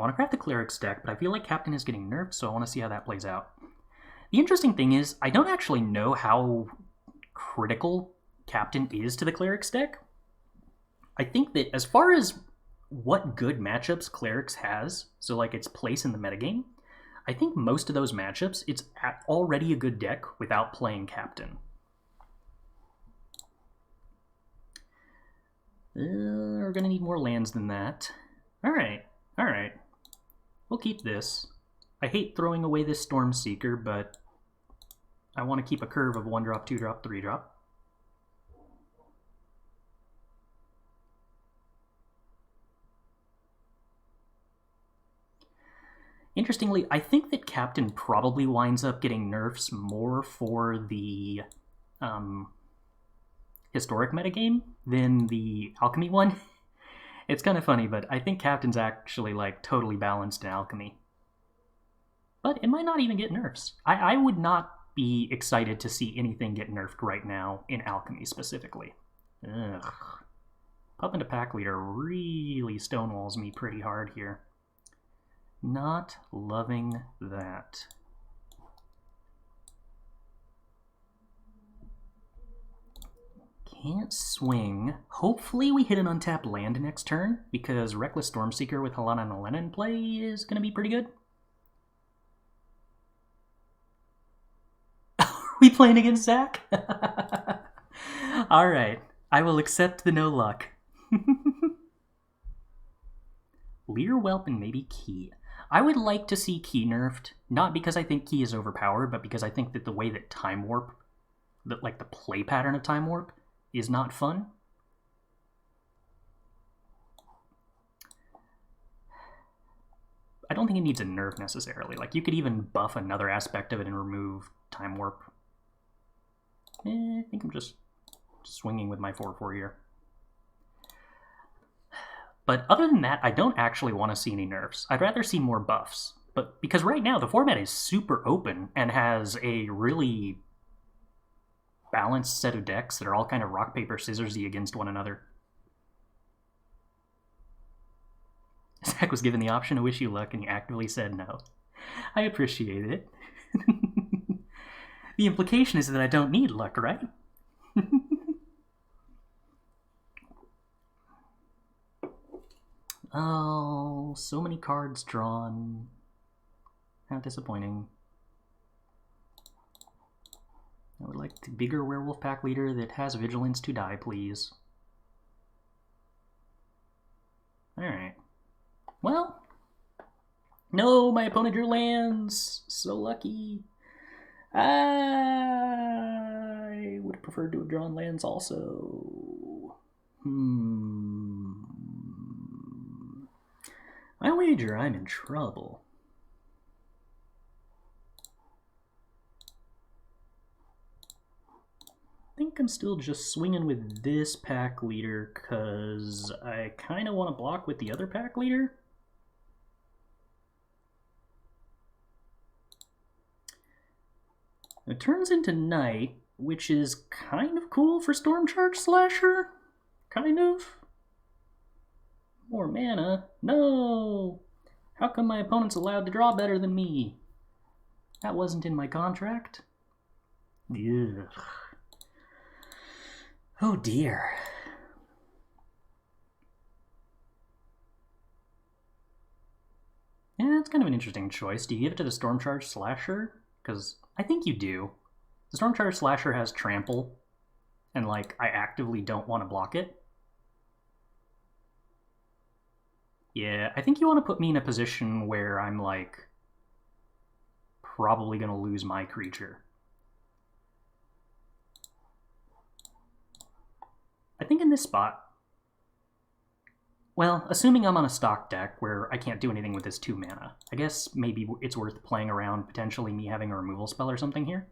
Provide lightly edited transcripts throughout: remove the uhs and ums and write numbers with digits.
I want to craft the Cleric's deck, but I feel like Captain is getting nerfed, so I want to see how that plays out. The interesting thing is, I don't actually know how critical Captain is to the Cleric's deck. I think that as far as what good matchups Clerics has, so like its place in the metagame, I think most of those matchups, it's already a good deck without playing Captain. We're going to need more lands than that. Alright, alright. We'll keep this. I hate throwing away this Stormseeker, but I want to keep a curve of 1-drop, 2-drop, 3-drop. Interestingly, I think that Captain probably winds up getting nerfs more for the historic metagame than the Alchemy one. It's kind of funny, but I think Captain's actually like totally balanced in Alchemy. But it might not even get nerfs. I would not be excited to see anything get nerfed right now in Alchemy specifically. Ugh. Ascendant Packleader really stonewalls me pretty hard here. Not loving that. Can't swing. Hopefully we hit an untapped land next turn, because Reckless Stormseeker with Halana and Alena in play is going to be pretty good. Are we playing against Zach? Alright, I will accept the no luck. Leer, Whelp, and maybe Key. I would like to see Key nerfed, not because I think Key is overpowered, but because I think that the way that Time Warp, like the play pattern of Time Warp, is not fun. I don't think it needs a nerf necessarily. Like, you could even buff another aspect of it and remove Time Warp. I think I'm just swinging with my 4/4 here. But other than that, I don't actually want to see any nerfs. I'd rather see more buffs. But because right now the format is super open and has a really balanced set of decks that are all kind of rock, paper, scissors-y against one another. Zach was given the option to wish you luck and he actively said no. I appreciate it. The implication is that I don't need luck, right? Oh, so many cards drawn. How disappointing. I would like the bigger Werewolf pack leader that has Vigilance to die, please. Alright. Well. No, my opponent drew lands. So lucky. I would have preferred to have drawn lands also. I wager I'm in trouble. I think I'm still just swinging with this pack leader because I kind of want to block with the other pack leader. It turns into night, which is kind of cool for Stormcharge Slasher. Kind of. More mana? No! How come my opponent's allowed to draw better than me? That wasn't in my contract. Ugh. Oh dear. Yeah, it's kind of an interesting choice. Do you give it to the Stormcharge Slasher? Because I think you do. The Stormcharge Slasher has Trample, and like, I actively don't want to block it. Yeah, I think you want to put me in a position where I'm, like, probably going to lose my creature. I think in this spot, well, assuming I'm on a stock deck where I can't do anything with this 2 mana, I guess maybe it's worth playing around potentially me having a removal spell or something here.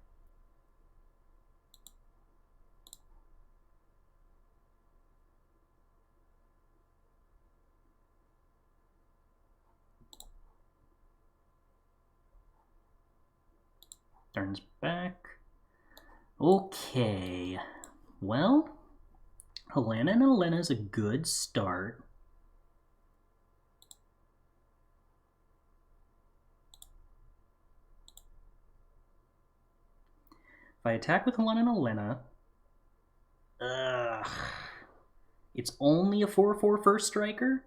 Turns back. Okay. Well, Alena and Alena's a good start. I attack with Halana and Alena... It's only a 4/4 first striker?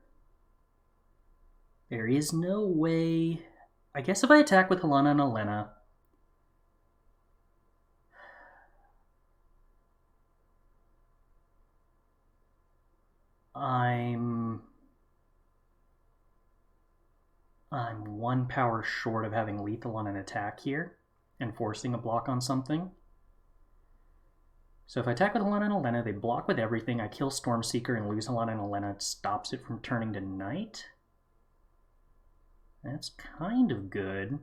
There is no way... I guess if I attack with Halana and Alena... I'm 1 power short of having lethal on an attack here and forcing a block on something. So if I attack with Halana and Alena, they block with everything. I kill Stormseeker and lose Halana and Alena. It stops it from turning to Night. That's kind of good.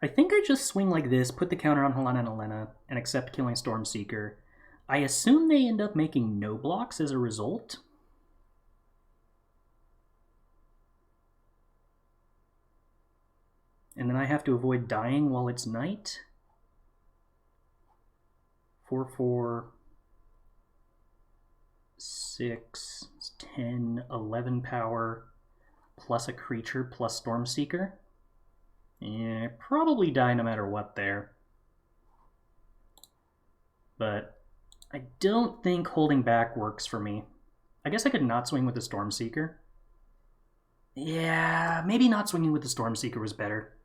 I think I just swing like this, put the counter on Halana and Alena, and accept killing Stormseeker. I assume they end up making no blocks as a result. And then I have to avoid dying while it's night. 4/4, 6, 10, 11 power, plus a creature, plus Stormseeker. Yeah, probably die no matter what there. But I don't think holding back works for me. I guess I could not swing with the Stormseeker. Yeah, maybe not swinging with the Stormseeker was better.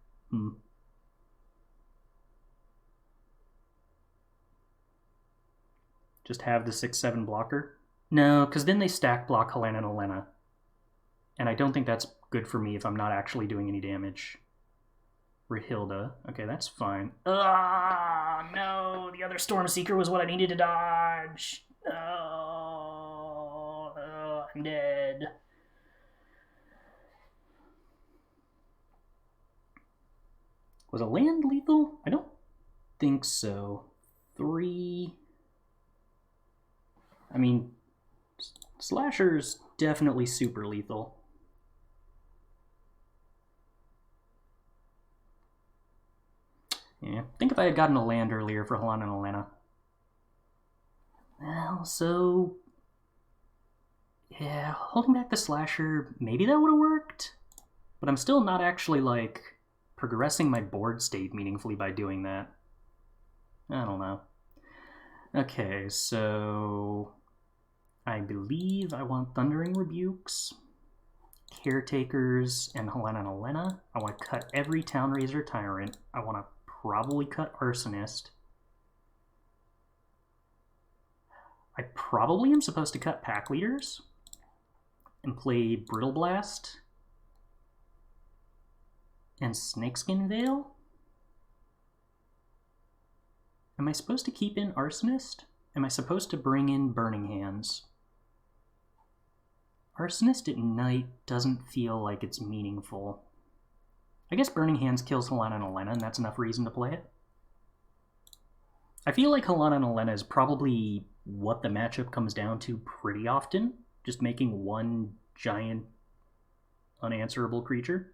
Just have the 6/7 blocker? No, because then they stack block Halana and Alena. And I don't think that's good for me if I'm not actually doing any damage. Rahilda. Okay, that's fine. Ah, no, the other Stormseeker was what I needed to dodge. Oh, I'm dead. Was a land lethal? I don't think so. 3. I mean, Slasher's definitely super lethal. Yeah, I think if I had gotten a land earlier for Halana and Alena. Well, so... yeah, holding back the Slasher, maybe that would have worked? But I'm still not actually, like, progressing my board state meaningfully by doing that. I don't know. Okay, so... I believe I want Thundering Rebukes, Caretakers, and Halana and Alena. I want to cut every Town-razer Tyrant. I want to probably cut Arsonist. I probably am supposed to cut Packleaders and play Brittle Blast and Snakeskin Veil. Am I supposed to keep in Arsonist? Am I supposed to bring in Burning Hands? Arsonist at night doesn't feel like it's meaningful. I guess Burning Hands kills Halana and Alena, and that's enough reason to play it. I feel like Halana and Alena is probably what the matchup comes down to pretty often, just making one giant unanswerable creature.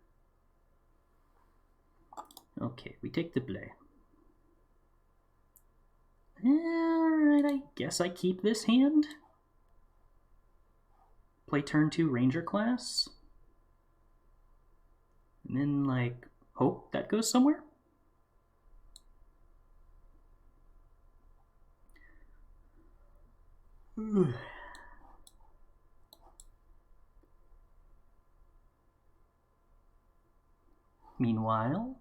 Okay, we take the play. Alright, I guess I keep this hand. Play turn 2 Ranger class. And then, like, hope that goes somewhere. Meanwhile,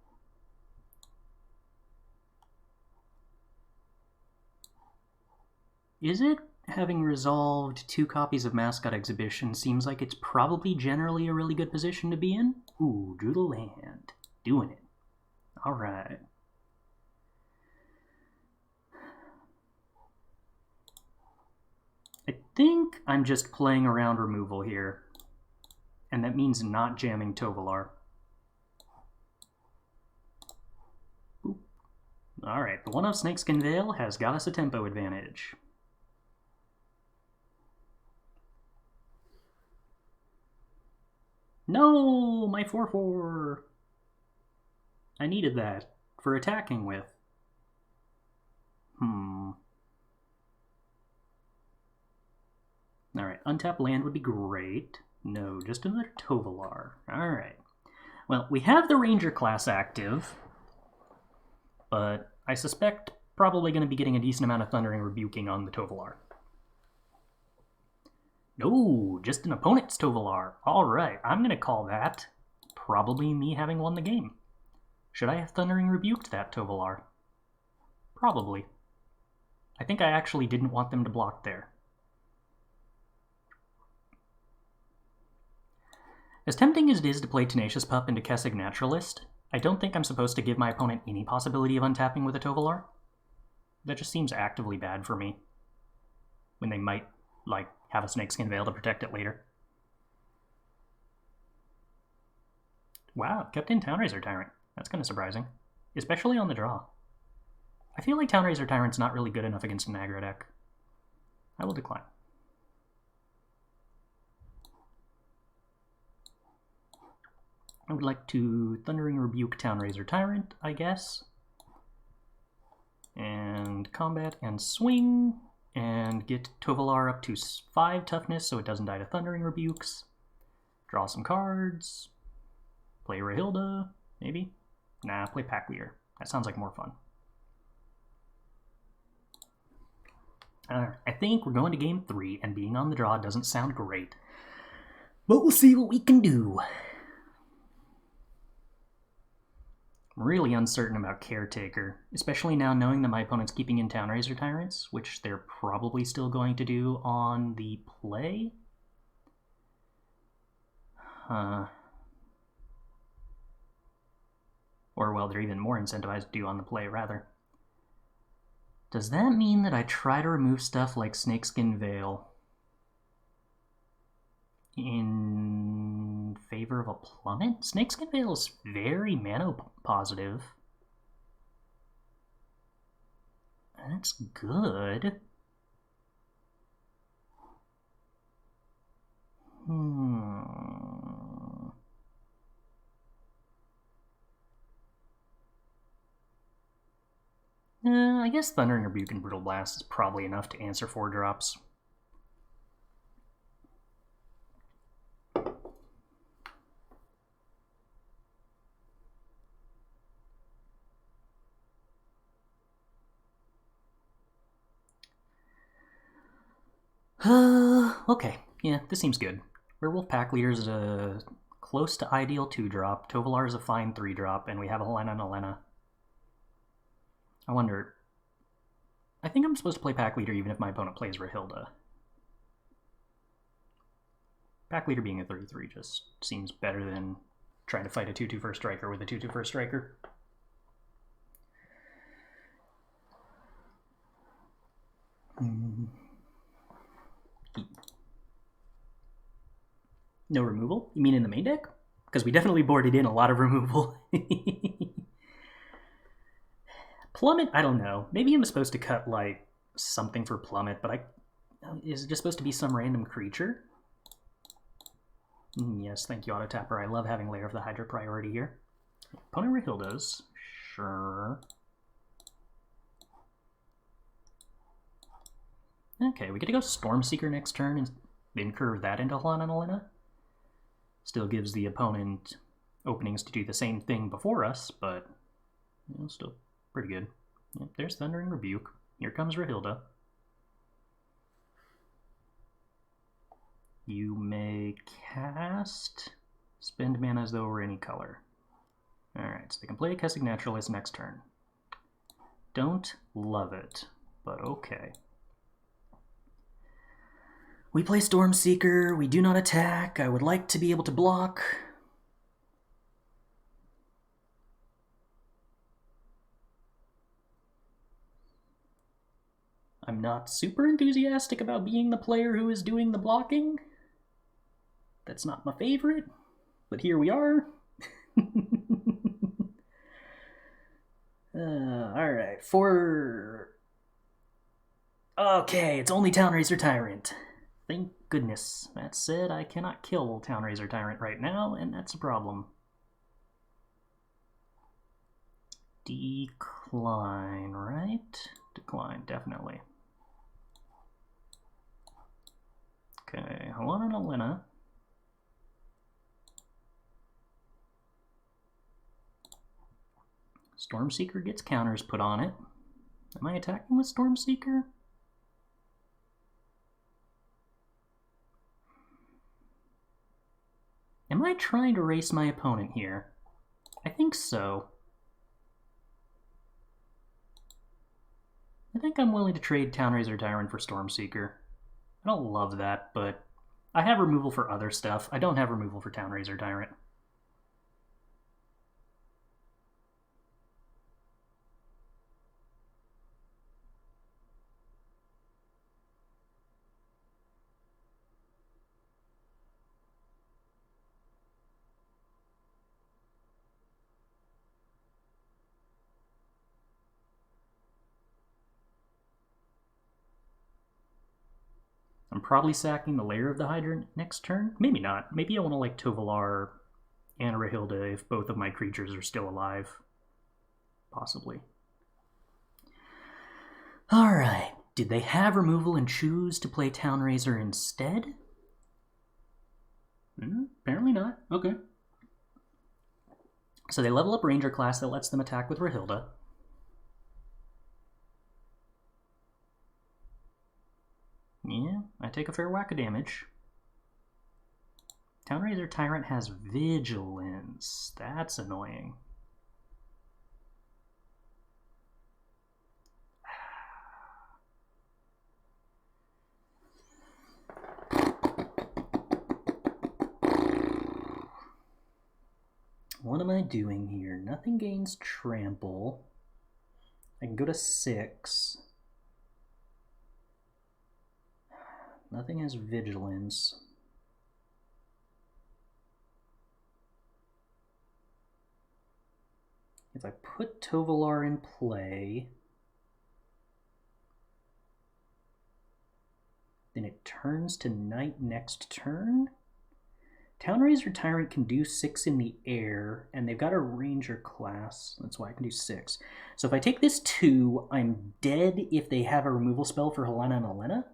is it having resolved 2 copies of Mascot Exhibition seems like it's probably generally a really good position to be in? Ooh, drew the land. Doing it. Alright. I think I'm just playing around removal here. And that means not jamming Tovolar. Alright, the 1-of Snakeskin Veil has got us a tempo advantage. No, my 4/4. I needed that for attacking with. Alright, untap land would be great. No, just another Tovolar. Alright. Well, we have the Ranger class active, but I suspect probably going to be getting a decent amount of Thundering Rebuking on the Tovolar. No, just an opponent's Tovolar. Alright, I'm going to call that probably me having won the game. Should I have Thundering Rebuked that Tovolar? Probably. I think I actually didn't want them to block there. As tempting as it is to play Tenacious Pup into Kessig Naturalist, I don't think I'm supposed to give my opponent any possibility of untapping with a Tovolar. That just seems actively bad for me. When they might, like, have a Snakeskin Veil to protect it later. Wow, kept in Town-razer Tyrant. That's kind of surprising. Especially on the draw. I feel like Town-razer Tyrant's not really good enough against an aggro deck. I will decline. I would like to Thundering Rebuke Town-razer Tyrant, I guess. And combat and swing. And get Tovolar up to 5 toughness so it doesn't die to Thundering Rebukes. Draw some cards. Play Rahilda, maybe? Nah, play Packleader. That sounds like more fun. I think we're going to game 3, and being on the draw doesn't sound great. But we'll see what we can do. I'm really uncertain about Caretaker, especially now knowing that my opponent's keeping in Town-razer Tyrants, which they're probably still going to do on the play. Or, well, they're even more incentivized to do on the play, rather. Does that mean that I try to remove stuff like Snakeskin Veil in favor of a Plummet? Snakeskin Veil is very mana positive. That's good. I guess Thundering Rebuke and Brittle Blast is probably enough to answer 4 drops. Okay, yeah, this seems good. Werewolf Packleader is a close to ideal 2-drop, Tovolar is a fine 3-drop, and we have a Halana and Alena. I wonder... I think I'm supposed to play Packleader even if my opponent plays Rahilda. Packleader being a 3-3 just seems better than trying to fight a 2-2 first striker with a 2-2 first striker. No removal? You mean in the main deck? Because we definitely boarded in a lot of removal. Plummet, I don't know. Maybe I'm supposed to cut, like, something for Plummet, but is it just supposed to be some random creature? Yes, thank you, Auto-Tapper. I love having Lair of the Hydra priority here. Opponent Rahilda's. Sure. Okay, we get to go Stormseeker next turn and then curve that into Halana and Alena. Still gives the opponent openings to do the same thing before us, but still pretty good. Yep, there's Thundering Rebuke. Here comes Rahilda. You may cast, spend mana as though it were any color. Alright, so they can play a Kessig Naturalist next turn. Don't love it, but okay. We play Stormseeker, we do not attack, I would like to be able to block. I'm not super enthusiastic about being the player who is doing the blocking. That's not my favorite, but here we are. Alright, okay, it's only Town-razer Tyrant. Thank goodness. That said, I cannot kill Town-razer Tyrant right now, and that's a problem. Decline, right? Decline, definitely. Okay, Halana and Alena. Stormseeker gets counters put on it. Am I attacking with Stormseeker? Am I trying to race my opponent here? I think so. I think I'm willing to trade Town-razer Tyrant for Stormseeker. I don't love that, but I have removal for other stuff. I don't have removal for Town-razer Tyrant. I'm probably sacking the Lair of the Hydra next turn. Maybe not. Maybe I want to like Tovolar and Rahilda if both of my creatures are still alive. Possibly. Alright. Did they have removal and choose to play Town-razer instead? Apparently not. Okay. So they level up Ranger class that lets them attack with Rahilda. Yeah, I take a fair whack of damage. Town-razer Tyrant has Vigilance. That's annoying. What am I doing here? Nothing gains Trample. I can go to 6. Nothing has Vigilance. If I put Tovolar in play, then it turns to night next turn. Town-razer Tyrant can do 6 in the air, and they've got a Ranger class. That's why I can do 6. So if I take this 2, I'm dead if they have a removal spell for Halana and Alena.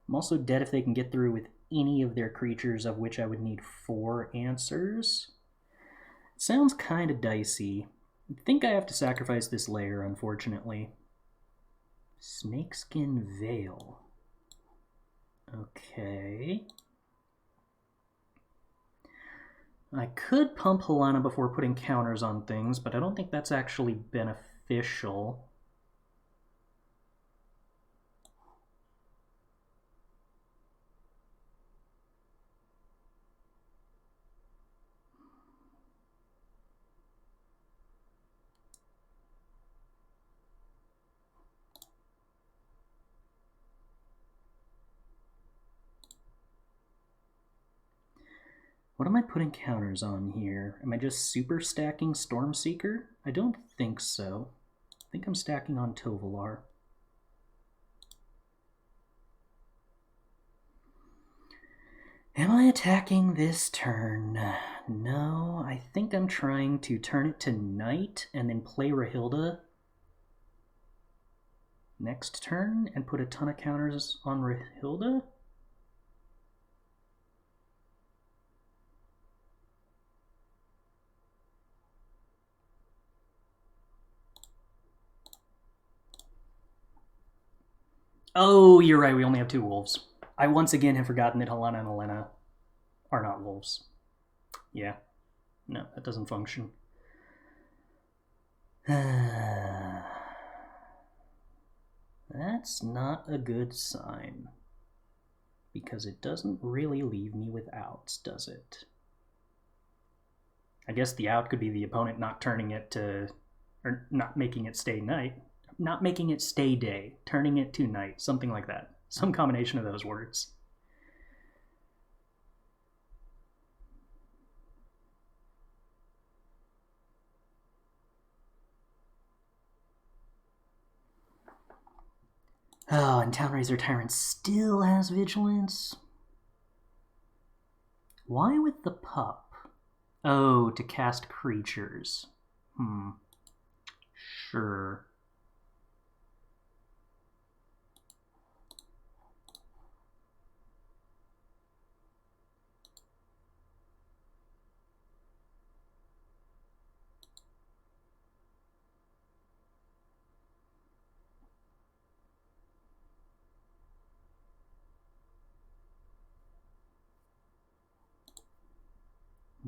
I'm also dead if they can get through with any of their creatures, of which I would need 4 answers. It sounds kind of dicey. I think I have to sacrifice this Lair, unfortunately. Snakeskin Veil. Okay. I could pump Halana before putting counters on things, but I don't think that's actually beneficial. What am I putting counters on here? Am I just super stacking Stormseeker? I don't think so. I think I'm stacking on Tovolar. Am I attacking this turn? No, I think I'm trying to turn it to night and then play Rahilda next turn and put a ton of counters on Rahilda. Oh, you're right, we only have 2 wolves. I once again have forgotten that Halana and Alena are not wolves. Yeah. No, that doesn't function. That's not a good sign. Because it doesn't really leave me with outs, does it? I guess the out could be the opponent not turning it to... or not making it stay night. Not making it stay day, turning it to night, something like that. Some combination of those words. Oh, and Town-razer Tyrant still has Vigilance? Why with the pup? Oh, to cast creatures. Sure.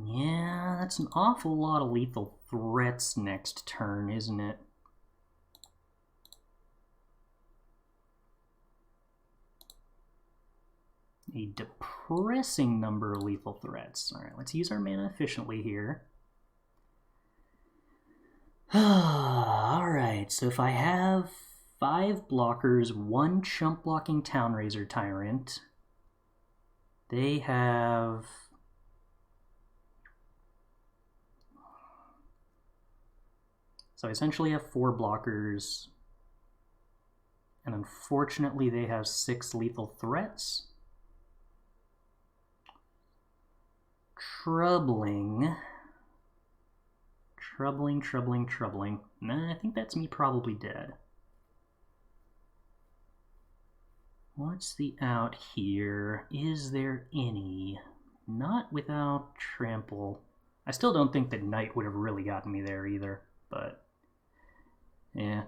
Yeah, that's an awful lot of lethal threats next turn, isn't it? A depressing number of lethal threats. Alright, let's use our mana efficiently here. Alright, so if I have 5 blockers, 1 chump blocking Town-razer Tyrant, they have... So I essentially have 4 blockers, and unfortunately they have 6 lethal threats. Troubling. Nah, I think that's me probably dead. What's the out here? Is there any? Not without trample. I still don't think that Knight would have really gotten me there either, but yeah.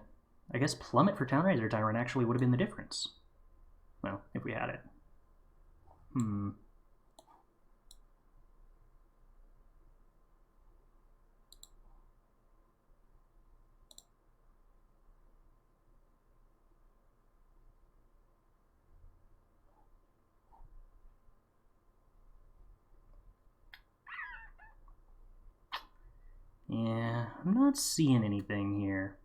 I guess Plummet for Town-razer Tyrant actually would have been the difference. Well, if we had it. Yeah, I'm not seeing anything here.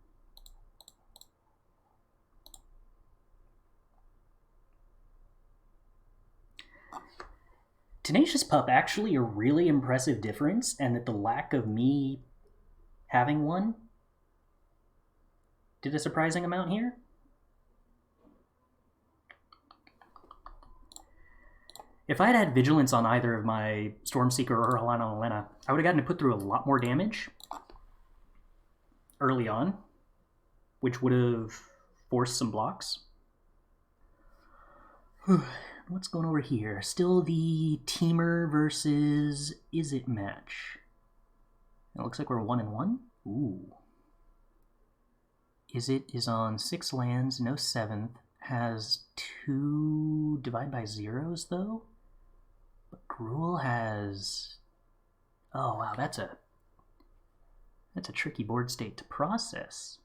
Tenacious Pup actually a really impressive difference, and that the lack of me having one did a surprising amount here. If I had Vigilance on either of my Stormseeker or Halana and Alena, I would have gotten to put through a lot more damage early on, which would have forced some blocks. What's going over here? Still the Teamer versus Izzet match. It looks like we're 1-1. Ooh. Izzet is on 6 lands, no 7th. Has 2 divide by zeros though. But Gruul has... Oh wow, that's a tricky board state to process.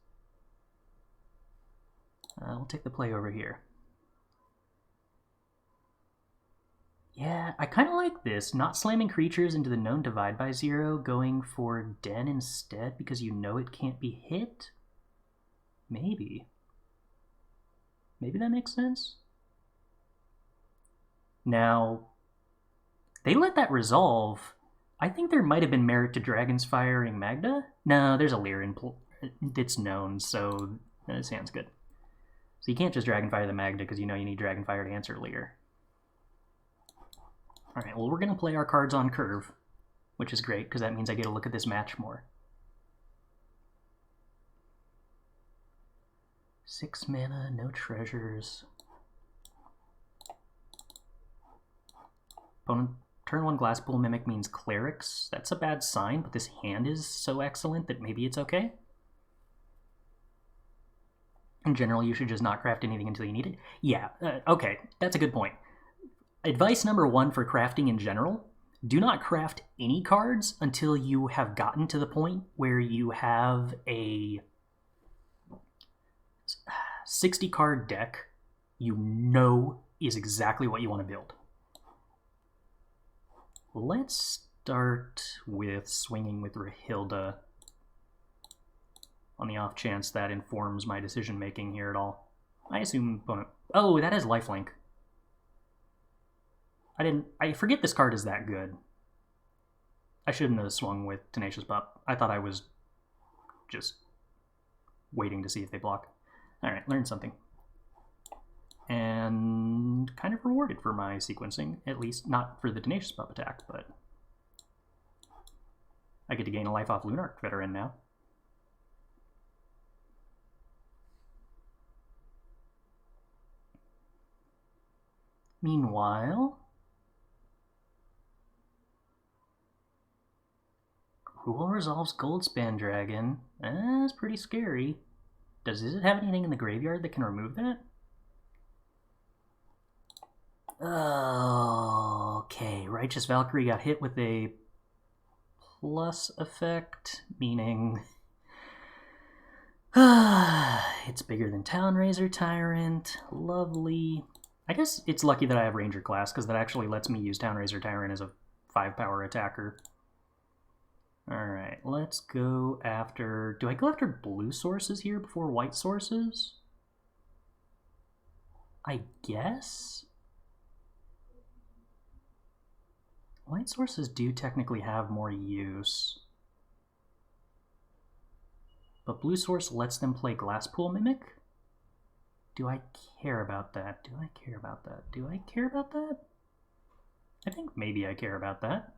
We'll take the play over here. Yeah, I kind of like this. Not slamming creatures into the known divide by zero, going for Den instead because you know it can't be hit? Maybe. Maybe that makes sense? Now, they let that resolve. I think there might have been merit to Dragon's Firing Magda. No, there's a Lair in it's known, so that sounds good. So you can't just Dragonfire the Magda because you know you need Dragonfire to answer Lair. Alright, well we're going to play our cards on curve, which is great because that means I get to look at this match more. 6 mana, no treasures. Opponent turn 1 Glasspool Mimic means Clerics. That's a bad sign, but this hand is so excellent that maybe it's okay. In general, you should just not craft anything until you need it. Yeah, okay, that's a good point. Advice number 1 for crafting in general, do not craft any cards until you have gotten to the point where you have a 60 card deck you know is exactly what you want to build. Let's start with swinging with Rahilda on the off chance that informs my decision making here at all. I assume opponent... Oh, that has lifelink. I forget this card is that good. I shouldn't have swung with Tenacious Pup. I thought I was just waiting to see if they block. Alright, learned something. And kind of rewarded for my sequencing, at least not for the Tenacious Pup attack, but I get to gain a life off Lunarch Veteran now. Meanwhile, Gruul resolves Goldspan Dragon. That's pretty scary. Does it have anything in the graveyard that can remove that? Okay, Righteous Valkyrie got hit with a plus effect, meaning it's bigger than Town-razer Tyrant. Lovely. I guess it's lucky that I have Ranger class, because that actually lets me use Town-razer Tyrant as a 5-power attacker. Alright, let's go after... Do I go after blue sources here before white sources? I guess? White sources do technically have more use. But blue source lets them play Glasspool Mimic? Do I care about that? Do I care about that? Do I care about that? I think maybe I care about that.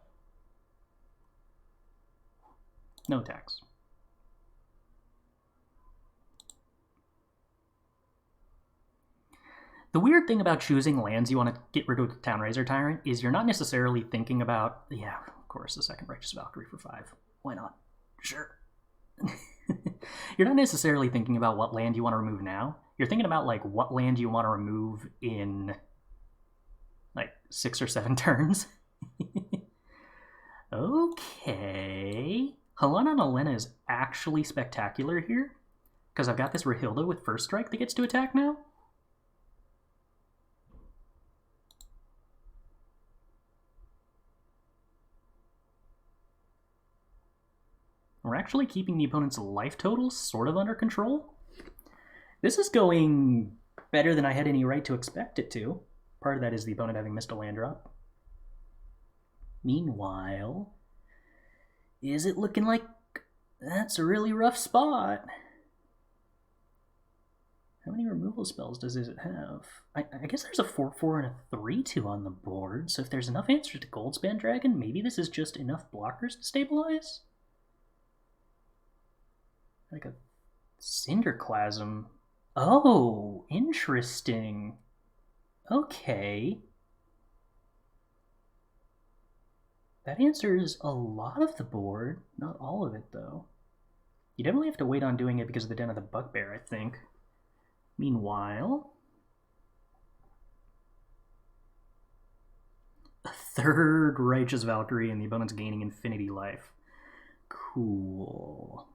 No attacks. The weird thing about choosing lands you want to get rid of the Town-razer Tyrant is you're not necessarily thinking about, yeah, of course, the second Righteous Valkyrie for 5. Why not? Sure. You're not necessarily thinking about what land you want to remove now. You're thinking about, like, what land you want to remove in, like, 6 or 7 turns. Okay. Halana and Alena is actually spectacular here, because I've got this Rahilda with First Strike that gets to attack now. We're actually keeping the opponent's life total sort of under control. This is going better than I had any right to expect it to. Part of that is the opponent having missed a land drop. Meanwhile, is it looking like that's a really rough spot? How many removal spells does it have? I guess there's a 4/4 and a 3/2 on the board, so if there's enough answers to Goldspan Dragon, maybe this is just enough blockers to stabilize? Like a Cinderclasm. Oh, interesting. Okay. That answers a lot of the board. Not all of it, though. You definitely have to wait on doing it because of the Den of the Bugbear, I think. Meanwhile, a third Righteous Valkyrie and the opponent's gaining infinity life. Cool.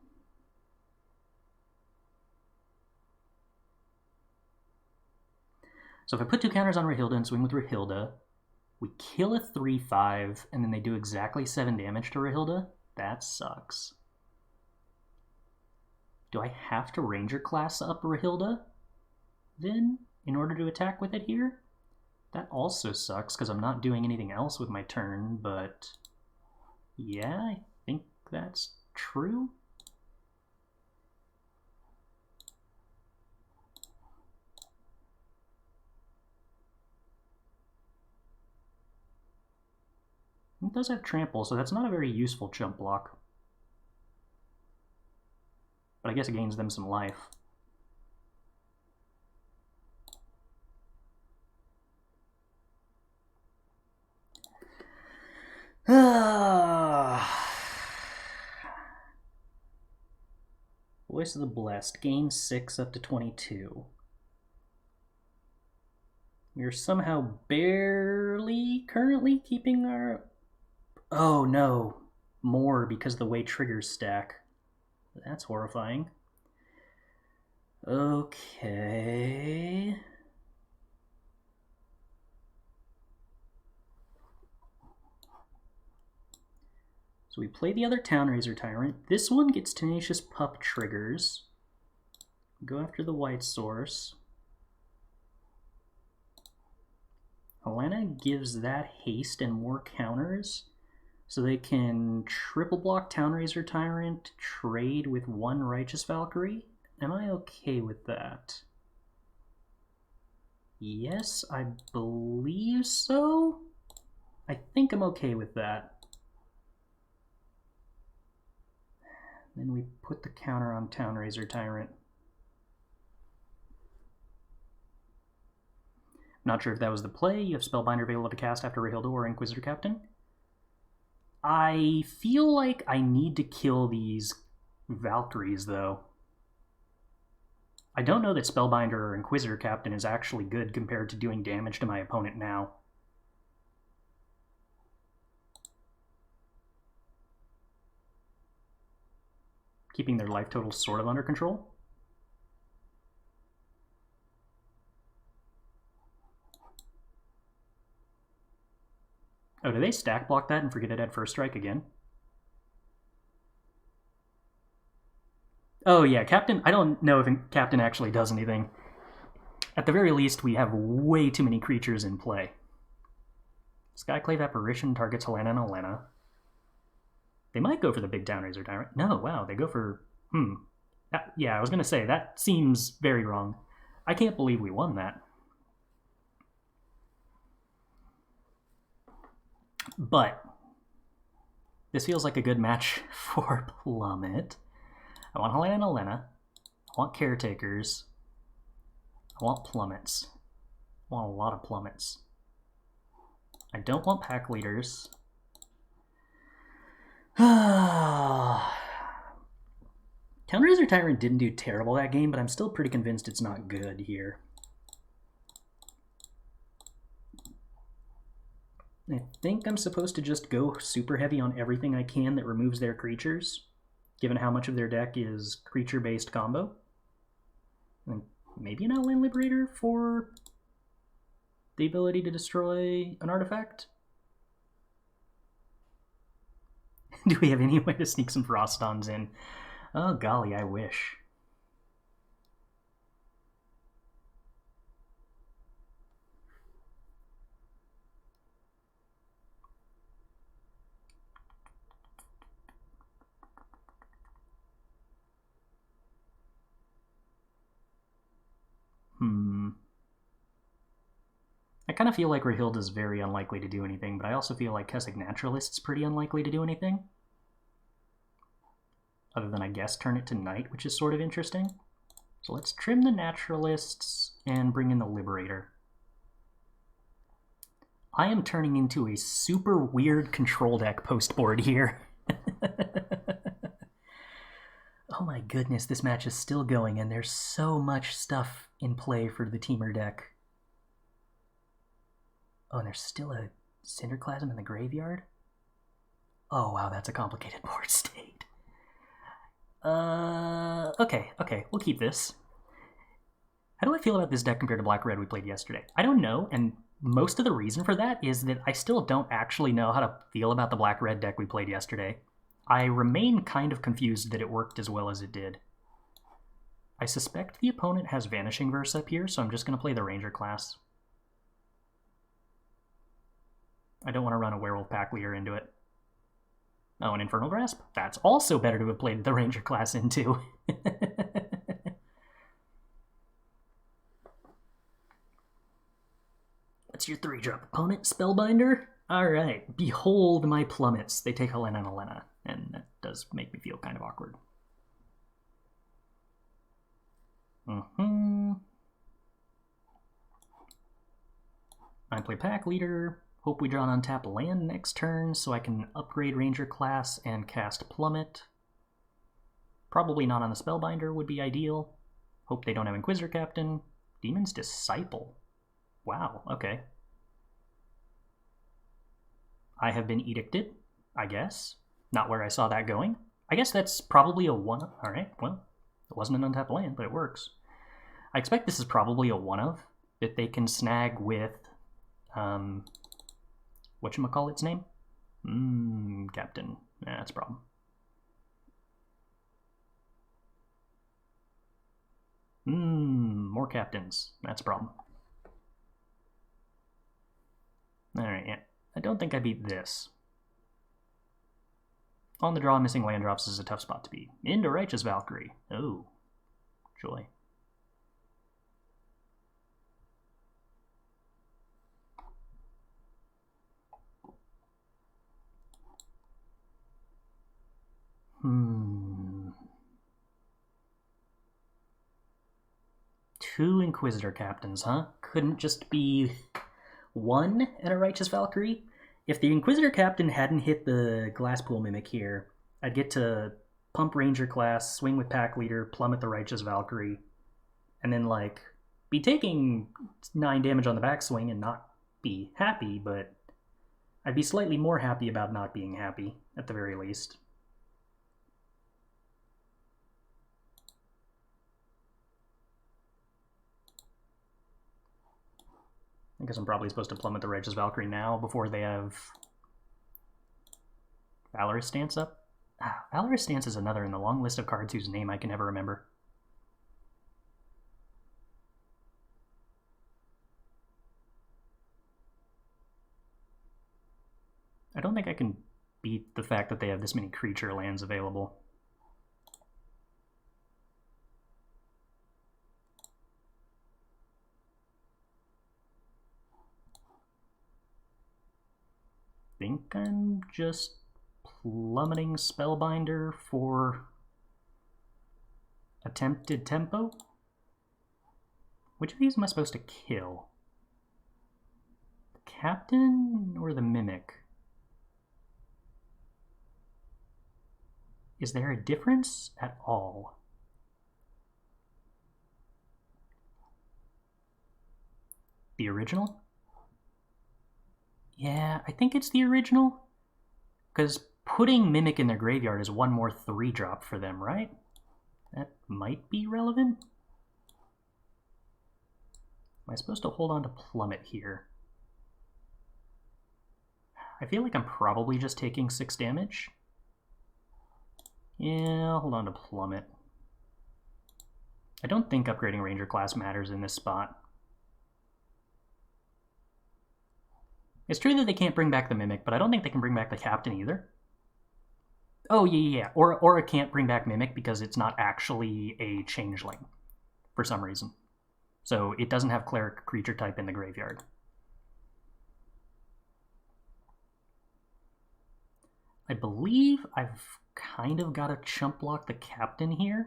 So if I put 2 counters on Rahilda and swing with Rahilda, we kill a 3/5, and then they do exactly 7 damage to Rahilda. That sucks. Do I have to Ranger class up Rahilda, then, in order to attack with it here? That also sucks, because I'm not doing anything else with my turn, but yeah, I think that's true. It does have trample, so that's not a very useful chump block. But I guess it gains them some life. Voice of the Blessed. Gain 6 up to 22. We are somehow barely currently keeping our... Oh no, more because of the way triggers stack. That's horrifying. Okay. So we play the other Town-razer Tyrant. This one gets Tenacious Pup triggers. Go after the white source. Alena gives that haste and more counters, so they can triple block Town-razer Tyrant, trade with 1 Righteous Valkyrie. Am I okay with that? Yes, I believe so. I think I'm okay with that. Then we put the counter on Town-razer Tyrant. Not sure if that was the play. You have Spellbinder available to cast after Rahilda or Inquisitor Captain. I feel like I need to kill these Valkyries, though. I don't know that Spellbinder or Inquisitor Captain is actually good compared to doing damage to my opponent now. keeping their life total sort of under control. Oh, do they stack block that and forget it had first strike again? Oh yeah, Captain, I don't know if Captain actually does anything. At the very least, we have way too many creatures in play. Skyclave Apparition targets Halana and Alena. They might go for the big Town-razer Tyrant. No, wow, they go for... yeah, I was going to say, that seems very wrong. I can't believe we won that. But this feels like a good match for Plummet. I want Halana and Alena. I want Caretakers. I want Plummets. I want a lot of Plummets. I don't want pack leaders. Town-razer Tyrant didn't do terrible that game, but I'm still pretty convinced it's not good here. I think I'm supposed to just go super heavy on everything I can that removes their creatures, given how much of their deck is creature-based combo. And maybe an Outland Liberator for the ability to destroy an artifact? Do we have any way to sneak some Frostons in? Oh golly, I wish. I kind of feel like Rahilda is very unlikely to do anything, but I also feel like Kessig Naturalist is pretty unlikely to do anything. Other than, I guess, turn it to night, which is sort of interesting. So let's trim the Naturalists and bring in the Liberator. I am turning into a super weird control deck post-board here. Oh my goodness, this match is still going, and there's so much stuff in play for the teamer deck. Oh, and there's still a Cinderclasm in the graveyard? Oh wow, that's a complicated board state. Okay, we'll keep this. How do I feel about this deck compared to Black-Red we played yesterday? I don't know, and most of the reason for that is that I still don't actually know how to feel about the Black-Red deck we played yesterday. I remain kind of confused that it worked as well as it did. I suspect the opponent has Vanishing Verse up here, so I'm just going to play the Ranger class. I don't want to run a Werewolf Packleader into it. Oh, an Infernal Grasp? That's also better to have played the Ranger class into. What's your 3-drop opponent? Spellbinder? Alright, behold my Plummets. They take Alena and Alena, and that does make me feel kind of awkward. I play Pack Leader. Hope we draw an untapped land next turn so I can upgrade Ranger class and cast Plummet. Probably not on the Spellbinder would be ideal. Hope they don't have Inquisitor Captain. Demon's Disciple. Wow, okay. I have been edicted, I guess. Not where I saw that going. I guess that's probably a one. Alright, well, it wasn't an untapped land, but it works. I expect this is probably a one-of that they can snag with, whatchamacallit's name? Captain. Yeah, that's a problem. More captains. That's a problem. Alright, yeah. I don't think I beat this. On the draw, missing land drops is a tough spot to beat. Into Righteous Valkyrie. Oh, joy. Two Inquisitor Captains, huh? Couldn't just be one and a Righteous Valkyrie? If the Inquisitor Captain hadn't hit the Glasspool Mimic here, I'd get to pump Ranger class, swing with Pack Leader, plummet the Righteous Valkyrie, and then, like, be taking 9 damage on the backswing and not be happy, but I'd be slightly more happy about not being happy, at the very least. I guess I'm probably supposed to plummet the Righteous Valkyrie now before they have Valorous Stance up. Valorous Stance is another in the long list of cards whose name I can never remember. I don't think I can beat the fact that they have this many creature lands available. I think I'm just plummeting Spellbinder for attempted tempo. Which of these am I supposed to kill? The Captain or the Mimic? Is there a difference at all? The original? Yeah, I think it's the original. Because putting Mimic in their graveyard is one more 3-drop for them, right? That might be relevant. Am I supposed to hold on to Plummet here? I feel like I'm probably just taking 6 damage. Yeah, I'll hold on to Plummet. I don't think upgrading Ranger class matters in this spot. It's true that they can't bring back the Mimic, but I don't think they can bring back the Captain either. Oh, yeah. Or it can't bring back Mimic because it's not actually a changeling for some reason. So it doesn't have Cleric creature type in the graveyard. I believe I've kind of got to chump block the Captain here.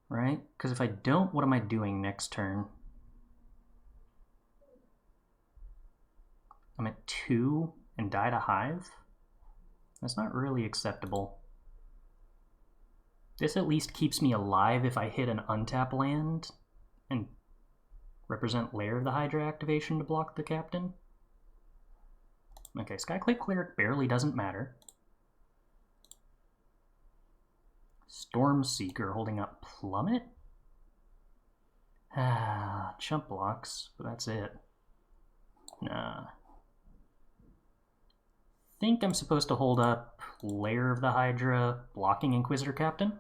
Right? Because if I don't, what am I doing next turn? I'm at 2 and die to Hive? That's not really acceptable. This at least keeps me alive if I hit an untap land and represent Lair of the Hydra activation to block the Captain. Okay, Skyclave Cleric barely doesn't matter. Stormseeker holding up Plummet? Chump blocks, but that's it. Nah. Think I'm supposed to hold up Lair of the Hydra, blocking Inquisitor Captain?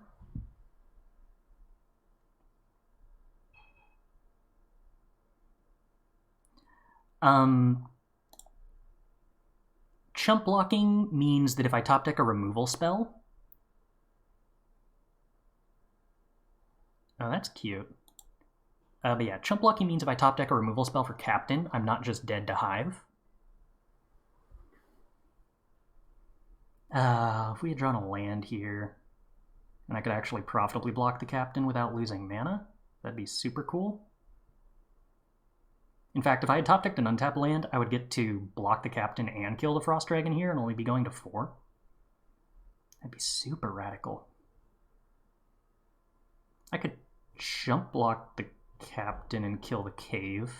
Chump blocking means that if I top deck a removal spell... Oh, that's cute. But yeah, chump blocking means if I top deck a removal spell for Captain, I'm not just dead to Hive. If we had drawn a land here, and I could actually profitably block the Captain without losing mana, that'd be super cool. In fact, if I had top decked an untapped land, I would get to block the Captain and kill the Frost Dragon here and only be going to 4. That'd be super radical. I could jump block the Captain and kill the Cave,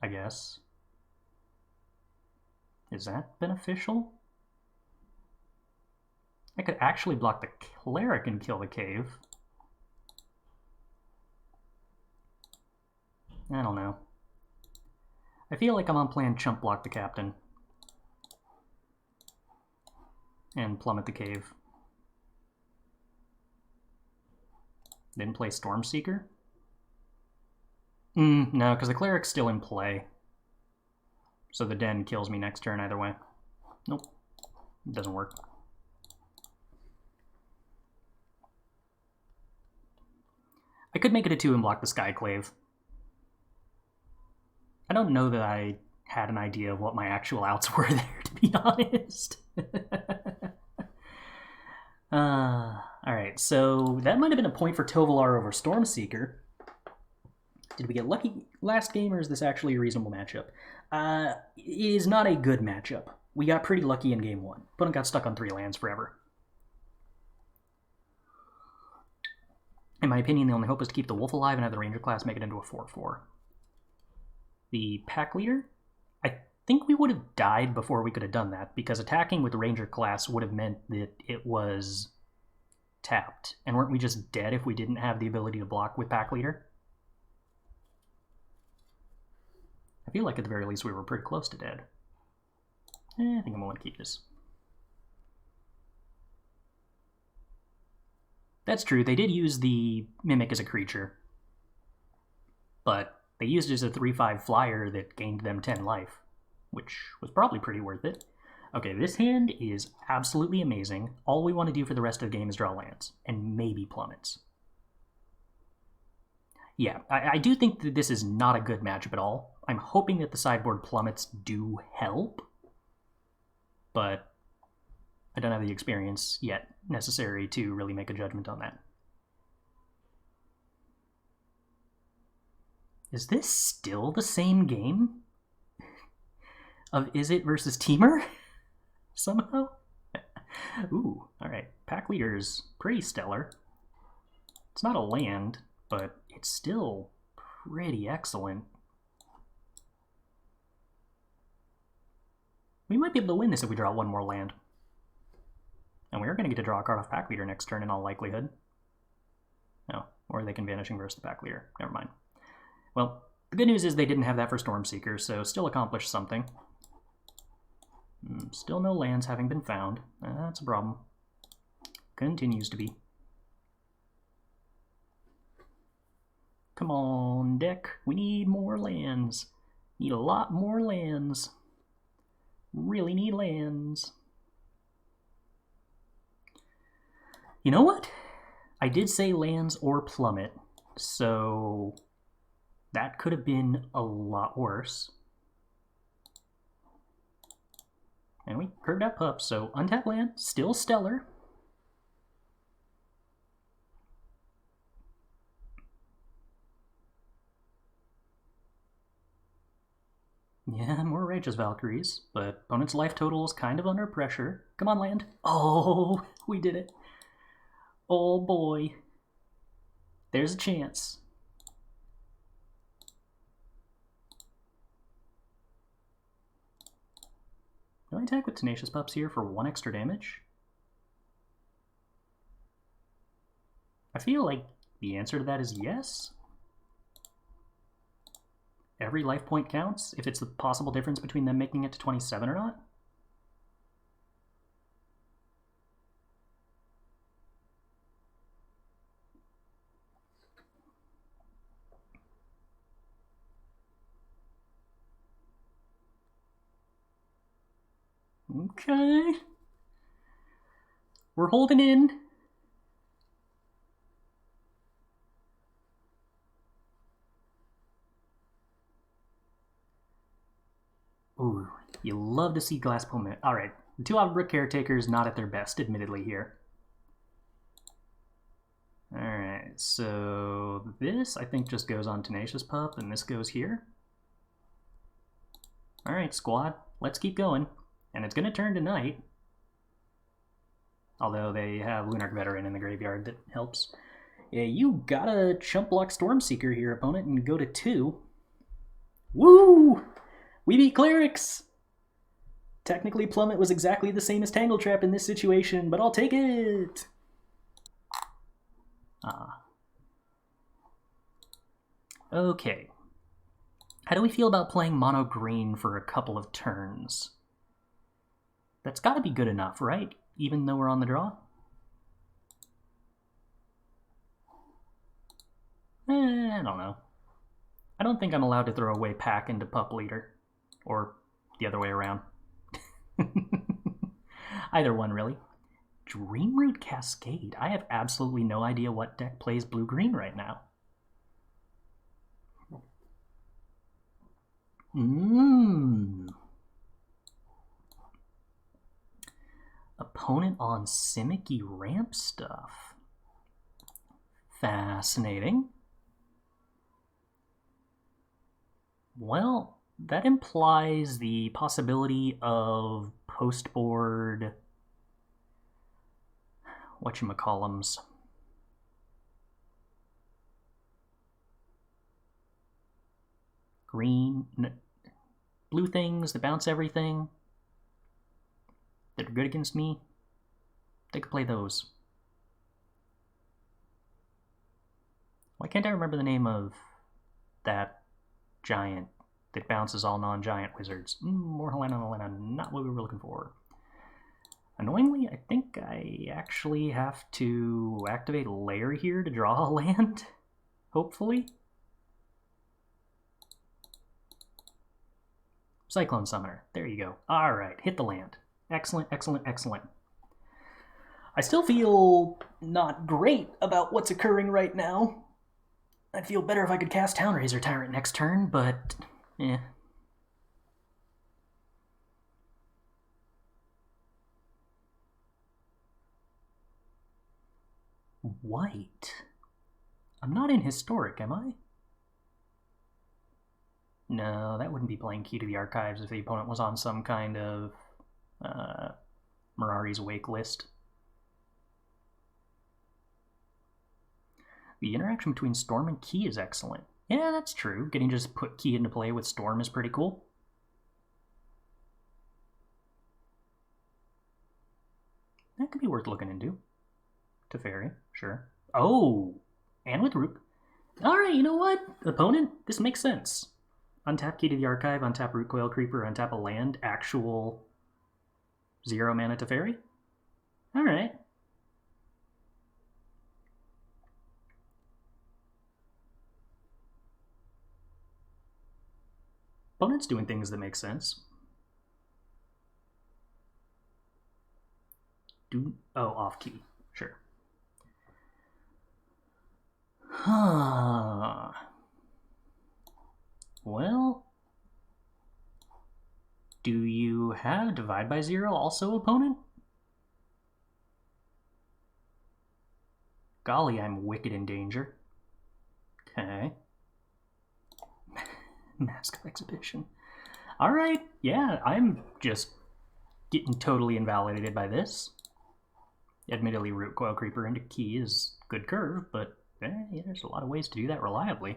I guess. Is that beneficial? I could actually block the Cleric and kill the Cave. I don't know. I feel like I'm on plan chump block the Captain. And plummet the Cave. Then play Stormseeker? No, because the Cleric's still in play. So the Den kills me next turn either way. Nope. It doesn't work. I could make it a 2 and block the Skyclave. I don't know that I had an idea of what my actual outs were there, to be honest. Alright, so that might have been a point for Tovolar over Stormseeker. Did we get lucky last game, or is this actually a reasonable matchup? It is not a good matchup. We got pretty lucky in game 1. Opponent got stuck on 3 lands forever. In my opinion, the only hope is to keep the Wolf alive and have the Ranger class make it into a 4/4. The Pack Leader, I think we would have died before we could have done that, because attacking with Ranger class would have meant that it was tapped. And weren't we just dead if we didn't have the ability to block with Packleader? I feel like at the very least we were pretty close to dead. I think I'm going to keep this. That's true, they did use the Mimic as a creature, but they used it as a 3/5 flyer that gained them 10 life, which was probably pretty worth it. Okay, this hand is absolutely amazing. All we want to do for the rest of the game is draw lands, and maybe plummets. Yeah, I do think that this is not a good matchup at all. I'm hoping that the sideboard plummets do help, but I don't have the experience yet necessary to really make a judgment on that. Is this still the same game of Izzet versus Temur? Somehow? Ooh, alright. Packleader is pretty stellar. It's not a land, but it's still pretty excellent. We might be able to win this if we draw one more land. And we're going to get to draw a card off Packleader next turn in all likelihood. No, or they can Vanishing Verse the Packleader. Never mind. Well, the good news is they didn't have that for Stormseeker, so still accomplished something. Still no lands having been found. That's a problem. Continues to be. Come on, deck. We need more lands. Need a lot more lands. Really need lands. You know what? I did say lands or plummet, so that could have been a lot worse. And we curved out pup, so untapped land, still stellar. Yeah, more Righteous Valkyries, but opponent's life total is kind of under pressure. Come on, land. Oh, we did it. Oh boy. There's a chance. Do I attack with Tenacious Pups here for 1 extra damage? I feel like the answer to that is yes. Every life point counts, if it's the possible difference between them making it to 27 or not. Okay. We're holding in. Ooh, you love to see Glass Plummet. Alright, the 2 Avabruck Caretakers not at their best, admittedly, here. Alright, so this I think just goes on Tenacious Pup, and this goes here. Alright, squad, let's keep going. And it's going to turn tonight. Although they have Lunarch Veteran in the graveyard that helps. Yeah, you gotta chump block Stormseeker here, opponent, and go to 2. Woo! We beat Clerics! Technically, Plummet was exactly the same as Tangle Trap in this situation, but I'll take it! Okay. How do we feel about playing mono green for a couple of turns? That's gotta be good enough, right? Even though we're on the draw? I don't know. I don't think I'm allowed to throw away Pack into Pup Leader. Or the other way around. Either one, really. Dreamroot Cascade. I have absolutely no idea what deck plays blue-green right now. Opponent on Simicky ramp stuff. Fascinating. Well, that implies the possibility of post-board whatchamacallums. Green. blue things that bounce everything, that are good against me, they could play those. Why can't I remember the name of that giant that bounces all non-giant wizards? More Halana, not what we were looking for. Annoyingly, I think I actually have to activate Lair here to draw a land, hopefully. Cyclone Summoner, there you go. Alright, hit the land. Excellent, excellent, excellent. I still feel not great about what's occurring right now. I'd feel better if I could cast Town-razer Tyrant next turn, but eh. White? I'm not in Historic, am I? No, that wouldn't be playing Key to the Archives if the opponent was on some kind of Mirari's Wake list. The interaction between Storm and Key is excellent. Yeah, that's true. Getting to just put Key into play with Storm is pretty cool. That could be worth looking into. Teferi, sure. Oh! And with Rook. Alright, you know what? Opponent, this makes sense. Untap Key to the Archive, untap Root Coil Creeper, untap a land, actual 0 mana Teferi? Alright. Opponent's doing things that make sense. Off key. Sure. Huh. Well, do you have Divide by Zero also, opponent? Golly, I'm wicked in danger. Okay. Mask of Exhibition. Alright, yeah, I'm just getting totally invalidated by this. Admittedly, Root Coil Creeper into Key is good curve, but yeah, there's a lot of ways to do that reliably.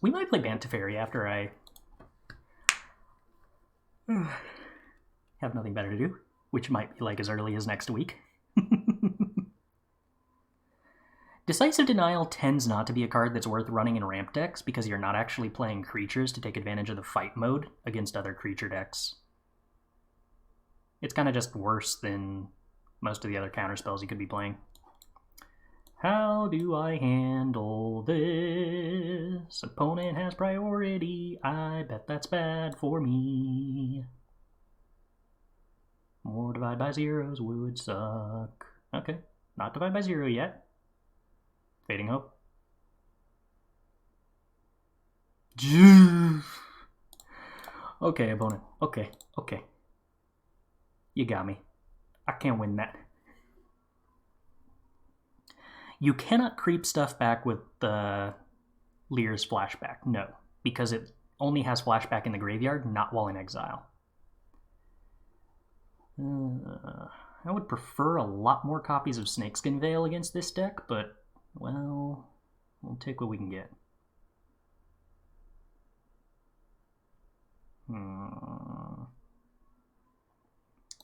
We might play Bant Teferi after I have nothing better to do, which might be like as early as next week. Decisive Denial tends not to be a card that's worth running in ramp decks because you're not actually playing creatures to take advantage of the fight mode against other creature decks. It's kind of just worse than most of the other counterspells you could be playing. How do I handle this? Opponent has priority. I bet that's bad for me. More Divide by Zeros would suck. Okay, not Divide by Zero yet. Fading Hope. Okay, opponent. Okay. You got me. I can't win that. You cannot creep stuff back with the Lair's flashback. No, because it only has flashback in the graveyard, not while in exile. I would prefer a lot more copies of Snakeskin Veil against this deck, but well, we'll take what we can get.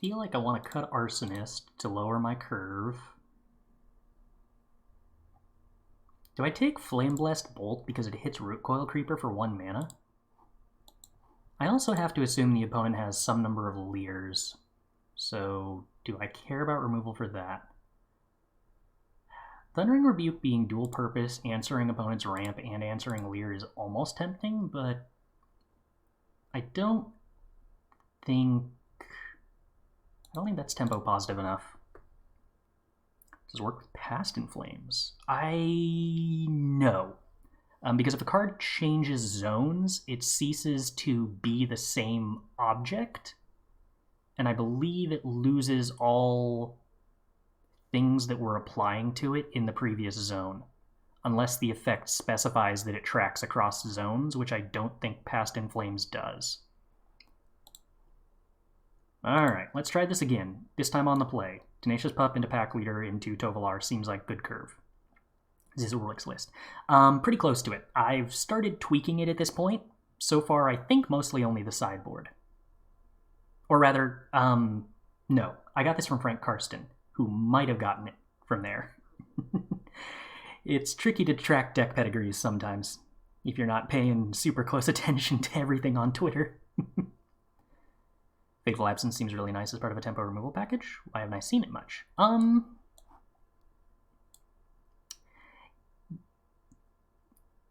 Feel like I want to cut Arsonist to lower my curve. Do I take Flame Blessed Bolt because it hits Root Coil Creeper for 1 mana? I also have to assume the opponent has some number of Lairs, so do I care about removal for that? Thundering Rebuke being dual purpose, answering opponent's ramp and answering Lair is almost tempting, but I don't think that's tempo positive enough. Does it work with Past in Flames? I know. Because if a card changes zones, it ceases to be the same object, and I believe it loses all things that we're applying to it in the previous zone, unless the effect specifies that it tracks across zones, which I don't think Past in Flames does. Alright, let's try this again, this time on the play. Tenacious Pup into Packleader into Tovolar seems like good curve. Zizurlik's list. Pretty close to it. I've started tweaking it at this point. So far, I think mostly only the sideboard. Or rather, no. I got this from Frank Karsten, who might have gotten it from there. It's tricky to track deck pedigrees sometimes, if you're not paying super close attention to everything on Twitter. Fateful Absence seems really nice as part of a tempo removal package. Why haven't I seen it much?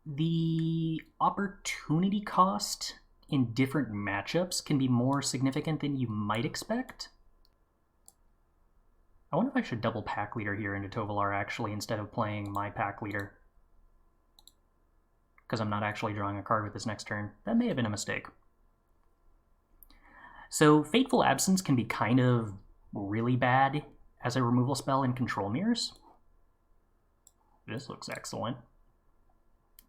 The opportunity cost in different matchups can be more significant than you might expect. I wonder if I should double pack leader here into Tovolar actually instead of playing my pack leader. Because I'm not actually drawing a card with this next turn. That may have been a mistake. So Fateful Absence can be kind of really bad as a removal spell in control mirrors. This looks excellent.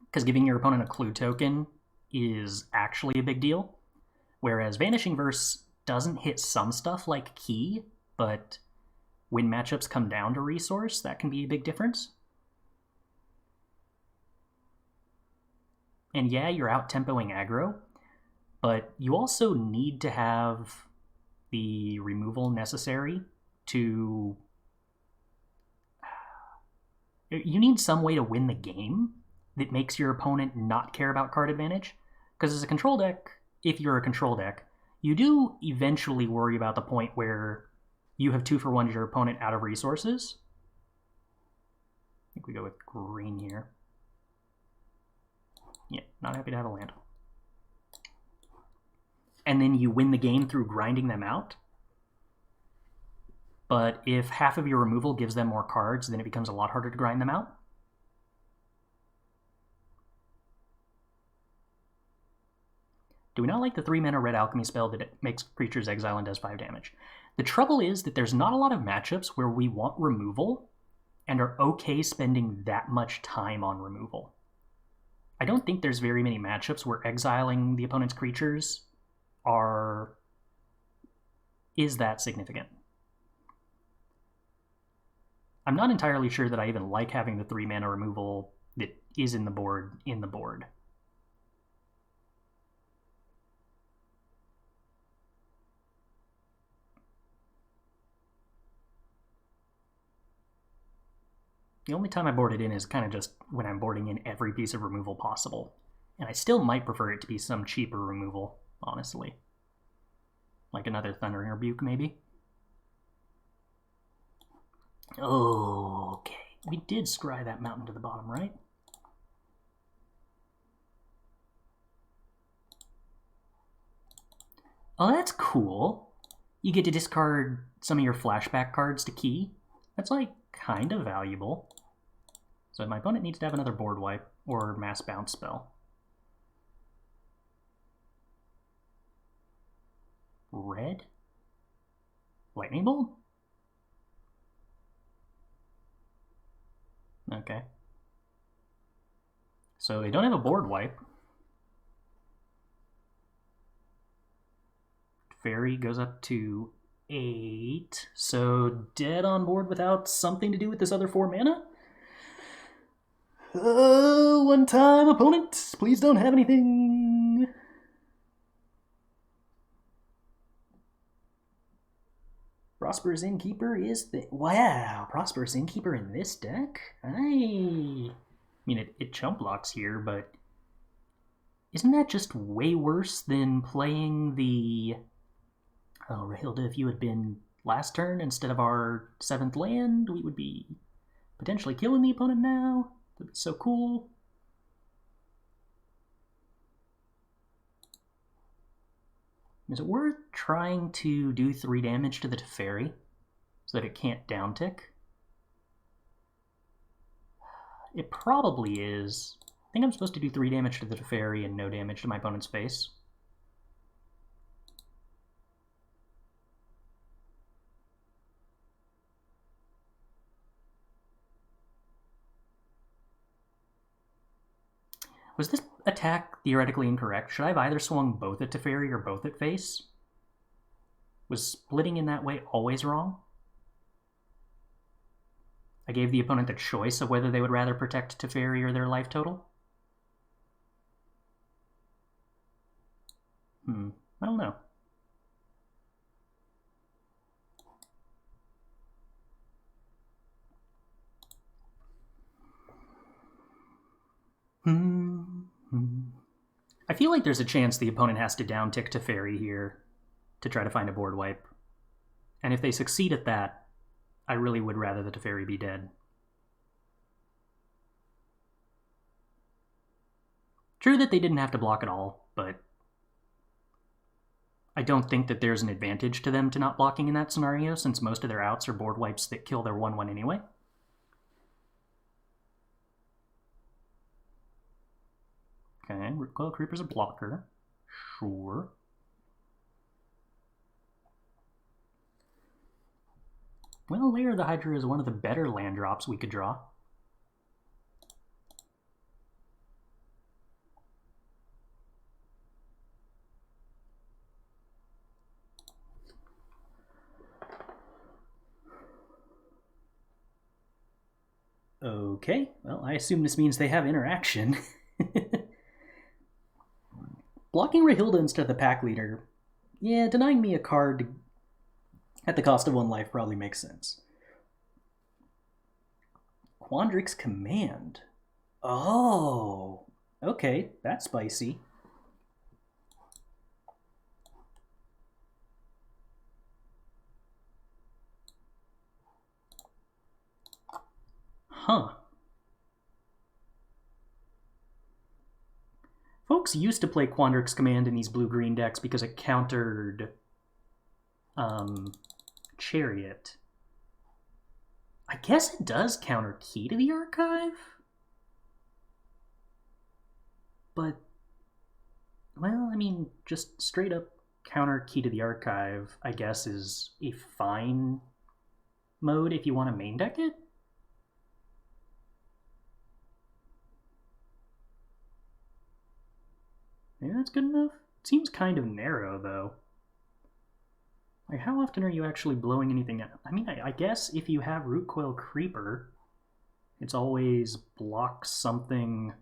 Because giving your opponent a clue token is actually a big deal. Whereas Vanishing Verse doesn't hit some stuff like Key, but when matchups come down to resource, that can be a big difference. And yeah, you're out-tempoing aggro, but you also need to have the removal necessary to... You need some way to win the game that makes your opponent not care about card advantage. Because as a control deck, if you're a control deck, you do eventually worry about the point where you have 2-for-1 your opponent out of resources. I think we go with green here. Yeah, not happy to have a land. And then you win the game through grinding them out. But if half of your removal gives them more cards, then it becomes a lot harder to grind them out. Do we not like the 3-mana red alchemy spell that it makes creatures exile and does 5 damage? The trouble is that there's not a lot of matchups where we want removal and are okay spending that much time on removal. I don't think there's very many matchups where exiling the opponent's creatures is that significant. I'm not entirely sure that I even like having the 3-mana removal that is in the board. The only time I board it in is kind of just when I'm boarding in every piece of removal possible. And I still might prefer it to be some cheaper removal, honestly. Like another Thundering Rebuke, maybe? Okay. We did scry that mountain to the bottom, right? Oh, that's cool. You get to discard some of your flashback cards to key. That's, like, kind of valuable. So my opponent needs to have another board wipe or mass bounce spell. Red? Lightning Bolt? Okay. So they don't have a board wipe. Fairy goes up to 8. So dead on board without something to do with this other 4 mana? One time, opponent. Please don't have anything. Prosperous Innkeeper is the... Wow, Prosperous Innkeeper in this deck? I mean, it chump blocks here, but... Isn't that just way worse than playing the... Oh, Rahilda, if you had been last turn instead of our 7th land, we would be potentially killing the opponent now. That'd be so cool. Is it worth trying to do 3 damage to the Teferi so that it can't downtick? It probably is. I think I'm supposed to do 3 damage to the Teferi and no damage to my opponent's face. Was this attack theoretically incorrect? Should I have either swung both at Teferi or both at face? Was splitting in that way always wrong? I gave the opponent the choice of whether they would rather protect Teferi or their life total. I don't know. I feel like there's a chance the opponent has to down-tick Teferi here to try to find a board wipe. And if they succeed at that, I really would rather the Teferi be dead. True that they didn't have to block at all, but I don't think that there's an advantage to them to not blocking in that scenario, since most of their outs are board wipes that kill their 1/1 anyway. Okay, Recoil Creeper's a blocker. Sure. Well, Lair of the Hydra is one of the better land drops we could draw. Okay, well, I assume this means they have interaction. Blocking Rahilda instead of the pack leader, yeah, denying me a card at the cost of 1 life probably makes sense. Quandrix's Command. Oh, okay, that's spicy. Huh. Folks used to play Quandrix's Command in these blue-green decks because it countered Chariot. I guess it does counter Key to the Archive? But, well, I mean, just straight up counter Key to the Archive, I guess, is a fine mode if you want to main deck it. Maybe that's good enough? It seems kind of narrow, though. Like, how often are you actually blowing anything out? I mean, I guess if you have Root Coil Creeper, it's always block something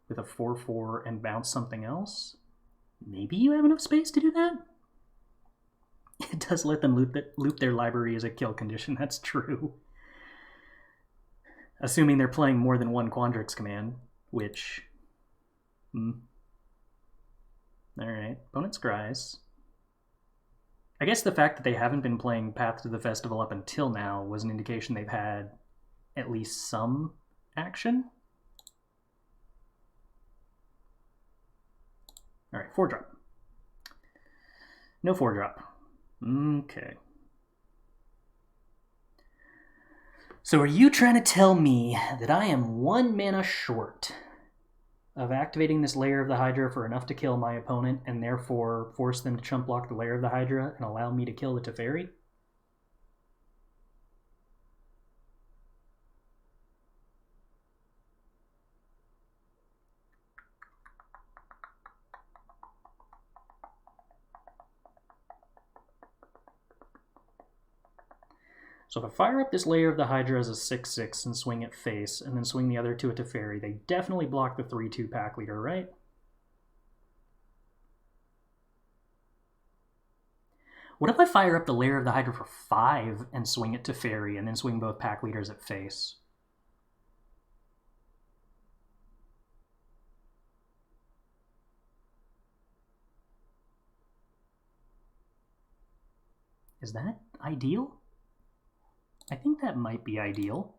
with a 4/4 and bounce something else. Maybe you have enough space to do that? It does let them loop their library as a kill condition, that's true. Assuming they're playing more than one Quandrix's Command, which... Alright, opponent scries. I guess the fact that they haven't been playing Path to the Festival up until now was an indication they've had at least some action. Alright, 4-drop. No 4-drop. Okay. So are you trying to tell me that I am 1 mana short of activating this Lair of the Hydra for enough to kill my opponent, and therefore force them to chump block the Lair of the Hydra and allow me to kill the Teferi? So if I fire up this Lair of the Hydra as a 6/6 and swing it face, and then swing the other 2 at Teferi, they definitely block the 3/2 pack leader, right? What if I fire up the Lair of the Hydra for 5 and swing it to Teferi, and then swing both pack leaders at face? Is that ideal? I think that might be ideal.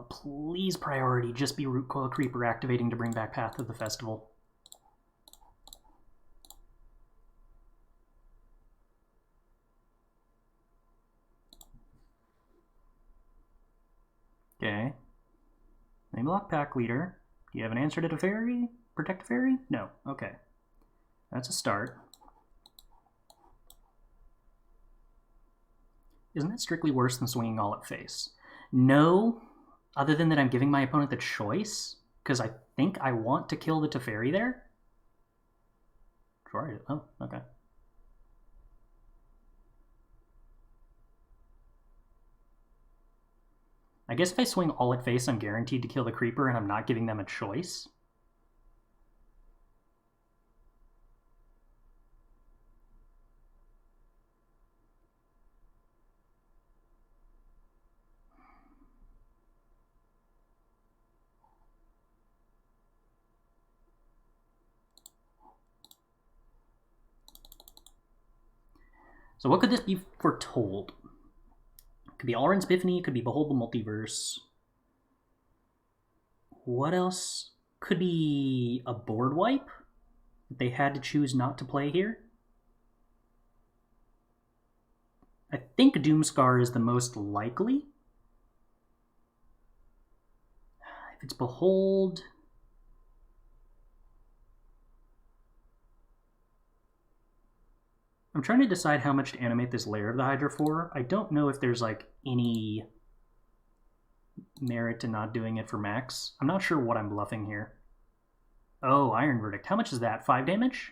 Please priority just be Root Coil Creeper activating to bring back Path of the Festival. Okay. They block pack leader. Do you have an answer to Teferi? Protect Teferi? No. Okay. That's a start. Isn't that strictly worse than swinging all at face? No, other than that I'm giving my opponent the choice, because I think I want to kill the Teferi there. Sure. Oh, okay. I guess if I swing all at face, I'm guaranteed to kill the creeper, and I'm not giving them a choice. So what could this be foretold? It could be Alrund's Epiphany, it could be Behold the Multiverse. What else? Could be a board wipe that they had to choose not to play here. I think Doomscar is the most likely. If it's Behold... I'm trying to decide how much to animate this Lair of the Hydra for. I don't know if there's like any merit to not doing it for max. I'm not sure what I'm bluffing here. Oh, Iron Verdict. How much is that? 5 damage?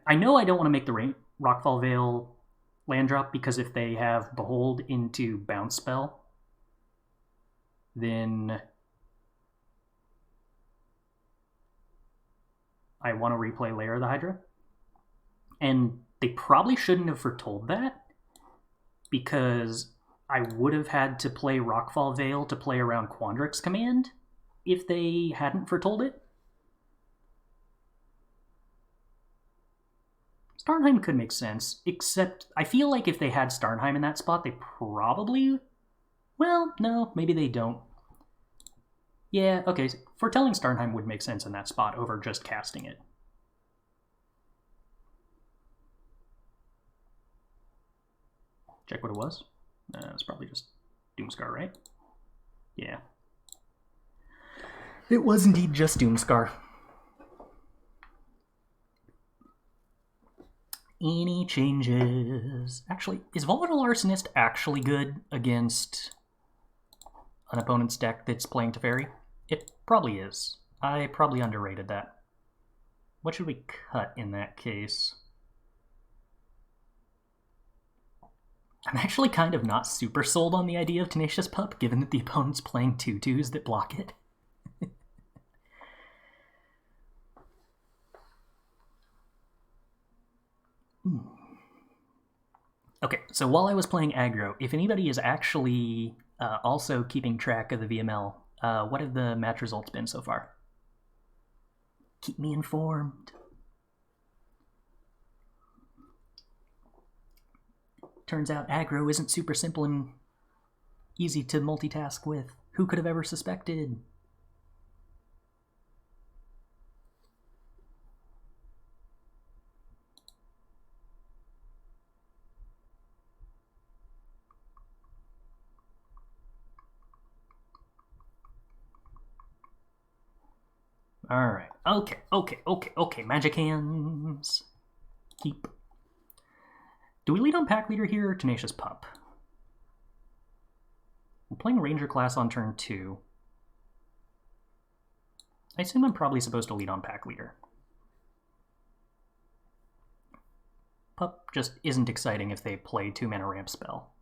I know I don't want to make the Rockfall Vale land drop, because if they have Behold into Bounce Spell, then I want to replay Lair of the Hydra. And they probably shouldn't have foretold that, because I would have had to play Rockfall Vale to play around Quandrix's command if they hadn't foretold it. Starnheim could make sense, except I feel like if they had Starnheim in that spot, they probably... Well, no, maybe they don't. Yeah, okay, foretelling Starnheim would make sense in that spot over just casting it. Check what it was. It's probably just Doomscar, right? Yeah. It was indeed just Doomscar. Any changes? Actually, is Volatile Arsonist actually good against an opponent's deck that's playing Teferi? It probably is. I probably underrated that. What should we cut in that case? I'm actually kind of not super sold on the idea of Tenacious Pup, given that the opponent's playing 2/2s that block it. Okay, so while I was playing Aggro, if anybody is actually also keeping track of the VML, what have the match results been so far? Keep me informed. Turns out Aggro isn't super simple and easy to multitask with. Who could have ever suspected? Alright, okay, magic hands. Keep. Do we lead on Packleader here or Tenacious Pup? We're playing Ranger class on turn 2. I assume I'm probably supposed to lead on Packleader. Pup just isn't exciting if they play 2-mana ramp spell.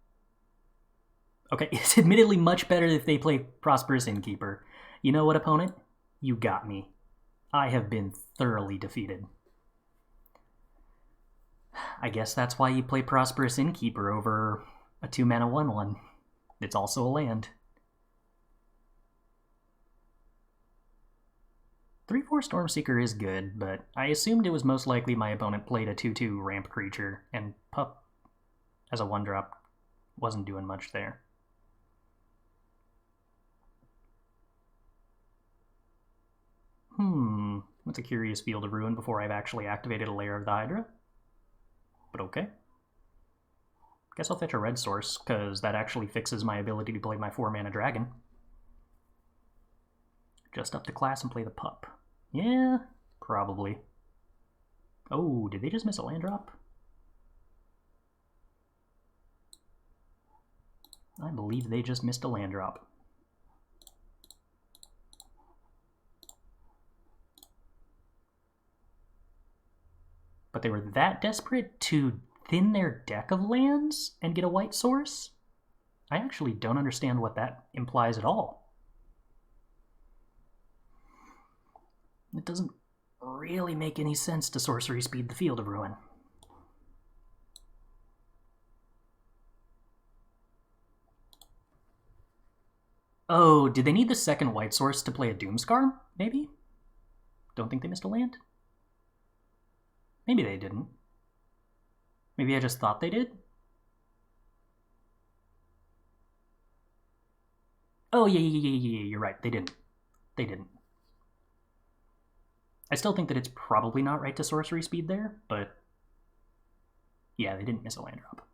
Okay, it's admittedly much better if they play Prosperous Innkeeper. You know what, opponent? You got me. I have been thoroughly defeated. I guess that's why you play Prosperous Innkeeper over a 2-mana 1/1. It's also a land. 3/4 Stormseeker is good, but I assumed it was most likely my opponent played a 2/2 ramp creature, and Pup, as a 1-drop, wasn't doing much there. That's a curious Field of Ruin before I've actually activated a Lair of the Hydra. But okay. Guess I'll fetch a red source, because that actually fixes my ability to play my 4-mana dragon. Just up the class and play the pup. Yeah, probably. Oh, did they just miss a land drop? I believe they just missed a land drop. But they were that desperate to thin their deck of lands and get a white source? I actually don't understand what that implies at all. It doesn't really make any sense to sorcery speed the Field of Ruin. Oh, did they need the second white source to play a Doomscar? Maybe? Don't think they missed a land? Maybe they didn't. Maybe I just thought they did? Oh, yeah, you're right. They didn't. They didn't. I still think that it's probably not right to sorcery speed there, but yeah, they didn't miss a land drop.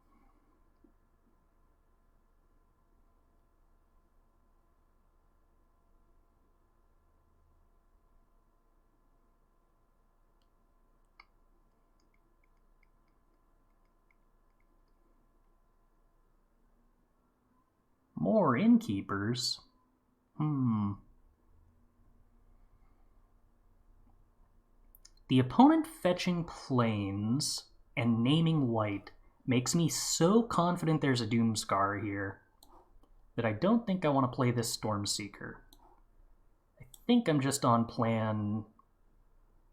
More innkeepers? The opponent fetching planes and naming white makes me so confident there's a Doomscar here that I don't think I want to play this Stormseeker. I think I'm just on plan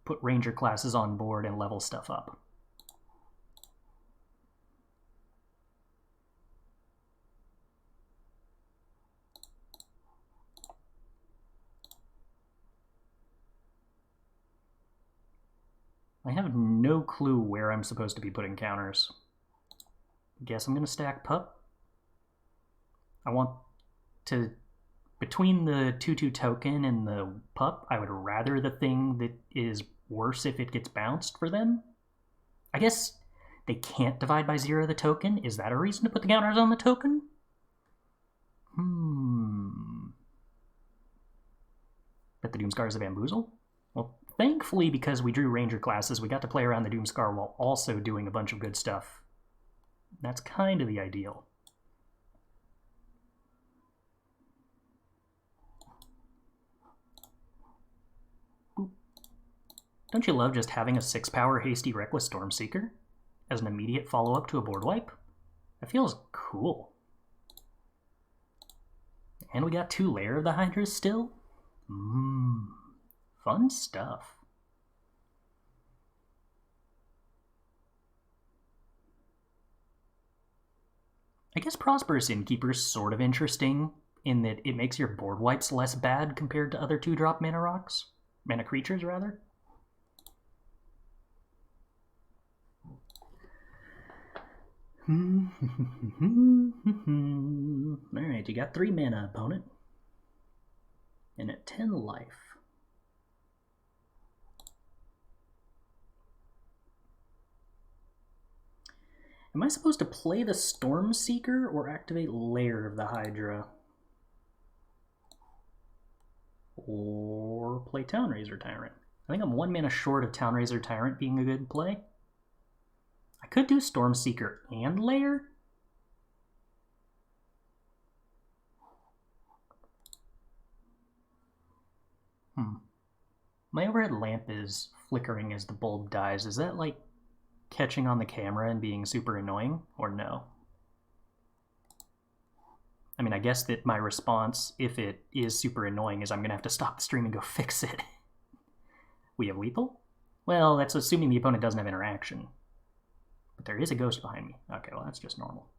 put ranger classes on board and level stuff up. I have no clue where I'm supposed to be putting counters. Guess I'm going to stack Pup. I want to... Between the 2/2 token and the Pup, I would rather the thing that is worse if it gets bounced for them. I guess they can't divide by 0 the token. Is that a reason to put the counters on the token? Bet the Doomscar is a Bamboozle? Well, thankfully, because we drew Ranger classes, we got to play around the Doomscar while also doing a bunch of good stuff. That's kind of the ideal. Boop. Don't you love just having a 6-power hasty Reckless Stormseeker as an immediate follow-up to a board wipe? That feels cool. And we got 2 Lair of the Hydras still? Fun stuff. I guess Prosperous Innkeeper's sort of interesting in that it makes your board wipes less bad compared to other 2-drop mana rocks. Mana creatures, rather. Alright, you got 3 mana, opponent. And at 10 life. Am I supposed to play the Stormseeker or activate Lair of the Hydra? Or play Town-razer Tyrant? I think I'm 1 mana short of Town-razer Tyrant being a good play. I could do Stormseeker and Lair. My overhead lamp is flickering as the bulb dies. Is that like catching on the camera and being super annoying, or no? I mean, I guess that my response, if it is super annoying, is I'm going to have to stop the stream and go fix it. We have lethal? Well, that's assuming the opponent doesn't have interaction. But there is a ghost behind me. Okay, well, that's just normal.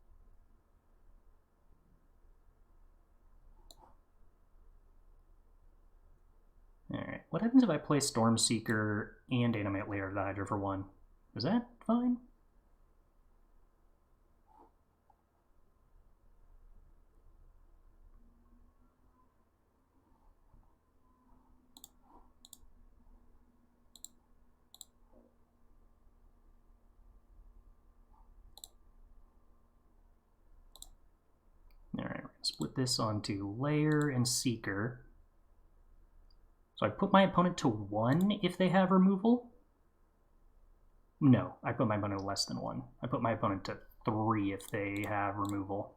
Alright, what happens if I play Stormseeker and animate Lair of the Hydra for 1? Is that fine? Alright, we're going to split this onto Lair and Seeker. So I put my opponent to 1 if they have removal. No, I put my opponent to less than 1. I put my opponent to 3 if they have removal.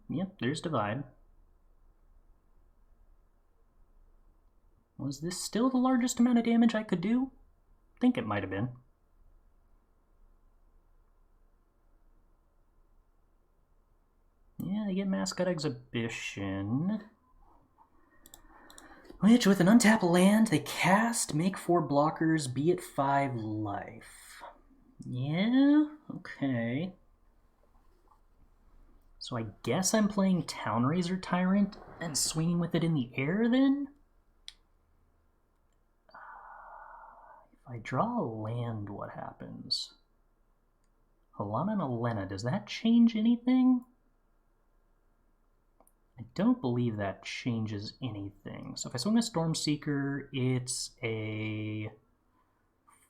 Yep, there's Divide. Was this still the largest amount of damage I could do? I think it might have been. Yeah, they get Mascot Exhibition. Which, with an untapped land, they cast, make 4 blockers, be at 5 life. Yeah, okay. So I guess I'm playing Town-razer Tyrant and swinging with it in the air then? If I draw a land, what happens? Halana and Alena, does that change anything? I don't believe that changes anything. So if I swing a Stormseeker, it's a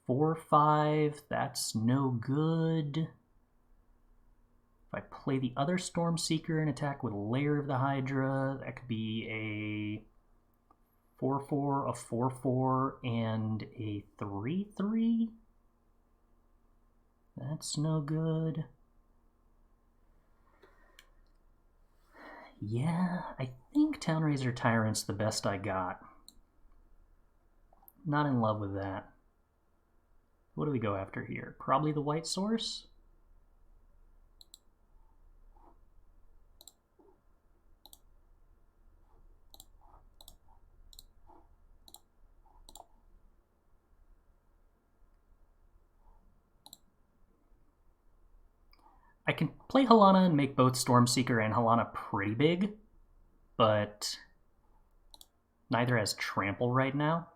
4/5. That's no good. If I play the other Stormseeker and attack with Lair of the Hydra, that could be a 4/4, a 4/4, and a 3/3. That's no good. Yeah, I think Town-razer Tyrant's the best I got. Not in love with that. What do we go after here? Probably the white source? I can play Halana and make both Stormseeker and Halana pretty big, but neither has Trample right now.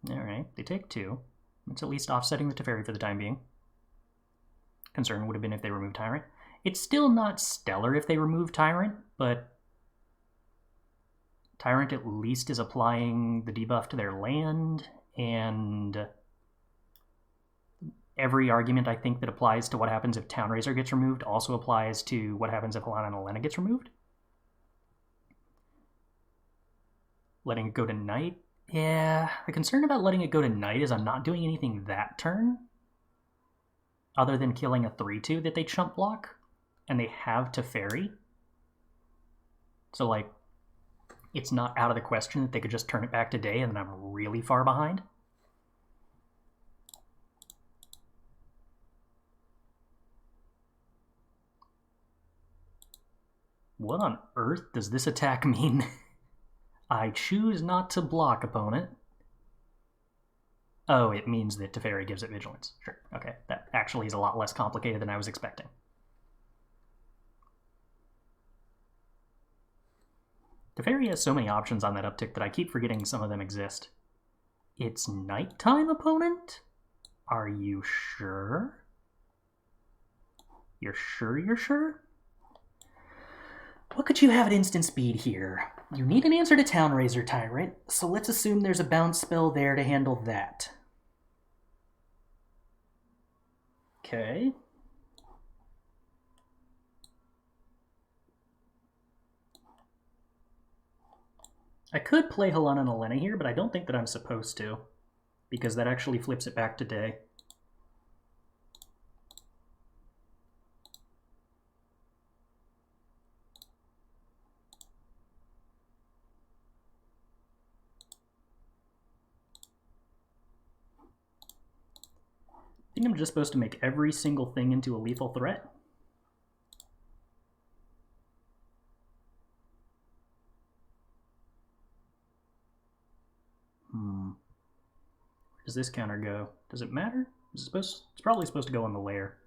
Alright, they take 2. It's at least offsetting the Teferi for the time being. Concern would have been if they removed Tyrant. It's still not stellar if they remove Tyrant, but Tyrant at least is applying the debuff to their land, and every argument I think that applies to what happens if Town-razer gets removed also applies to what happens if Halana and Alena gets removed. Letting it go to Night? Yeah, the concern about letting it go to Night is I'm not doing anything that turn, other than killing a 3/2 that they chump block, and they have Teferi. So, like, it's not out of the question that they could just turn it back to day and then I'm really far behind. What on earth does this attack mean? I choose not to block, opponent. Oh, it means that Teferi gives it vigilance. Sure, okay. That actually is a lot less complicated than I was expecting. Teferi has so many options on that uptick that I keep forgetting some of them exist. It's nighttime, opponent? Are you sure? You're sure you're sure? What could you have at instant speed here? You need an answer to Town-razer Tyrant, so let's assume there's a bounce spell there to handle that. Okay. I could play Halana and Alena here, but I don't think that I'm supposed to, because that actually flips it back to day. I think I'm just supposed to make every single thing into a lethal threat. Where does this counter go? Does it matter? Is it supposed? It's probably supposed to go on the Lair.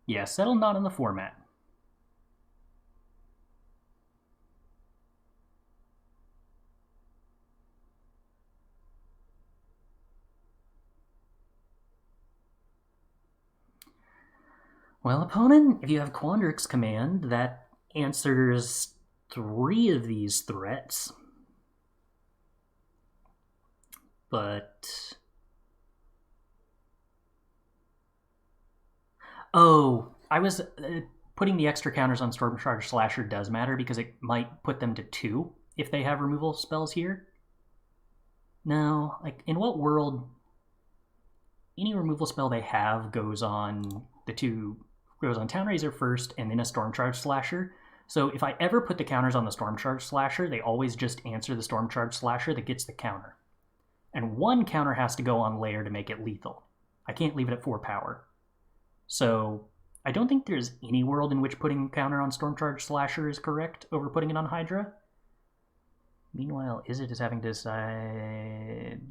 Yeah, settle not in the format. Well, opponent, if you have Quandrix Command, that answers 3 of these threats. But... oh, I was... putting the extra counters on Stormcharge Slasher does matter because it might put them to 2 if they have removal spells here. No, like, in what world... any removal spell they have goes on Town-razer first and then a Stormcharge Slasher. So if I ever put the counters on the Stormcharge Slasher, they always just answer the Stormcharge Slasher that gets the counter. And 1 counter has to go on Lair to make it lethal. I can't leave it at 4 power. So I don't think there's any world in which putting a counter on Stormcharge Slasher is correct over putting it on Hydra. Meanwhile, Izzet is having to decide...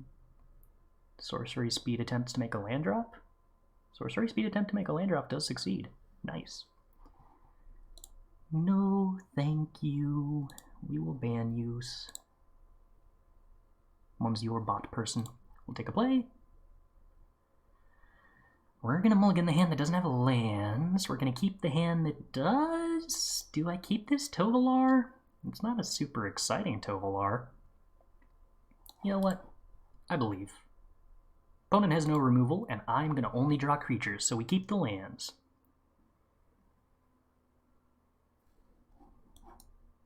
sorcery speed attempts to make a land drop? Sorcery speed attempt to make a land drop does succeed. Nice. No, thank you. We will ban use. Mom's your bot person. We'll take a play. We're going to mulligan the hand that doesn't have lands. We're going to keep the hand that does. Do I keep this Tovolar? It's not a super exciting Tovolar. You know what? I believe. Opponent has no removal, and I'm going to only draw creatures, so we keep the lands.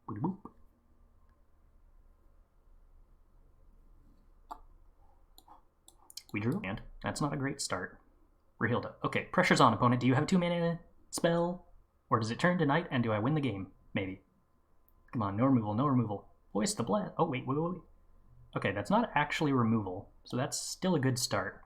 Boop. We drew a land. That's not a great start. Rahilda. Okay, pressure's on, opponent. Do you have a 2-mana spell? Or does it turn to night, and do I win the game? Maybe. Come on, no removal, no removal. Voice the blast. Oh, wait. Okay, that's not actually removal, so that's still a good start.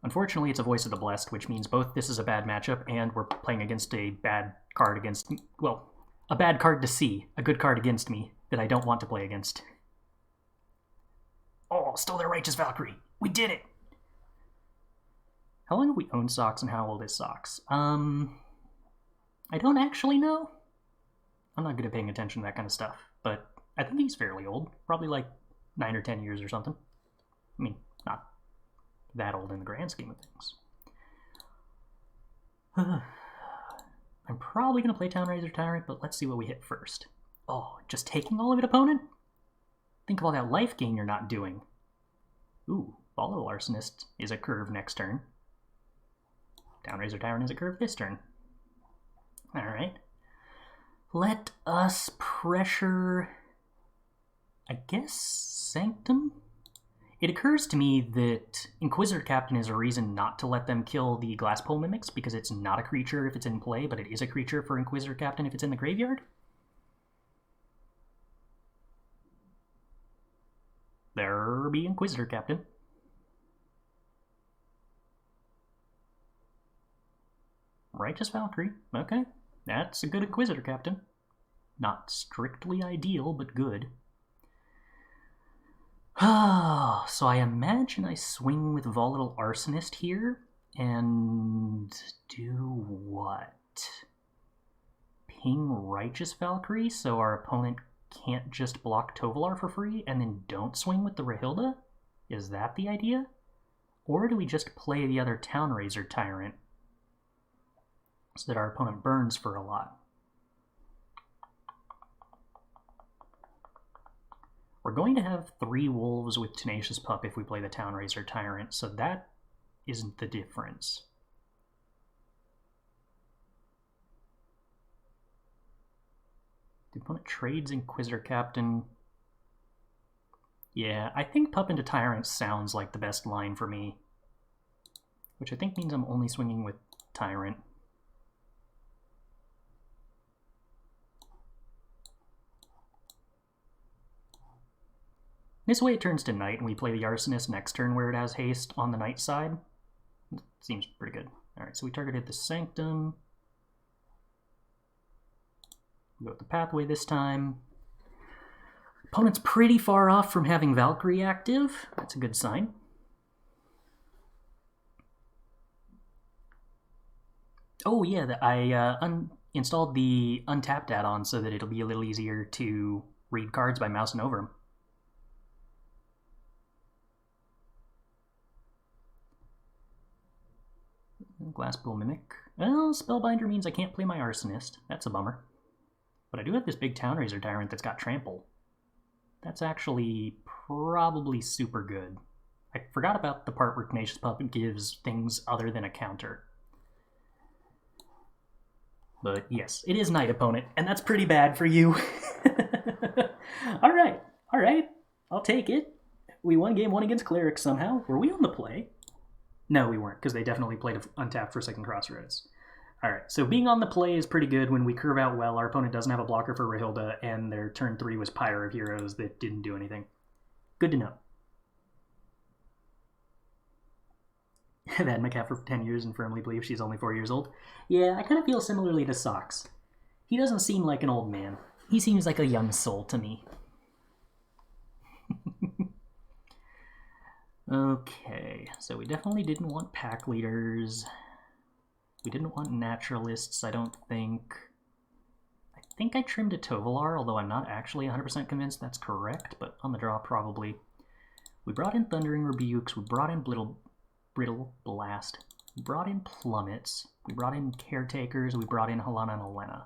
Unfortunately, it's a Voice of the Blessed, which means both this is a bad matchup and we're playing against a bad card against... well, a bad card to see, a good card against me that I don't want to play against. Oh, stole their Righteous Valkyrie. We did it! How long have we owned Socks and how old is Socks? I don't actually know. I'm not good at paying attention to that kind of stuff, but I think he's fairly old. Probably like 9 or 10 years or something. I mean, not that old in the grand scheme of things. I'm probably going to play Town-razer Tyrant, but let's see what we hit first. Oh, just taking all of it, opponent? Think of all that life gain you're not doing. Ooh, Volatile Arsonist is a curve next turn. Town-razer Tyrant is a curve this turn. Alright. Let us pressure... I guess Sanctum? It occurs to me that Inquisitor Captain is a reason not to let them kill the Glasspole Mimics, because it's not a creature if it's in play, but it is a creature for Inquisitor Captain if it's in the graveyard. There be Inquisitor Captain. Righteous Valkyrie. Okay. That's a good Inquisitor Captain. Not strictly ideal, but good. So I imagine I swing with Volatile Arsonist here, and do what? Ping Righteous Valkyrie so our opponent can't just block Tovolar for free, and then don't swing with the Rahilda? Is that the idea? Or do we just play the other Town-razer Tyrant so that our opponent burns for a lot? We're going to have 3 wolves with Tenacious Pup if we play the Town-razer Tyrant, so that isn't the difference. The opponent trades Inquisitor Captain. Yeah, I think Pup into Tyrant sounds like the best line for me, which I think means I'm only swinging with Tyrant. This way it turns to night, and we play the Arsonist next turn where it has haste on the night side. Seems pretty good. Alright, so we targeted the Sanctum. Go with the Pathway this time. Opponent's pretty far off from having Valkyrie active. That's a good sign. Oh yeah, I installed the Untapped add-on so that it'll be a little easier to read cards by mousing over them. Glasspool Mimic. Well, Spellbinder means I can't play my Arsonist. That's a bummer. But I do have this big Town-razer Tyrant that's got Trample. That's actually probably super good. I forgot about the part where Tenacious Pup gives things other than a counter. But yes, it is Knight opponent, and that's pretty bad for you. Alright, I'll take it. We won game 1 against Cleric somehow. Were we on the play? No, we weren't, because they definitely played untapped Forsaken Crossroads. Alright, so being on the play is pretty good when we curve out well. Our opponent doesn't have a blocker for Rahilda, and their turn 3 was Pyre of Heroes that didn't do anything. Good to know. I've had my cat for 10 years and firmly believe she's only 4 years old. Yeah, I kind of feel similarly to Socks. He doesn't seem like an old man. He seems like a young soul to me. Okay, so we definitely didn't want pack leaders. We didn't want naturalists, I don't think. I think I trimmed a Tovolar, although I'm not actually 100% convinced that's correct, but on the draw probably. We brought in Thundering Rebukes, we brought in Brittle Blast, we brought in Plummets, we brought in Caretakers, we brought in Halana and Alena.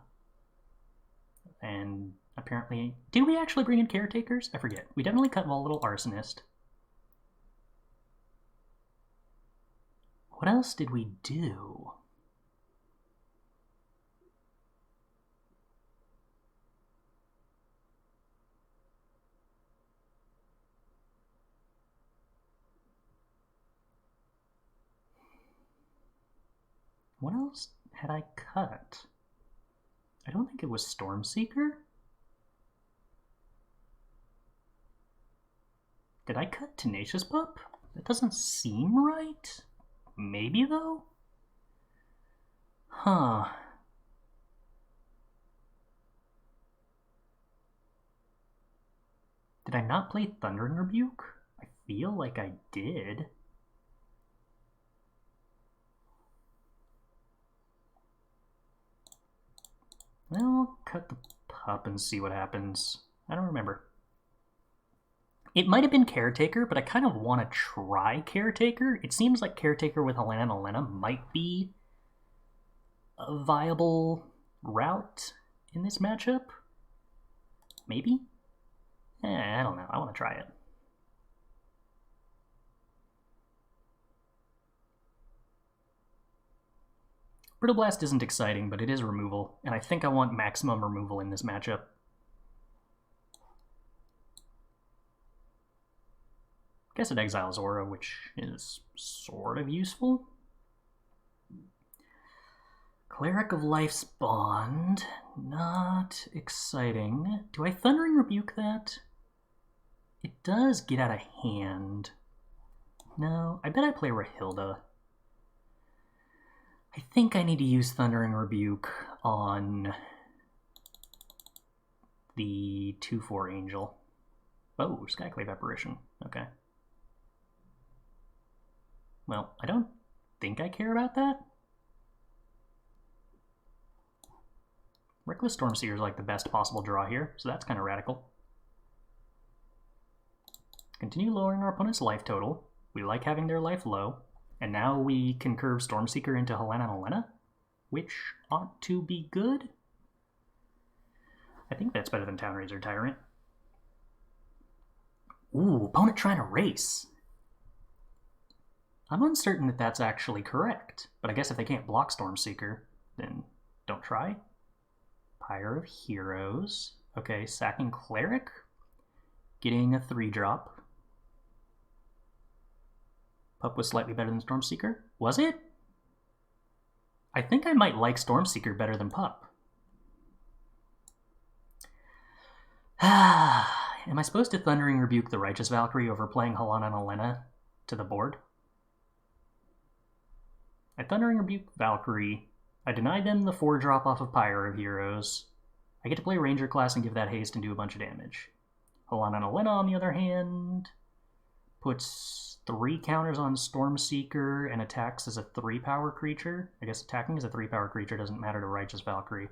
And apparently, did we actually bring in Caretakers? I forget. We definitely cut Volatile Arsonist. What else did we do? What else had I cut? I don't think it was Stormseeker. Did I cut Tenacious Pup? That doesn't seem right. Maybe, though? Huh. Did I not play Thundering Rebuke? I feel like I did. Well, I'll cut the pup and see what happens. I don't remember. It might have been Caretaker, but I kind of want to try Caretaker. It seems like Caretaker with Halana and Alena might be a viable route in this matchup. Maybe? I don't know. I want to try it. Brittle Blast isn't exciting, but it is removal, and I think I want maximum removal in this matchup. Guess it exiles Aura, which is sort of useful. Cleric of Life's Bond, not exciting. Do I Thundering Rebuke that? It does get out of hand. No, I bet I play Rahilda. I think I need to use Thundering Rebuke on the 2/4 Angel. Oh, Skyclave Apparition. Okay. Well, I don't think I care about that. Reckless Stormseeker is like the best possible draw here, so that's kind of radical. Continue lowering our opponent's life total. We like having their life low. And now we can curve Stormseeker into Halana and Alena, which ought to be good. I think that's better than Town-razer Tyrant. Ooh, opponent trying to race. I'm uncertain that that's actually correct, but I guess if they can't block Stormseeker, then don't try. Pyre of Heroes. Okay, sacking Cleric. Getting a 3-drop. Pup was slightly better than Stormseeker. Was it? I think I might like Stormseeker better than Pup. Am I supposed to Thundering Rebuke the Righteous Valkyrie over playing Halana and Alena to the board? I Thundering Rebuke Valkyrie. I deny them the 4-drop off of Pyre of Heroes. I get to play Ranger class and give that haste and do a bunch of damage. Halana and Alena, on the other hand, puts 3 counters on Stormseeker and attacks as a 3-power creature. I guess attacking as a 3-power creature doesn't matter to Righteous Valkyrie.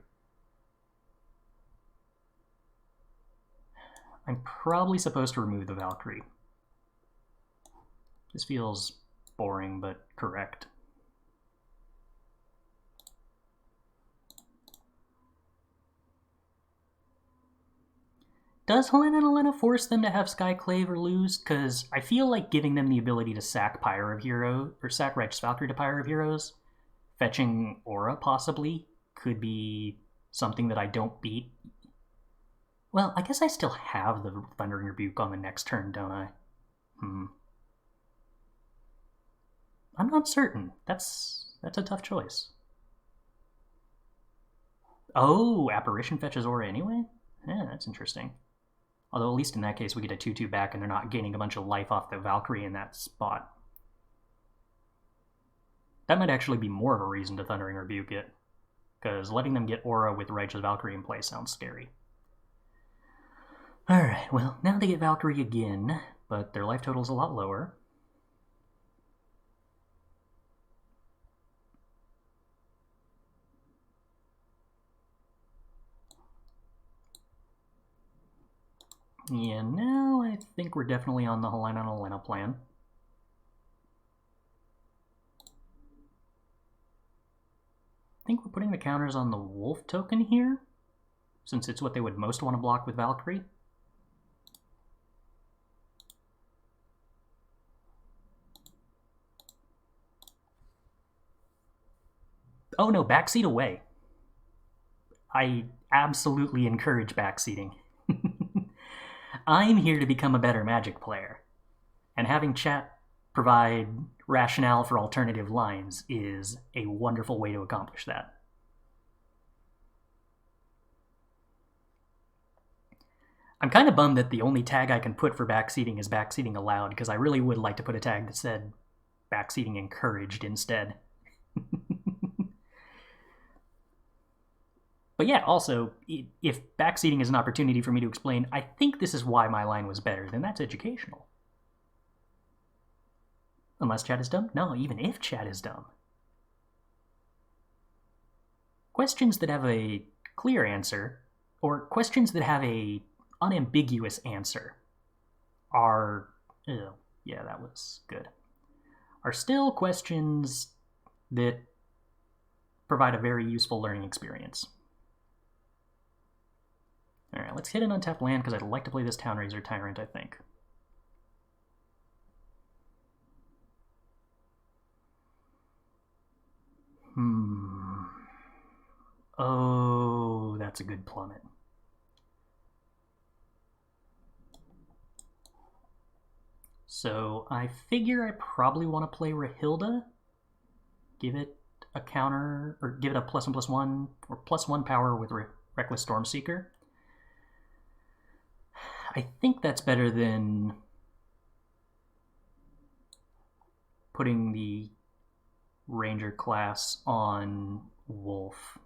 I'm probably supposed to remove the Valkyrie. This feels boring, but correct. does Halana and Alena force them to have Skyclave or lose? Because I feel like giving them the ability to sack Pyre of Heroes, or sack Righteous Valkyrie to Pyre of Heroes, fetching Aura possibly, could be something that I don't beat. Well, I guess I still have the Thundering Rebuke on the next turn, don't I? I'm not certain. That's a tough choice. Oh, Apparition fetches Aura anyway? Yeah, that's interesting. Although at least in that case we get a 2-2 back and they're not gaining a bunch of life off the Valkyrie in that spot. That might actually be more of a reason to Thundering Rebuke it, because letting them get Aura with Righteous Valkyrie in play sounds scary. Alright, well, now they get Valkyrie again, but their life total's a lot lower. Yeah, now I think we're definitely on the Halana and Alena plan. I think we're putting the counters on the Wolf token here, since it's what they would most want to block with Valkyrie. Oh no, backseat away. I absolutely encourage backseating. I'm here to become a better Magic player, and having chat provide rationale for alternative lines is a wonderful way to accomplish that. I'm kind of bummed that the only tag I can put for backseating is backseating allowed, because I really would like to put a tag that said backseating encouraged instead. But yeah, also, if backseating is an opportunity for me to explain, I think this is why my line was better, then that's educational. Unless chat is dumb? No, even if chat is dumb. Questions that have a clear answer, or questions that have a unambiguous answer, are... yeah, that was good. Are still questions that provide a very useful learning experience. Alright, let's hit an untapped land, because I'd like to play this Town-razer Tyrant, I think. Oh, that's a good Plummet. So I figure I probably want to play Rahilda, give it a counter, or give it a +1/+1, or +1 power with Reckless Stormseeker. I think that's better than putting the Ranger class on Wolf.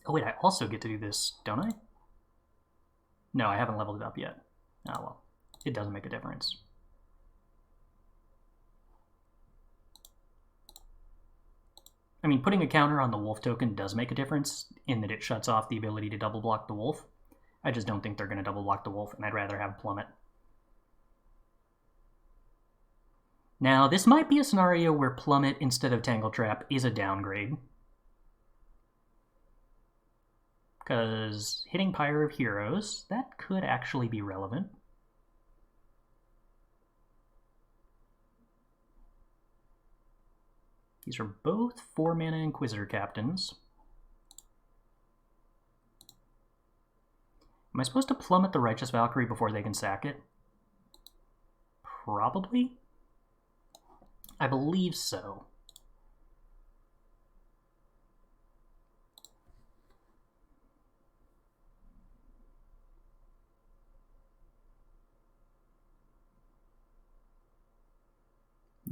Oh wait, I also get to do this, don't I? No, I haven't leveled it up yet. Oh well, it doesn't make a difference. I mean, putting a counter on the Wolf token does make a difference, in that it shuts off the ability to double block the Wolf. I just don't think they're going to double block the Wolf, and I'd rather have Plummet. Now, this might be a scenario where Plummet instead of Tangle Trap is a downgrade, because hitting Pyre of Heroes, that could actually be relevant. These are both 4-mana Inquisitor Captains. Am I supposed to Plummet the Righteous Valkyrie before they can sack it? Probably? I believe so.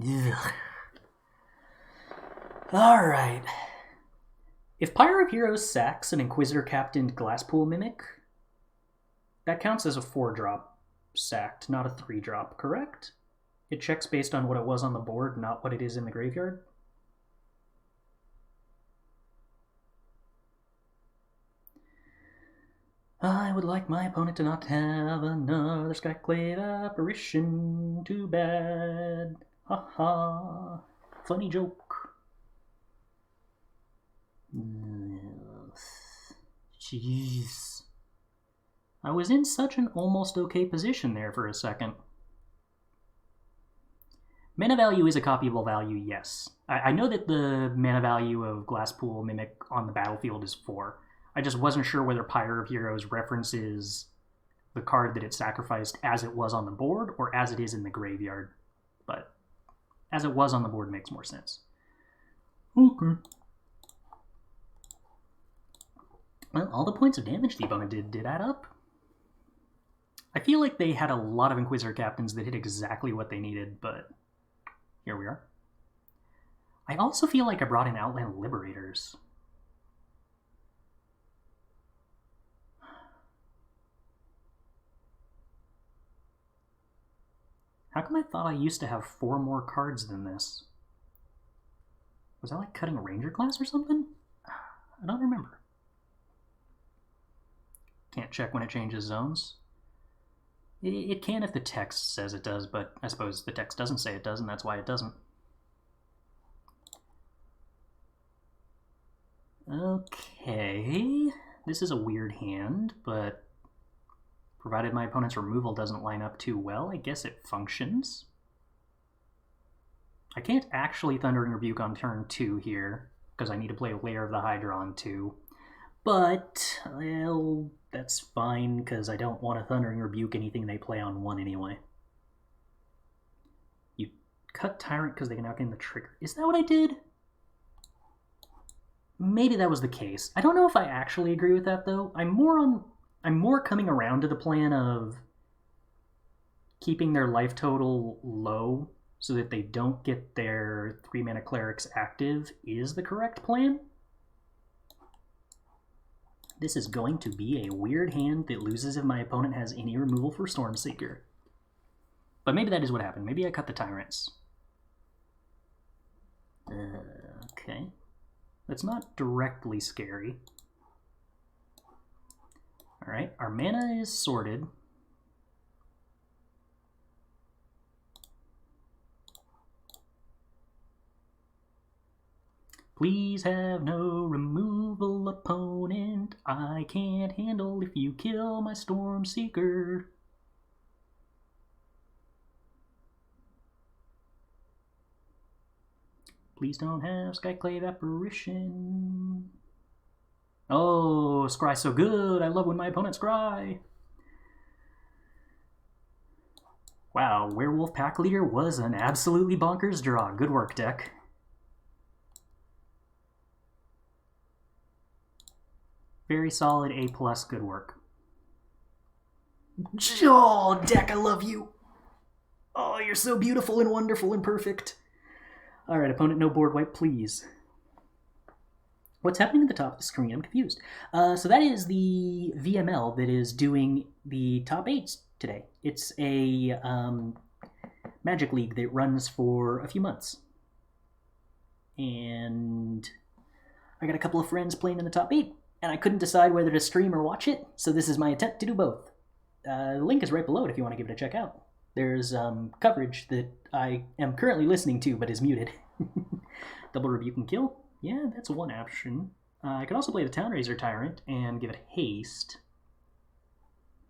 Ugh. Alright. If Pyre of Heroes sacks an Inquisitor Captain Glasspool Mimic, that counts as a 4-drop sacked, not a 3-drop, correct? It checks based on what it was on the board, not what it is in the graveyard? I would like my opponent to not have another Skyclave Apparition. Too bad. Haha. Funny joke. Jeez. I was in such an almost okay position there for a second. Mana value is a copyable value, yes. I know that the mana value of Glasspool Mimic on the battlefield is 4. I just wasn't sure whether Pyre of Heroes references the card that it sacrificed as it was on the board or as it is in the graveyard. But as it was on the board makes more sense. Okay. Well, all the points of damage the opponent did add up. I feel like they had a lot of Inquisitor Captains that hit exactly what they needed, but here we are. I also feel like I brought in Outland Liberators. How come I thought I used to have 4 more cards than this? Was I like cutting a Ranger class or something? I don't remember. Can't check when it changes zones. It can if the text says it does, but I suppose the text doesn't say it does, and that's why it doesn't. Okay, this is a weird hand, but provided my opponent's removal doesn't line up too well, I guess it functions. I can't actually Thundering Rebuke on turn 2 here, because I need to play Lair of the Hydra on 2. But, well, that's fine, because I don't want to Thundering Rebuke anything they play on 1 anyway. You cut Tyrant because they can outgain the trigger. Is that what I did? Maybe that was the case. I don't know if I actually agree with that, though. I'm more coming around to the plan of keeping their life total low so that they don't get their 3-mana clerics active is the correct plan. This is going to be a weird hand that loses if my opponent has any removal for Stormseeker. But maybe that is what happened. Maybe I cut the Tyrants. Okay. That's not directly scary. Alright, our mana is sorted. Please have no removal, opponent. I can't handle if you kill my Stormseeker. Please don't have Skyclave Apparition. Oh, Scry so good. I love when my opponent scry. Wow, Werewolf Packleader was an absolutely bonkers draw. Good work, deck. Very solid A+, good work. Oh, deck, I love you. Oh, you're so beautiful and wonderful and perfect. Alright, opponent, no board wipe, please. What's happening at the top of the screen? I'm confused. So that is the VML that is doing the top 8s today. It's a Magic League that runs for a few months. And I got a couple of friends playing in the top 8, and I couldn't decide whether to stream or watch it, so this is my attempt to do both. The link is right below it if you want to give it a check out. There's coverage that I am currently listening to but is muted. Double Rebuke and Kill. Yeah, that's one option. I could also play the Town-razer Tyrant and give it haste.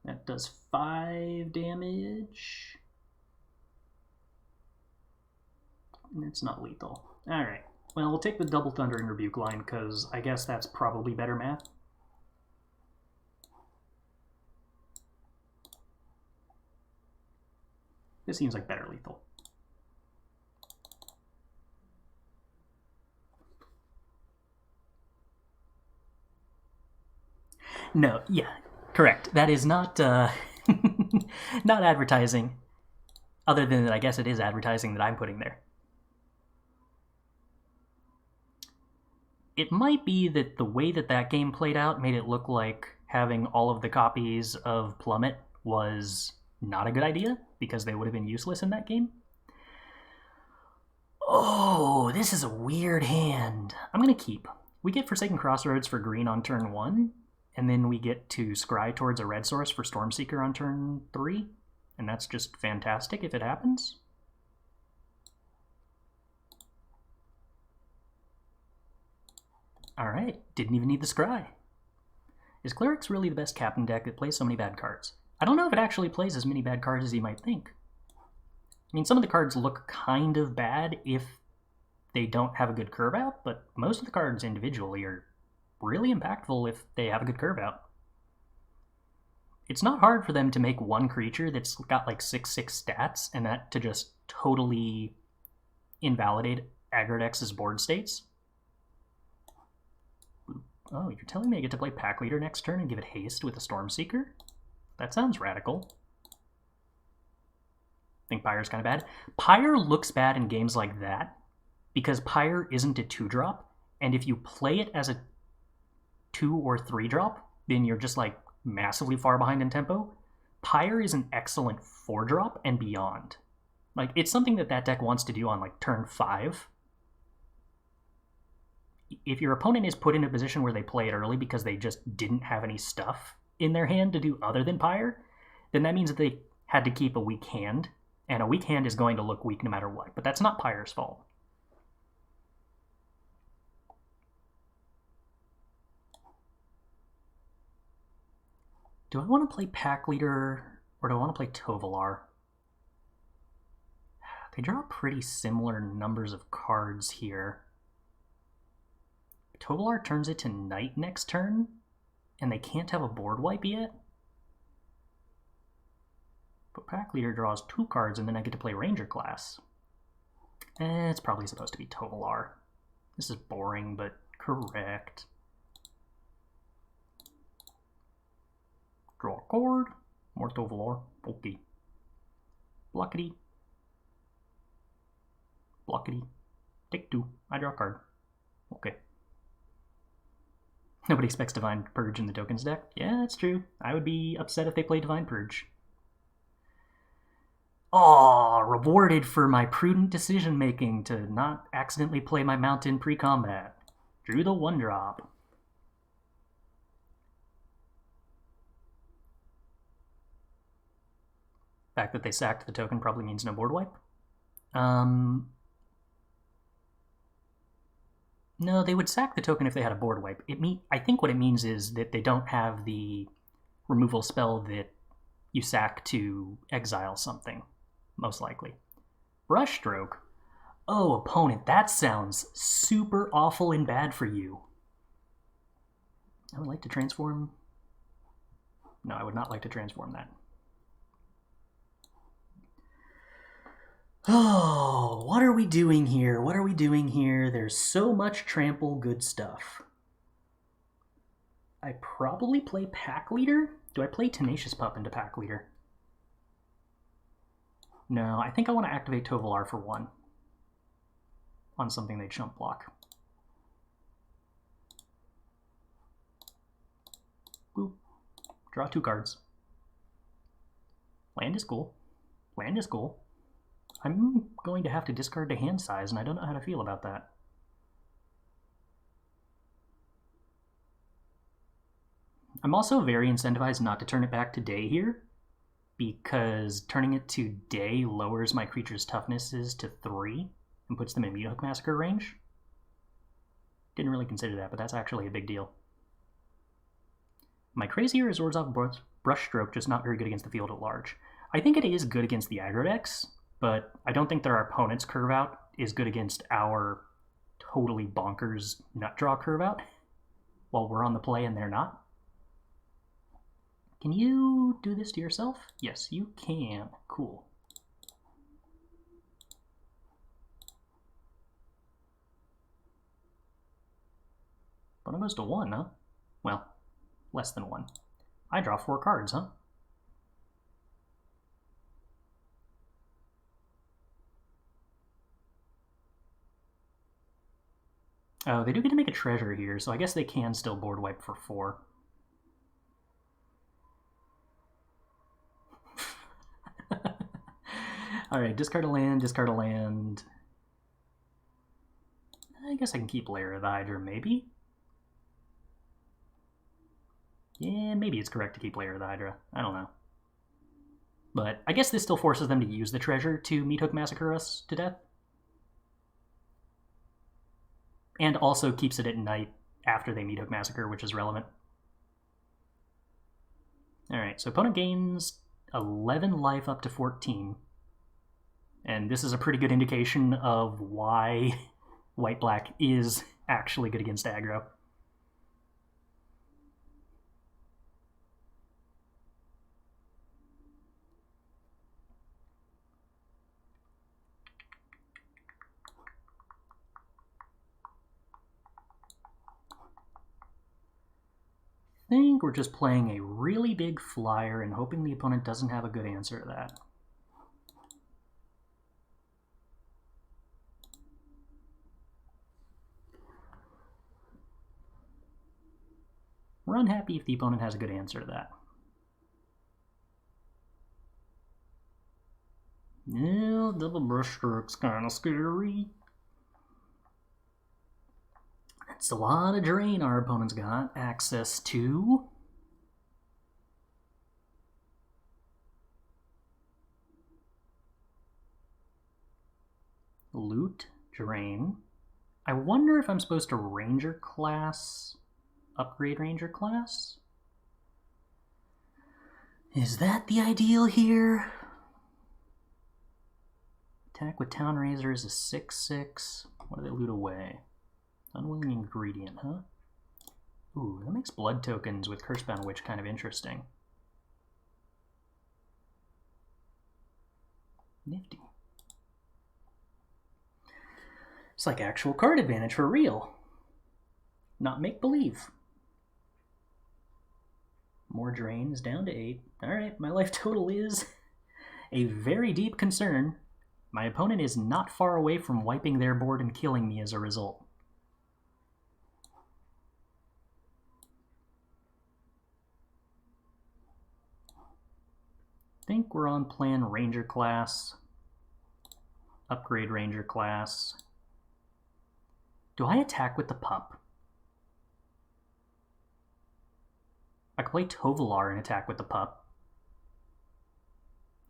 That does 5 damage. It's not lethal. Alright. Well, we'll take the double Thundering Rebuke line, because I guess that's probably better math. This seems like better lethal. No, yeah, correct. That is not not advertising. Other than that, I guess it is advertising that I'm putting there. It might be that the way that that game played out made it look like having all of the copies of Plummet was not a good idea, because they would have been useless in that game. Oh, this is a weird hand. I'm going to keep. We get Forsaken Crossroads for green on turn 1, and then we get to scry towards a red source for Stormseeker on turn 3, and that's just fantastic if it happens. Alright, didn't even need the scry. Is Cleric's really the best captain deck that plays so many bad cards? I don't know if it actually plays as many bad cards as you might think. I mean, some of the cards look kind of bad if they don't have a good curve out, but most of the cards individually are really impactful if they have a good curve out. It's not hard for them to make one creature that's got like 6/6 stats and that to just totally invalidate Aggro X's board states. Oh, you're telling me I get to play Packleader next turn and give it haste with a Stormseeker? That sounds radical. Think Pyre's kind of bad. Pyre looks bad in games like that because Pyre isn't a 2-drop, and if you play it as a 2 or 3-drop, then you're just like massively far behind in tempo. Pyre is an excellent 4-drop and beyond. Like, it's something that deck wants to do on like turn 5. If your opponent is put in a position where they play it early because they just didn't have any stuff in their hand to do other than Pyre, then that means that they had to keep a weak hand, and a weak hand is going to look weak no matter what, but that's not Pyre's fault. Do I want to play Packleader, or do I want to play Tovolar? They draw pretty similar numbers of cards here. Tovolar turns it to night next turn, and they can't have a board wipe yet. But Packleader draws 2 cards, and then I get to play Ranger class. It's probably supposed to be Tovolar. This is boring, but correct. Draw a card. More Tovolar. Okay. Blockity. Blockity. Take 2. I draw a card. Okay. Nobody expects Divine Purge in the tokens deck. Yeah, that's true. I would be upset if they play Divine Purge. Aw, rewarded for my prudent decision-making to not accidentally play my mountain pre-combat. Drew the 1-drop. The fact that they sacked the token probably means no board wipe. No, they would sack the token if they had a board wipe. I think what it means is that they don't have the removal spell that you sack to exile something, most likely. Brushstroke? Oh, opponent, that sounds super awful and bad for you. I would like to transform... No, I would not like to transform that. Oh, what are we doing here? What are we doing here? There's so much trample good stuff. I probably play Packleader. Do I play Tenacious Pup into Packleader? No, I think I want to activate Tovolar for 1 on something they chump block. Boop. Draw 2 cards. Land is cool. Land is cool. I'm going to have to discard to hand size, and I don't know how to feel about that. I'm also very incentivized not to turn it back to day here, because turning it to day lowers my creature's toughnesses to 3 and puts them in Meathook Massacre range. Didn't really consider that, but that's actually a big deal. My crazier is Orzhov Brushstroke, just not very good against the field at large. I think it is good against the aggro decks, but I don't think that our opponent's curve out is good against our totally bonkers nut draw curve out while we're on the play and they're not. Can you do this to yourself? Yes, you can. Cool. But it goes to 1, huh? Well, less than 1. I draw 4 cards, huh? Oh, they do get to make a treasure here, so I guess they can still board wipe for 4. Alright, discard a land, discard a land. I guess I can keep Lair of the Hydra, maybe? Yeah, maybe it's correct to keep Lair of the Hydra. I don't know. But I guess this still forces them to use the treasure to Meathook Massacre us to death. And also keeps it at night after they Meathook Massacre, which is relevant. Alright, so opponent gains 11 life up to 14. And this is a pretty good indication of why white-black is actually good against aggro. I think we're just playing a really big flyer and hoping the opponent doesn't have a good answer to that. We're unhappy if the opponent has a good answer to that. Yeah, double brushstroke's kind of scary. That's a lot of drain our opponent's got access to. Loot, drain. I wonder if I'm supposed to Ranger class, upgrade Ranger class? Is that the ideal here? Attack with Town-razer is a 6/6. What do they loot away? Unwilling ingredient, huh? Ooh, that makes blood tokens with Cursebound Witch kind of interesting. Nifty. It's like actual card advantage for real. Not make-believe. More drains, down to 8. Alright, my life total is a very deep concern. My opponent is not far away from wiping their board and killing me as a result. I think we're on plan Ranger class. Upgrade Ranger class. Do I attack with the pup? I could play Tovolar and attack with the pup.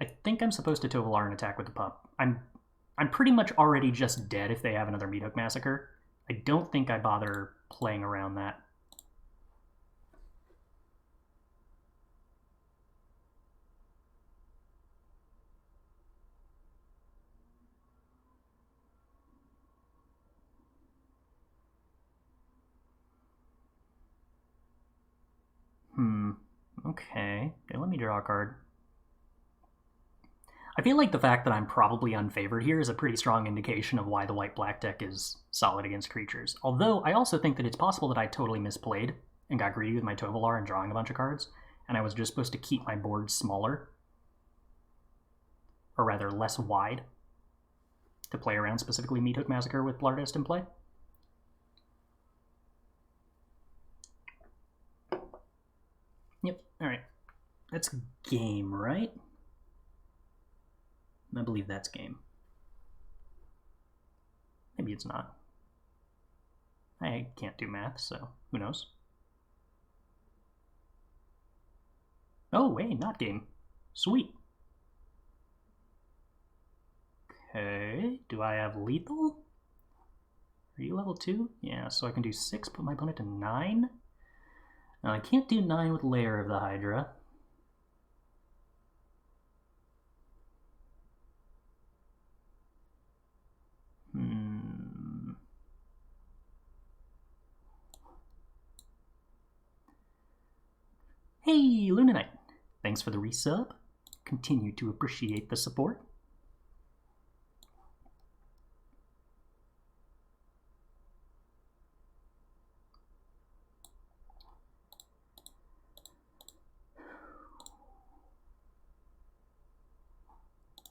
I think I'm supposed to Tovolar and attack with the pup. I'm pretty much already just dead if they have another Meathook Massacre. I don't think I bother playing around that. Okay, let me draw a card. I feel like the fact that I'm probably unfavored here is a pretty strong indication of why the white-black deck is solid against creatures. Although, I also think that it's possible that I totally misplayed and got greedy with my Tovolar and drawing a bunch of cards, and I was just supposed to keep my board smaller, or rather less wide, to play around specifically Meathook Massacre with Blardest in play. Yep, alright. That's game, right? I believe that's game. Maybe it's not. I can't do math, so who knows? Oh, wait, not game. Sweet. Okay, do I have lethal? Are you level 2? Yeah, so I can do 6, put my opponent to 9. Now, I can't do 9 with Lair of the Hydra. Hey, Lunanite! Thanks for the resub. Continue to appreciate the support.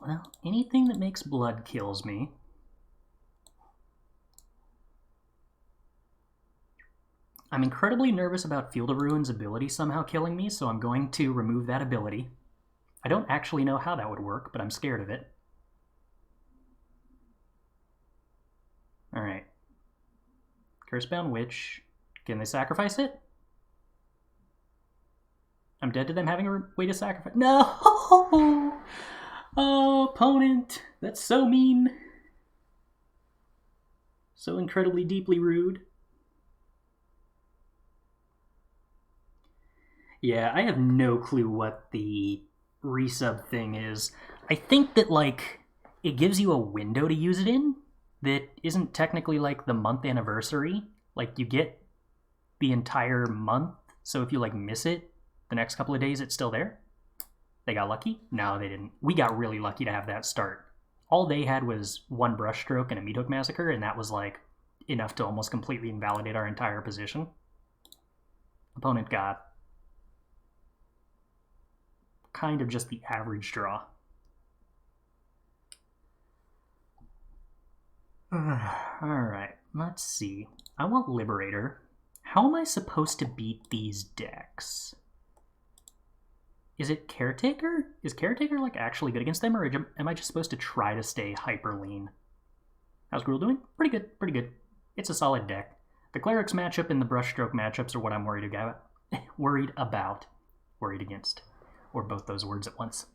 Well, anything that makes blood kills me. I'm incredibly nervous about Field of Ruin's ability somehow killing me, so I'm going to remove that ability. I don't actually know how that would work, but I'm scared of it. Alright. Cursebound Witch. Can they sacrifice it? I'm dead to them having a way to sacrifice. No! Oh, opponent! That's so mean. So incredibly deeply rude. Yeah, I have no clue what the resub thing is. I think that, like, it gives you a window to use it in that isn't technically, like, the month anniversary. Like, you get the entire month, so if you, like, miss it, the next couple of days it's still there. They got lucky? No, they didn't. We got really lucky to have that start. All they had was one brushstroke and a Meathook Massacre, and that was, like, enough to almost completely invalidate our entire position. Opponent got kind of just the average draw. Alright, let's see. I want Liberator. How am I supposed to beat these decks? Is it Caretaker? Is Caretaker, like, actually good against them, or am I just supposed to try to stay hyper lean? How's Gruul doing? Pretty good, pretty good. It's a solid deck. The Clerics matchup and the Brushstroke matchups are what I'm worried about. Worried against. Or both those words at once.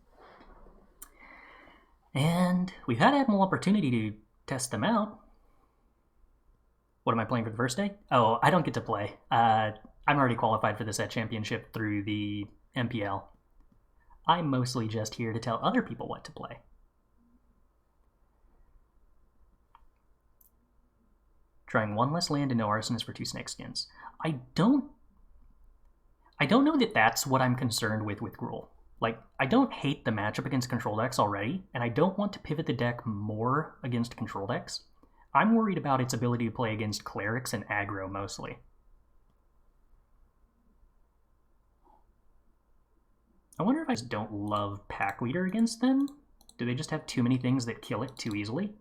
And we've had ample opportunity to test them out. What am I playing for the first day? Oh, I don't get to play. I'm already qualified for the set championship through the MPL. I'm mostly just here to tell other people what to play. Drawing one less land and no Arsonist for 2 Snakeskins. I don't know that that's what I'm concerned with Gruul. Like, I don't hate the matchup against control decks already, and I don't want to pivot the deck more against control decks. I'm worried about its ability to play against clerics and aggro mostly. I wonder if I just don't love Packleader against them? Do they just have too many things that kill it too easily?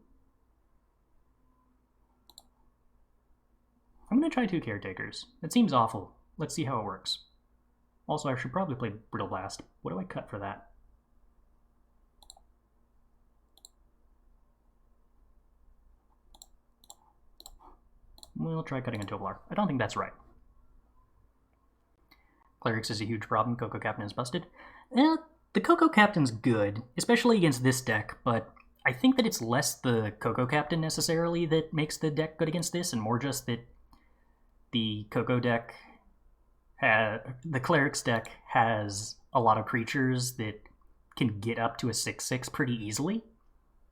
I'm going to try 2 Caretakers. It seems awful. Let's see how it works. Also, I should probably play Brittle Blast. What do I cut for that? We'll try cutting a Tovolar. I don't think that's right. Clerics is a huge problem. Coco Captain is busted. The Coco Captain's good, especially against this deck, but I think that it's less the Coco Captain necessarily that makes the deck good against this, and more just that the Coco deck, the Clerics deck has a lot of creatures that can get up to a 6/6 pretty easily,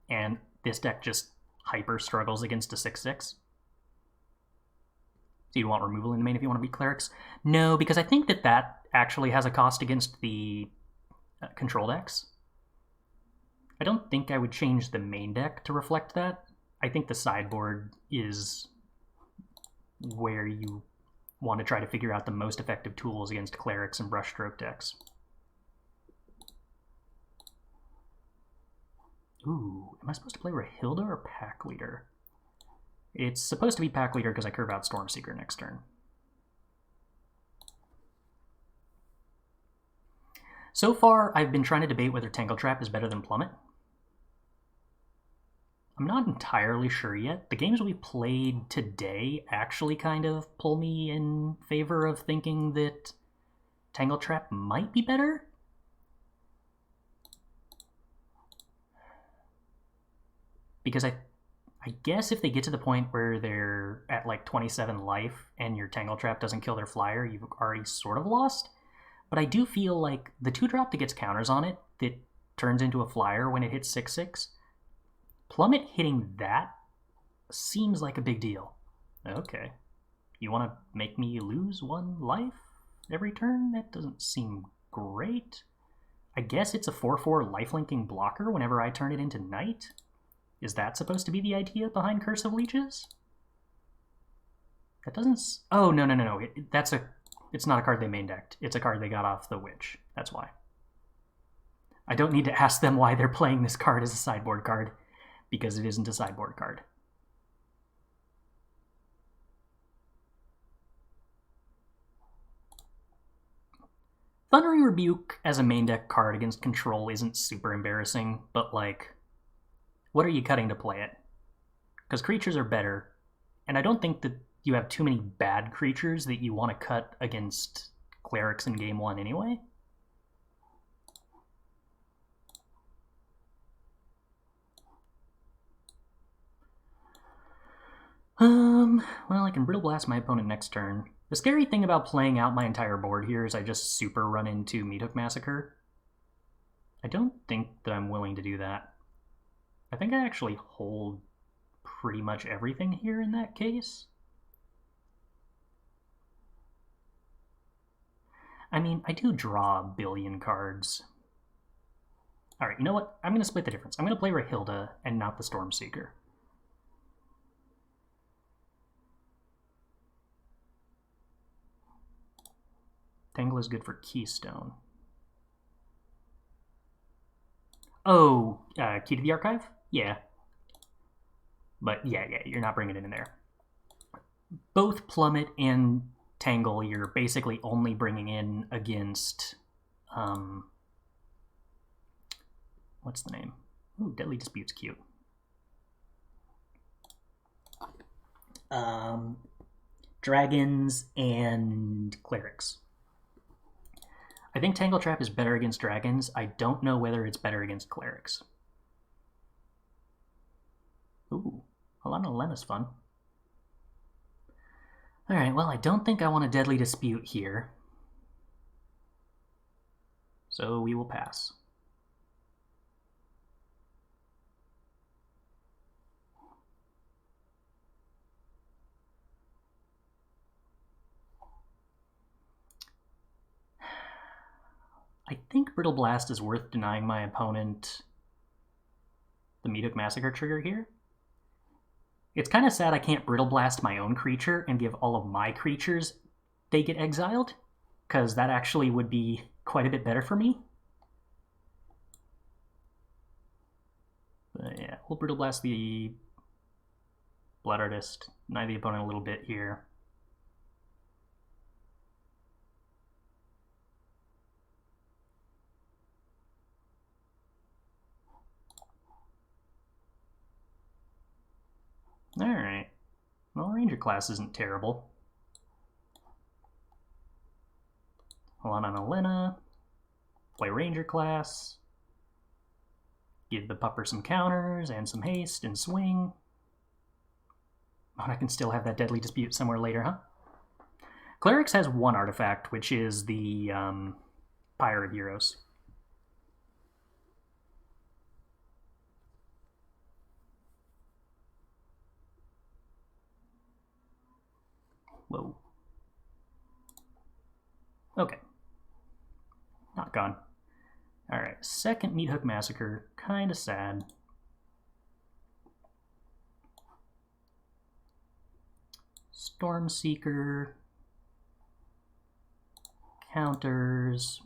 and this deck just hyper struggles against a 6/6. So you want removal in the main if you want to beat Clerics? No, because I think that that actually has a cost against the control decks. I don't think I would change the main deck to reflect that. I think the sideboard is where you want to try to figure out the most effective tools against Clerics and Brushstroke decks. Ooh, am I supposed to play Rahilda or Packleader? It's supposed to be Packleader because I curve out Stormseeker next turn. So far, I've been trying to debate whether Tangle Trap is better than Plummet. I'm not entirely sure yet. The games we played today actually kind of pull me in favor of thinking that Tangle Trap might be better. Because I guess if they get to the point where they're at like 27 life and your Tangle Trap doesn't kill their flyer, you've already sort of lost. But I do feel like the 2-drop that gets counters on it that turns into a flyer when it hits 6/6, Plummet hitting that seems like a big deal. Okay. You want to make me lose 1 life every turn? That doesn't seem great. I guess it's a 4/4 lifelinking blocker whenever I turn it into Knight? Is that supposed to be the idea behind Curse of Leeches? That doesn't... Oh, no. It's not a card they main decked. It's a card they got off the Witch. That's why. I don't need to ask them why they're playing this card as a sideboard card, because it isn't a sideboard card. Thundering Rebuke as a main deck card against control isn't super embarrassing, but like, what are you cutting to play it? Because creatures are better, and I don't think that you have too many bad creatures that you want to cut against Clerics in game 1 anyway. Well, I can Brittle Blast my opponent next turn. The scary thing about playing out my entire board here is I just super run into Meathook Massacre. I don't think that I'm willing to do that. I think I actually hold pretty much everything here in that case. I mean, I do draw a billion cards. Alright, you know what? I'm going to split the difference. I'm going to play Rahilda and not the Stormseeker. Tangle is good for Keystone. Oh, Key to the Archive? Yeah. But yeah, you're not bringing it in there. Both Plummet and Tangle, you're basically only bringing in against, what's the name? Ooh, Deadly Dispute's cute. Dragons and Clerics. I think Tangle Trap is better against dragons. I don't know whether it's better against clerics. Ooh, Alena's fun. Alright, well, I don't think I want a Deadly Dispute here. So we will pass. I think Brittle Blast is worth denying my opponent the Meathook Massacre trigger here. It's kind of sad I can't Brittle Blast my own creature and give all of my creatures they get exiled, because that actually would be quite a bit better for me. But yeah, we'll Brittle Blast the Blood Artist, deny the opponent a little bit here. Alright. Well, Ranger class isn't terrible. Halana and Alena. Play Ranger class. Give the pupper some counters and some haste and swing. Oh, I can still have that Deadly Dispute somewhere later, huh? Clerics has one artifact, which is the Pyre of Heroes. Whoa. Okay. Not gone. Alright, second Meathook Massacre. Kinda sad. Stormseeker. Counters.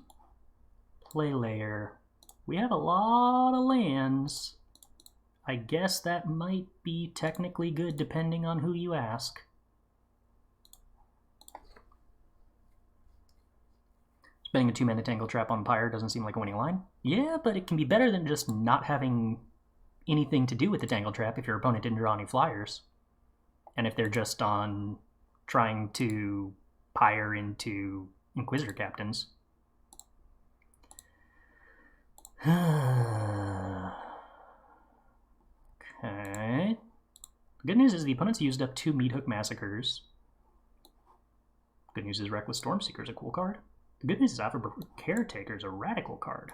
Play Lair. We have a lot of lands. I guess that might be technically good depending on who you ask. Spending a 2-mana Tangle Trap on Pyre doesn't seem like a winning line. Yeah, but it can be better than just not having anything to do with the Tangle Trap if your opponent didn't draw any flyers. And if they're just on trying to Pyre into Inquisitor Captains. Okay. The good news is the opponent's used up 2 Meathook Massacres. Good news is Reckless Stormseeker is a cool card. The good news is Avabruck Caretaker is a radical card.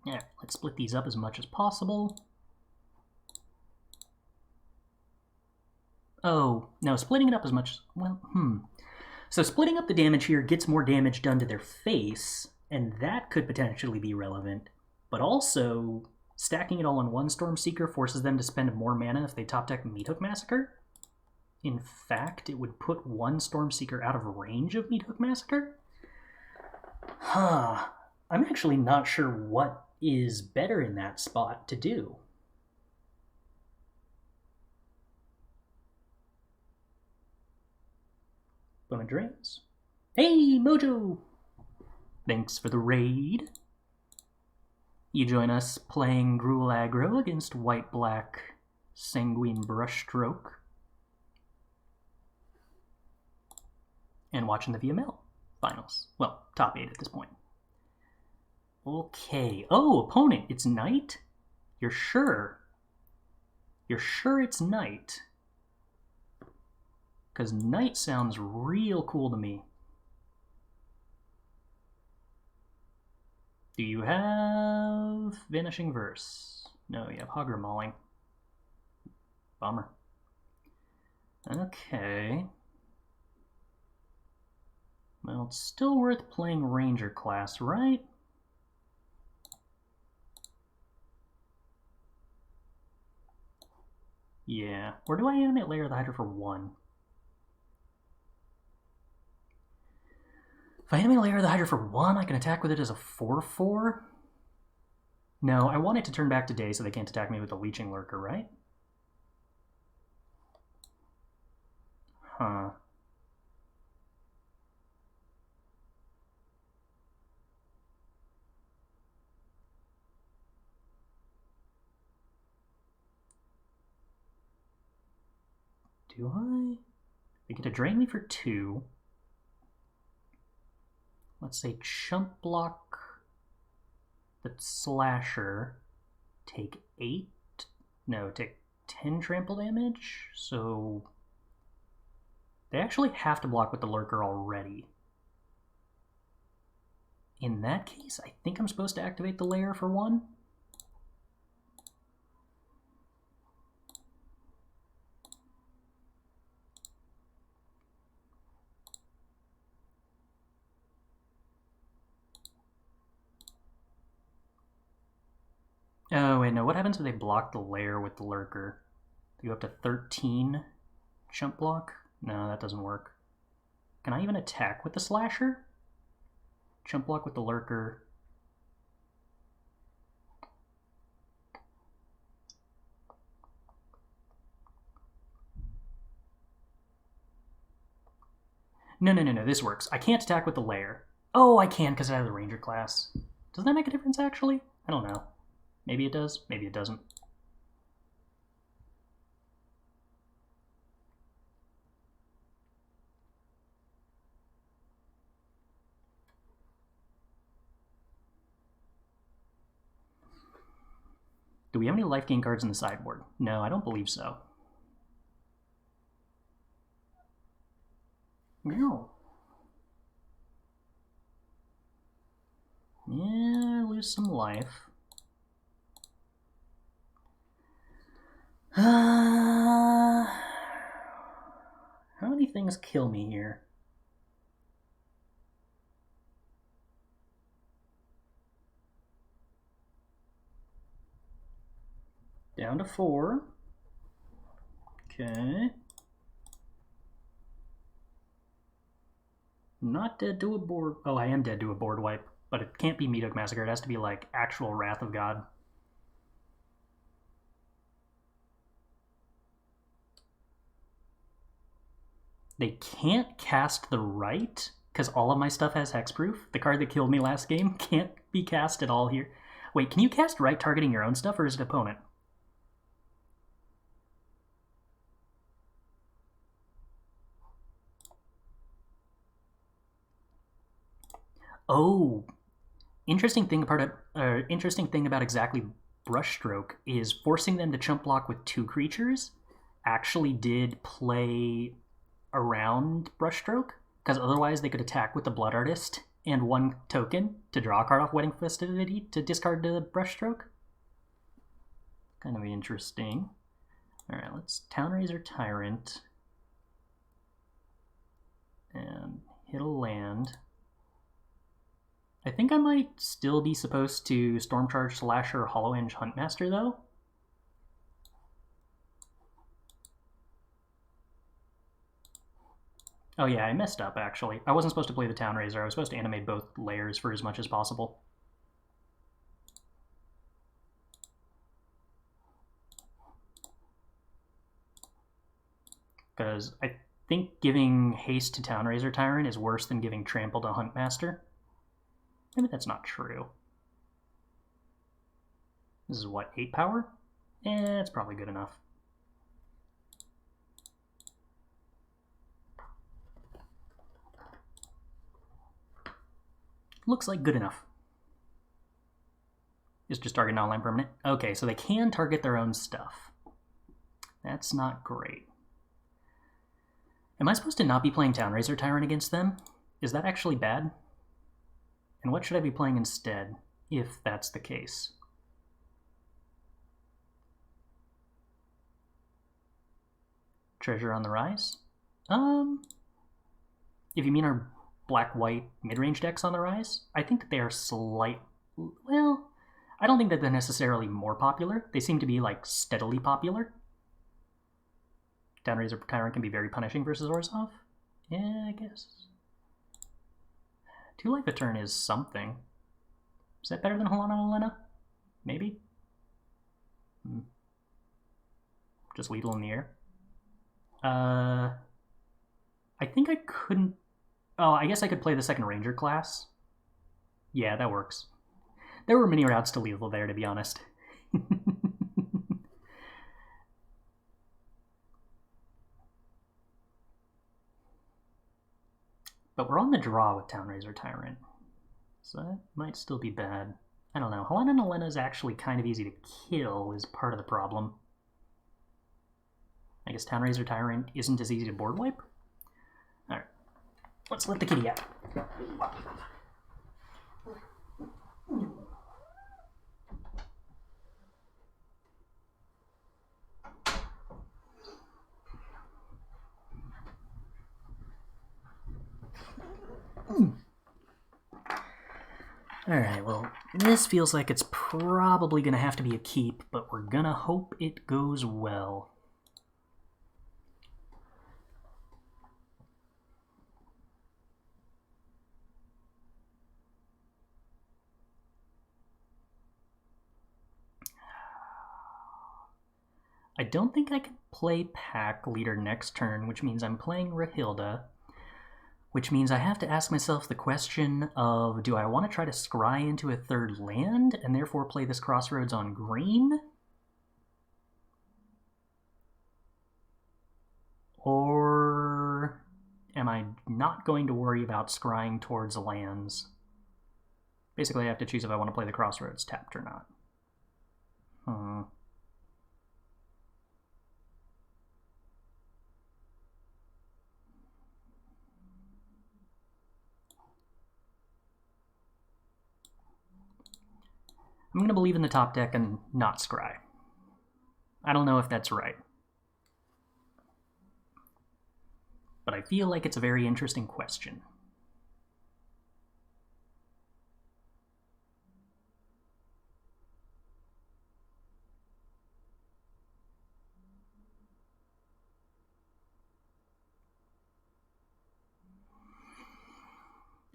Yeah, let's split these up as much as possible. Oh, no, splitting it up as much... Well, So splitting up the damage here gets more damage done to their face, and that could potentially be relevant. But also, stacking it all on one Stormseeker forces them to spend more mana if they top deck Meathook Massacre. In fact, it would put one Stormseeker out of range of Meathook Massacre? Huh. I'm actually not sure what is better in that spot to do. Opponent drains. Hey, Mojo! Thanks for the raid. You join us playing Gruul Aggro against White-Black Sanguine Brushstroke. And watching the VML finals. Well, top 8 at this point. Okay. Oh, opponent, it's Knight? You're sure? You're sure it's night? Because night sounds real cool to me. Do you have Vanishing Verse? No, you have Hogger Mauling. Bummer. Okay. Well, it's still worth playing Ranger class, right? Yeah. Or do I animate Lair of the Hydra for 1? If I animate Lair of the Hydra for 1, I can attack with it as a 4/4? No, I want it to turn back to day so they can't attack me with the Leeching Lurker, right? Huh. Do I? They get to drain me for 2. Let's say chump block the Slasher. Take 8? No, take 10 trample damage. So they actually have to block with the Lurker already. In that case, I think I'm supposed to activate the Lair for 1. Oh, wait, no. What happens if they block the Lair with the Lurker? They go up to 13 chump block? No, that doesn't work. Can I even attack with the Slasher? Chump block with the Lurker. No, this works. I can't attack with the Lair. Oh, I can because I have the Ranger class. Does that make a difference, actually? I don't know. Maybe it does, maybe it doesn't. Do we have any life gain cards in the sideboard? No, I don't believe so. No. Yeah, lose some life. How many things kill me here? Down to 4. Okay. Not dead to a board. Oh, I am dead to a board wipe, but it can't be Meadow Massacre. It has to be like actual Wrath of God. They can't cast the right because all of my stuff has hexproof. The card that killed me last game can't be cast at all here. Wait, can you cast right targeting your own stuff or is it opponent? Oh, interesting thing about exactly Brushstroke is forcing them to chump block with 2 creatures actually did play around Brushstroke, because otherwise they could attack with the Blood Artist and 1 token to draw a card off Wedding Festivity to discard the Brushstroke. Kind of interesting. Alright, let's Town-razer Tyrant and hit a land. I think I might still be supposed to Stormcharge Slasher or Hollow Hinge Huntmaster, though. Oh yeah, I messed up, actually. I wasn't supposed to play the Town-razer. I was supposed to animate both Lairs for as much as possible. Because I think giving haste to Town-razer Tyrant is worse than giving Trample to Huntmaster. Maybe that's not true. This is what, 8 power? It's probably good enough. Looks like good enough. Is just target non-land permanent? Okay, so they can target their own stuff. That's not great. Am I supposed to not be playing Town-razer Tyrant against them? Is that actually bad? And what should I be playing instead, if that's the case? Treasure on the Rise? If you mean our black-white mid-range decks on the rise, I think that they are well, I don't think that they're necessarily more popular. They seem to be, like, steadily popular. Town-razer Tyrant can be very punishing versus Orzhov. Yeah, I guess. 2 life a turn is something. Is that better than Halana and Alena? Maybe? Just lethal in the air. I think I couldn't... Oh, I guess I could play the second Ranger class. Yeah, that works. There were many routes to lethal there, to be honest. But we're on the draw with Town-razer Tyrant, so that might still be bad. I don't know. Halana and Alena is actually kind of easy to kill, is part of the problem. I guess Town-razer Tyrant isn't as easy to board wipe? Alright. Let's let the kitty out. Alright, well, this feels like it's probably going to have to be a keep, but we're going to hope it goes well. I don't think I can play Packleader next turn, which means I'm playing Rahilda, which means I have to ask myself the question of, do I want to try to scry into a third land and therefore play this Crossroads on green? Or am I not going to worry about scrying towards lands? Basically, I have to choose if I want to play the Crossroads tapped or not. I'm going to believe in the top deck and not scry. I don't know if that's right. But I feel like it's a very interesting question.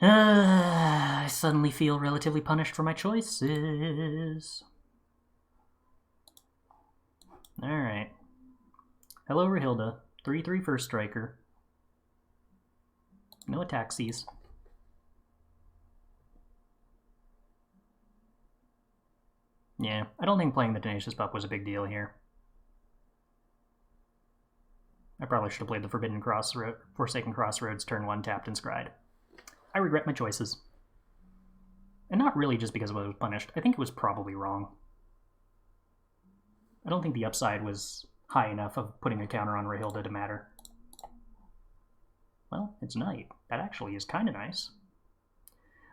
I suddenly feel relatively punished for my choices. Alright. Hello, Rahilda. 3/3 first striker. No attaxies. Yeah, I don't think playing the Tenacious Pup was a big deal here. I probably should have played the Forsaken Crossroads turn 1 tapped and scryed. I regret my choices. And not really just because I was punished. I think it was probably wrong. I don't think the upside was high enough of putting a counter on Rahilda to matter. Well, it's night. That actually is kind of nice.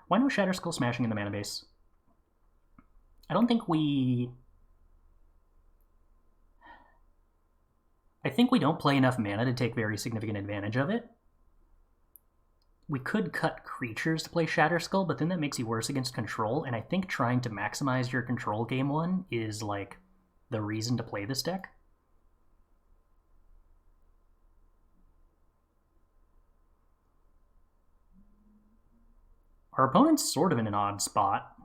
Why no Shatterskull Smashing in the mana base? I don't think we... I think we don't play enough mana to take very significant advantage of it. We could cut creatures to play Shatterskull, but then that makes you worse against control, and I think trying to maximize your control game 1 is, like, the reason to play this deck. Our opponent's sort of in an odd spot.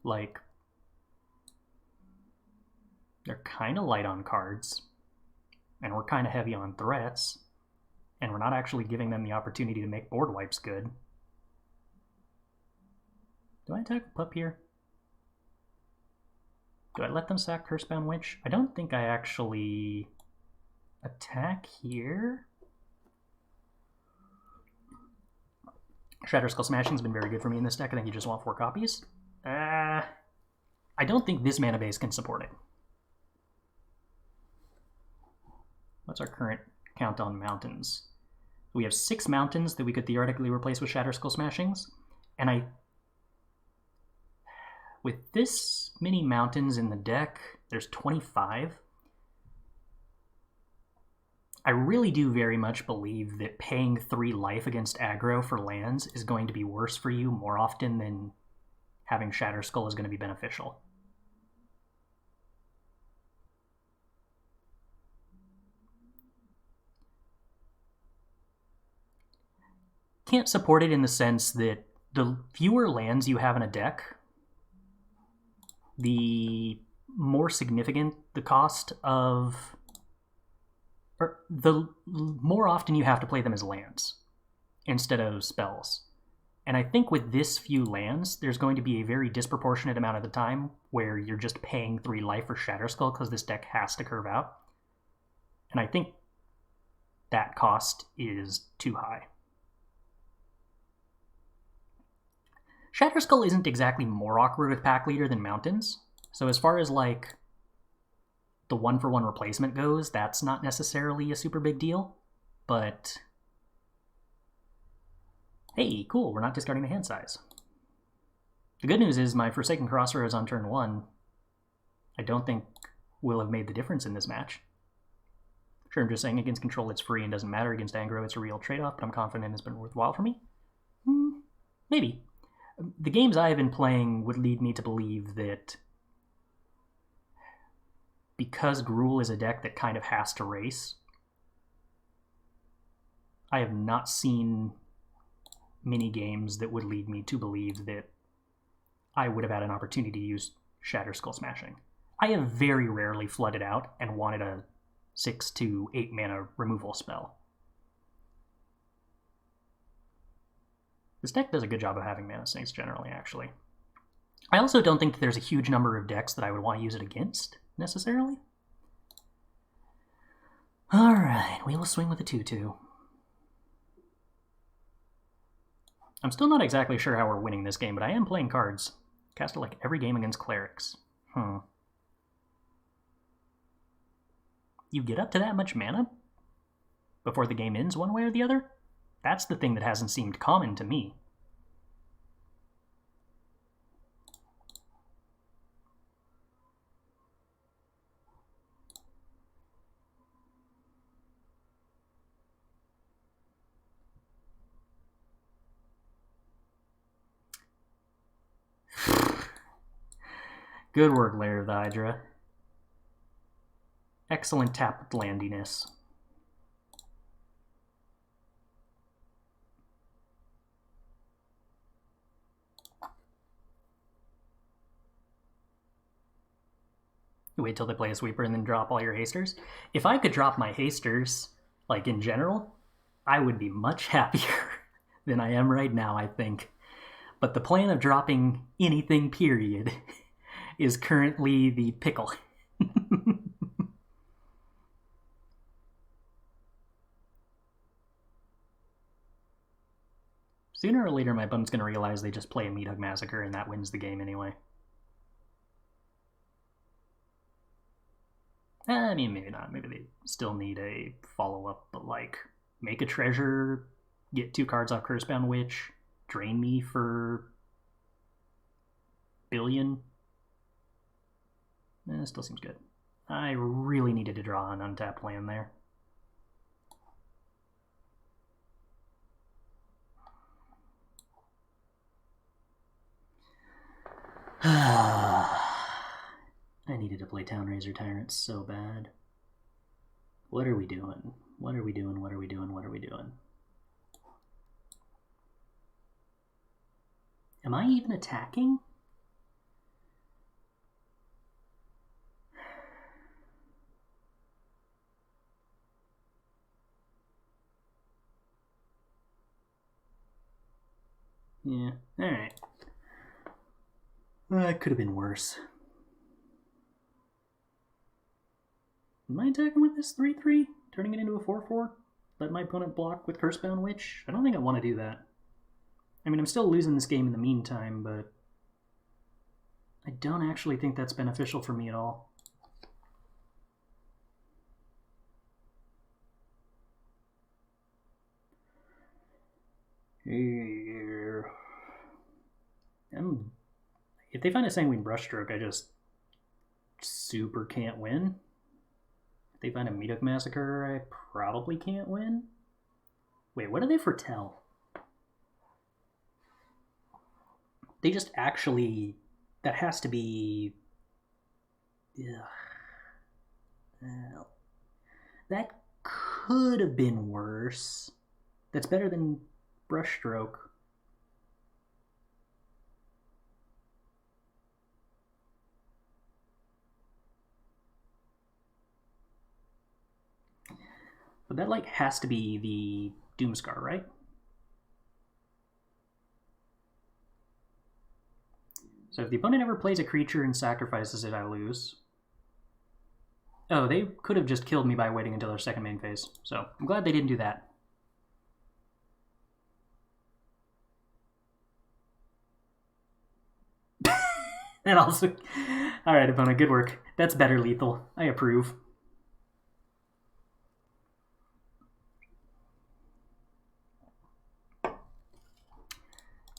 Like, they're kind of light on cards, and we're kind of heavy on threats. And we're not actually giving them the opportunity to make board wipes good. Do I attack the Pup here? Do I let them sack Cursebound Witch? I don't think I actually attack here. Shatterskull Smashing's been very good for me in this deck. I think you just want 4 copies. I don't think this mana base can support it. What's our current count on mountains? We have 6 mountains that we could theoretically replace with Shatterskull Smashings, and with this many mountains in the deck, there's 25. I really do very much believe that paying 3 life against aggro for lands is going to be worse for you more often than having Shatterskull is going to be beneficial. Can't support it in the sense that the fewer lands you have in a deck, the more significant the cost of... or the more often you have to play them as lands instead of spells. And I think with this few lands, there's going to be a very disproportionate amount of the time where you're just paying 3 life for Shatterskull because this deck has to curve out. And I think that cost is too high. Shatterskull isn't exactly more awkward with Packleader than Mountains. So as far as like the 1-for-1 replacement goes, that's not necessarily a super big deal. But hey, cool, we're not discarding the hand size. The good news is my Forsaken Crossroads on turn 1, I don't think will have made the difference in this match. Sure, I'm just saying against control it's free and doesn't matter. Against aggro it's a real trade-off, but I'm confident it's been worthwhile for me. Maybe. The games I have been playing would lead me to believe that because Gruul is a deck that kind of has to race, I have not seen many games that would lead me to believe that I would have had an opportunity to use Shatterskull Smashing. I have very rarely flooded out and wanted a 6 to 8 mana removal spell. This deck does a good job of having mana sinks generally, actually. I also don't think that there's a huge number of decks that I would want to use it against, necessarily. Alright, we will swing with a 2-2. I'm still not exactly sure how we're winning this game, but I am playing cards. Cast it like every game against clerics. You get up to that much mana before the game ends one way or the other? That's the thing that hasn't seemed common to me. Good work, Lair of the Hydra. Excellent tapped landiness. Wait till they play a sweeper and then drop all your hasters. If I could drop my hasters, like in general, I would be much happier than I am right now, I think. But the plan of dropping anything, period, is currently the pickle. Sooner or later, my opponent's going to realize they just play a Meat Hug Massacre, and that wins the game anyway. I mean, maybe not. Maybe they still need a follow-up, but like, make a treasure, get 2 cards off Cursebound Witch, drain me for billion. Still seems good. I really needed to draw an untapped land there. I needed to play Town-razer Tyrant so bad. What are we doing? What are we doing? What are we doing? What are we doing? Am I even attacking? Yeah, alright. That could have been worse. Am I attacking with this 3-3? Turning it into a 4-4? Let my opponent block with Cursebound Witch? I don't think I want to do that. I mean, I'm still losing this game in the meantime, but I don't actually think that's beneficial for me at all. Here. If they find a Sanguine Brushstroke, I just super can't win. If they find a Meadow Massacre, I probably can't win. Wait, what do they foretell? They just actually... That has to be... Ugh. Well, that could have been worse. That's better than Brushstroke. But that, like, has to be the Doomscar, right? So if the opponent ever plays a creature and sacrifices it, I lose. Oh, they could have just killed me by waiting until their second main phase. So I'm glad they didn't do that. That also... Alright, opponent, good work. That's better lethal. I approve.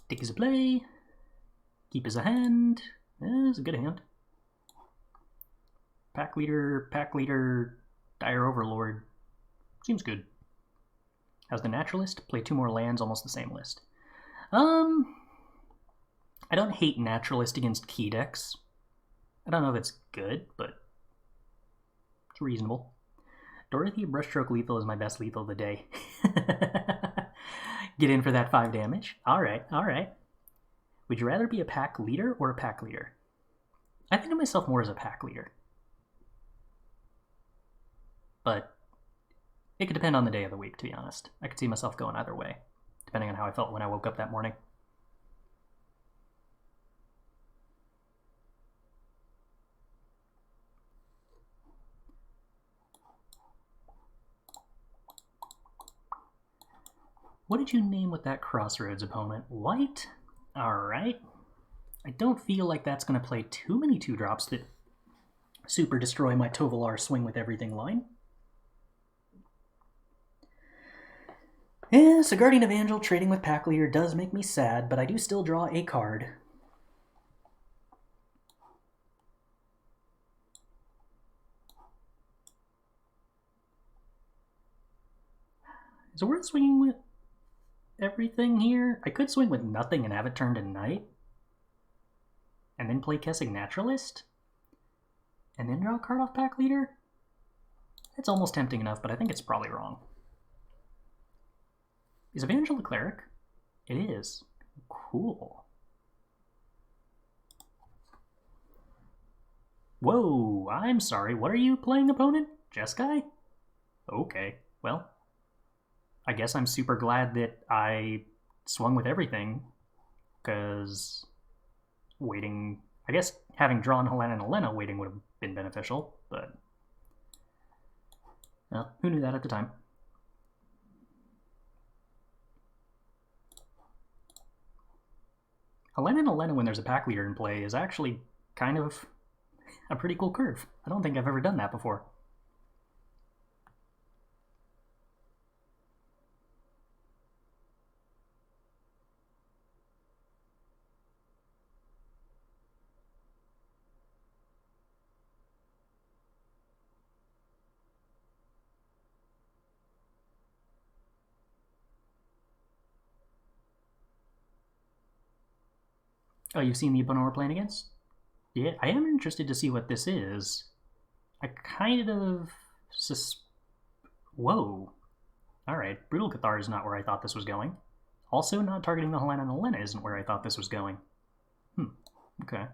Take as a play. Keep as a hand. It's a good hand. Packleader, Dire Overlord. Seems good. How's the Naturalist? Play 2 more lands, almost the same list. I don't hate Naturalist against key decks. I don't know if it's good, but it's reasonable. Dorothy Brushstroke lethal is my best lethal of the day. Get in for that 5 damage. Alright, alright. Would you rather be a pack leader or a pack leader? I think of myself more as a pack leader. But it could depend on the day of the week, to be honest. I could see myself going either way, depending on how I felt when I woke up that morning. What did you name with that Crossroads, opponent? White? Alright. I don't feel like that's going to play too many 2-drops that super destroy my Tovolar swing with everything line. Yeah, so Guardian Evangel trading with Packleader does make me sad, but I do still draw a card. Is it worth swinging with everything here? I could swing with nothing and have it turned to night. And then play Kessig Naturalist. And then draw a card off Packleader? It's almost tempting enough, but I think it's probably wrong. Is Evangel a cleric? It is. Cool. Whoa, I'm sorry. What are you playing, opponent? Jeskai? Okay, well, I guess I'm super glad that I swung with everything, because waiting... I guess having drawn Halana and Alena, waiting would have been beneficial, but... Well, who knew that at the time? Alena and Alena when there's a pack leader in play is actually kind of a pretty cool curve. I don't think I've ever done that before. Oh, you've seen the opponent we're playing against? Yeah, I am interested to see what this is. I kind of... Whoa. Alright, Brutal Cathar is not where I thought this was going. Also, not targeting the Halana and Alena isn't where I thought this was going. Okay.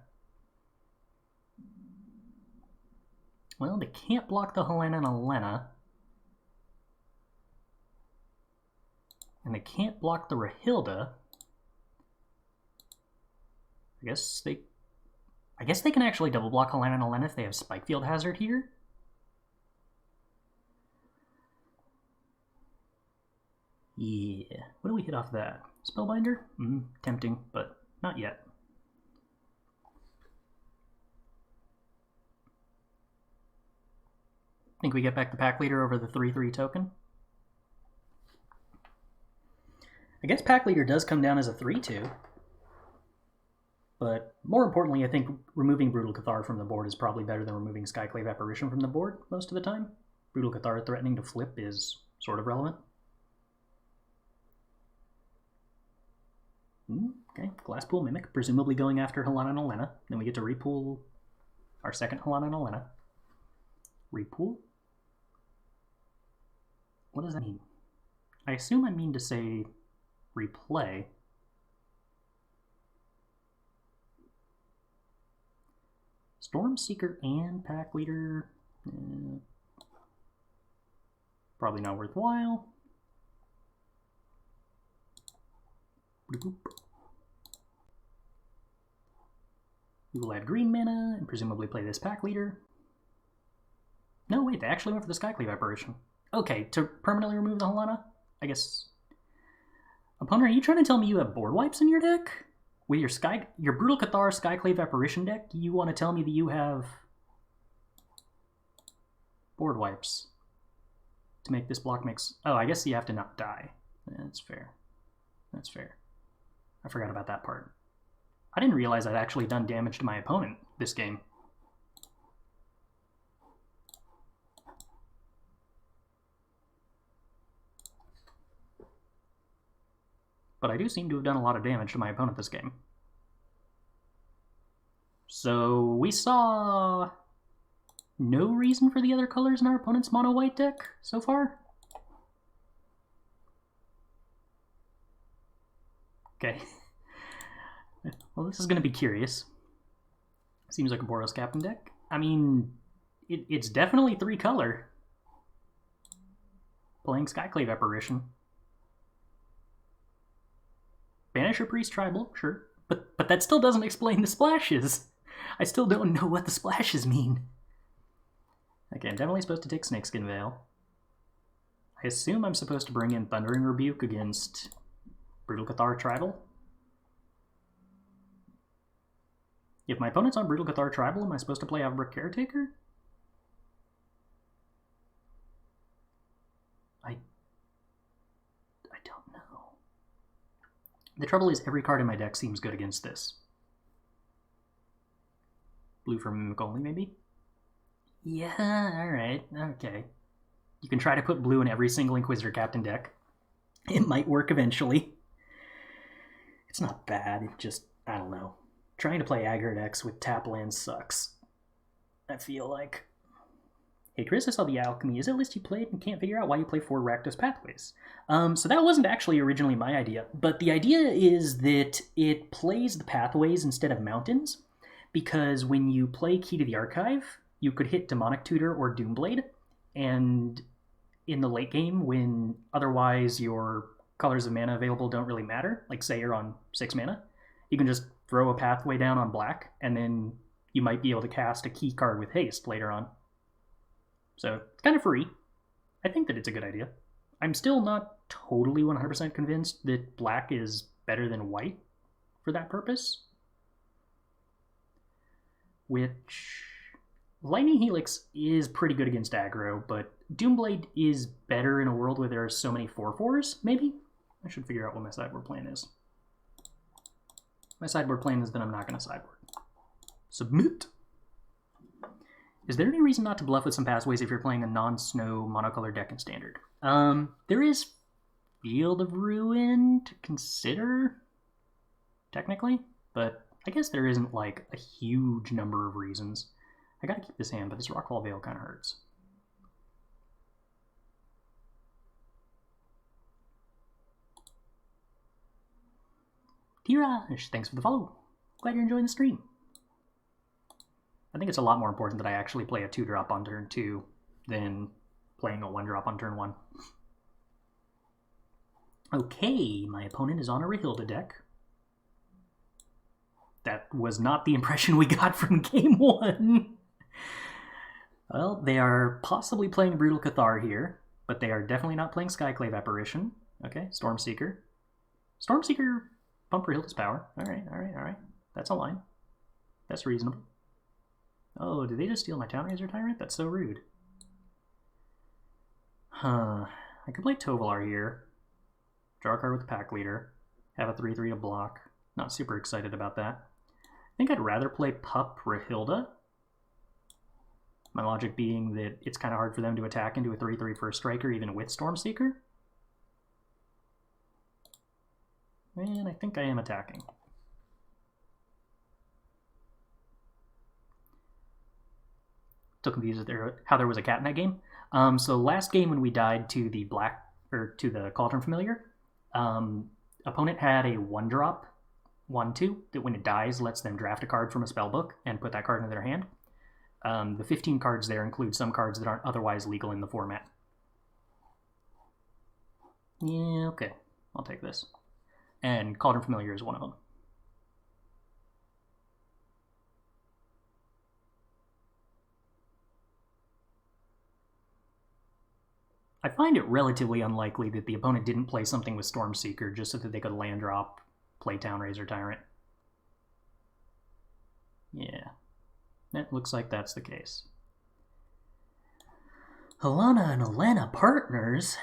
Well, they can't block the Halana and Alena. And they can't block the Rahilda. I guess they can actually double block Halana and Alena if they have Spikefield Hazard here. Yeah. What do we hit off that? Spellbinder? Tempting, but not yet. Think we get back the pack leader over the 3/3 token? I guess Packleader does come down as a 3-2. But more importantly, I think removing Brutal Cathar from the board is probably better than removing Skyclave Apparition from the board most of the time. Brutal Cathar threatening to flip is sort of relevant. Okay, Glasspool Mimic, presumably going after Halana and Alena. Then we get to repool our second Halana and Alena. Repool? What does that mean? I assume I mean to say replay. Stormseeker and Packleader. Probably not worthwhile. We will add green mana and presumably play this Packleader. No, wait, they actually went for the Skyclave Apparition. Okay, to permanently remove the Halana? I guess. Opponent, are you trying to tell me you have board wipes in your deck? With your Brutal Cathar Skyclave Apparition deck, you want to tell me that you have board wipes to make this block mix. Oh, I guess you have to not die. That's fair. That's fair. I forgot about that part. I didn't realize I'd actually done damage to my opponent this game. But I do seem to have done a lot of damage to my opponent this game. So we saw no reason for the other colors in our opponent's mono-white deck so far. Okay. Well, this is going to be curious. Seems like a Boros Captain deck. I mean, it's definitely 3-color. Playing Skyclave Apparition. Banish a Priest Tribal, sure. But that still doesn't explain the splashes. I still don't know what the splashes mean. Okay, I'm definitely supposed to take Snakeskin Veil. I assume I'm supposed to bring in Thundering Rebuke against Brutal Cathar Tribal. If my opponent's on Brutal Cathar Tribal, am I supposed to play Avabruck Caretaker? I don't know. The trouble is every card in my deck seems good against this. Blue for Mimic only, maybe? Yeah, alright, okay. You can try to put blue in every single Inquisitor Captain deck. It might work eventually. It's not bad, it just, I don't know. Trying to play aggro decks with tap lands sucks. I feel like. Hey Chris, I saw the Alchemy. Is it a list you played and can't figure out why you play 4 Rakdos Pathways? So that wasn't actually originally my idea, but the idea is that it plays the pathways instead of mountains, because when you play Key to the Archive, you could hit Demonic Tutor or Doomblade, and in the late game, when otherwise your colors of mana available don't really matter, like say you're on 6 mana, you can just throw a pathway down on black, and then you might be able to cast a key card with haste later on. So it's kind of free. I think that it's a good idea. I'm still not totally 100% convinced that black is better than white for that purpose. Which... Lightning Helix is pretty good against aggro, but Doomblade is better in a world where there are so many 4/4s, maybe? I should figure out what my sideboard plan is. My sideboard plan is that I'm not going to sideboard. Submit! Is there any reason not to bluff with some pathways if you're playing a non-snow monocolor deck in Standard? There is Field of Ruin to consider, technically, but I guess there isn't like a huge number of reasons. I gotta keep this hand, but this Rockfall Vale kind of hurts. Tiraj, thanks for the follow. Glad you're enjoying the stream. I think it's a lot more important that I actually play a 2-drop on turn 2 than playing a 1-drop on turn 1. Okay, my opponent is on a Rahilda deck. That was not the impression we got from game 1. Well, they are possibly playing Brutal Cathar here, but they are definitely not playing Skyclave Apparition. Okay, Stormseeker. Stormseeker, pump Rahilda's power. Alright. That's a line. That's reasonable. Oh, did they just steal my Town-razer Tyrant? That's so rude. Huh. I could play Tovolar here. draw a card with the Packleader, have a 3/3 to block. Not super excited about that. I think I'd rather play Pup Rahilda. My logic being that it's kind of hard for them to attack into a 3/3 first striker even with Stormseeker. And I think I am attacking. Still confused how there was a cat in that game. So last game when we died to the Cauldron Familiar, opponent had a 1-drop 1/2 that when it dies lets them draft a card from a spellbook and put that card into their hand. The 15 cards there include some cards that aren't otherwise legal in the format. Yeah, okay. I'll take this. And Cauldron Familiar is one of them. I find it relatively unlikely that the opponent didn't play something with Stormseeker just so that they could land drop, play Town-razer Tyrant. Yeah, that looks like that's the case. Halana and Alena partners?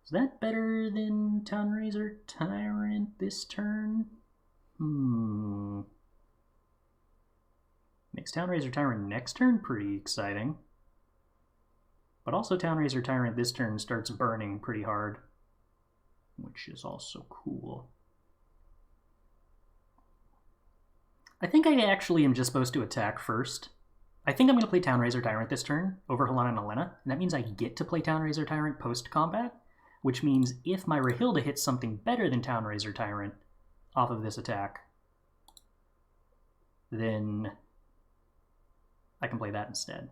Is that better than Town-razer Tyrant this turn? Makes Town-razer Tyrant next turn pretty exciting. But also Town-razer Tyrant this turn starts burning pretty hard, which is also cool. I think I actually am just supposed to attack first. I think I'm going to play Town-razer Tyrant this turn over Halana and Alena, and that means I get to play Town-razer Tyrant post-combat, which means if my Rahilda hits something better than Town-razer Tyrant off of this attack, then I can play that instead.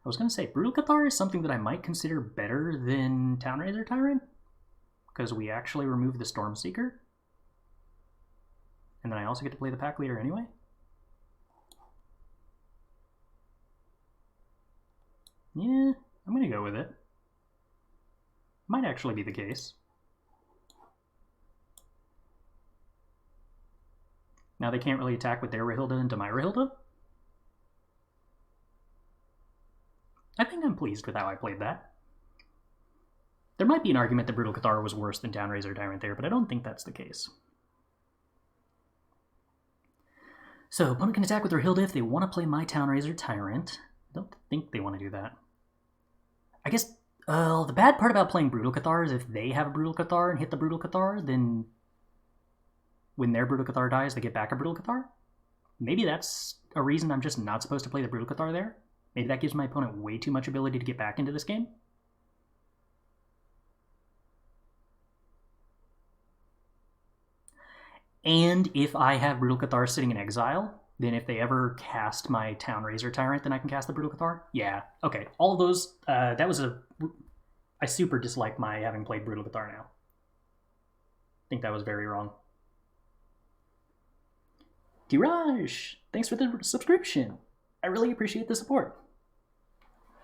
I was going to say, Brutal Cathar is something that I might consider better than Town-razer Tyrant, because we actually remove the Stormseeker, and then I also get to play the Packleader anyway. Yeah, I'm going to go with it. Might actually be the case. Now they can't really attack with their Rahilda into my Rahilda. I think I'm pleased with how I played that. There might be an argument that Brutal Cathar was worse than Town-razer Tyrant there, but I don't think that's the case. So, opponent can attack with Rahilda if they want to play my Town-razer Tyrant. I don't think they want to do that. I guess the bad part about playing Brutal Cathar is if they have a Brutal Cathar and hit the Brutal Cathar, then when their Brutal Cathar dies, they get back a Brutal Cathar. Maybe that's a reason I'm just not supposed to play the Brutal Cathar there. Maybe that gives my opponent way too much ability to get back into this game. And if I have Brutal Cathar sitting in exile, then if they ever cast my Town-razer Tyrant, then I can cast the Brutal Cathar? Yeah, okay. All of those, I super dislike my having played Brutal Cathar now. I think that was very wrong. Diraj, thanks for the subscription. I really appreciate the support.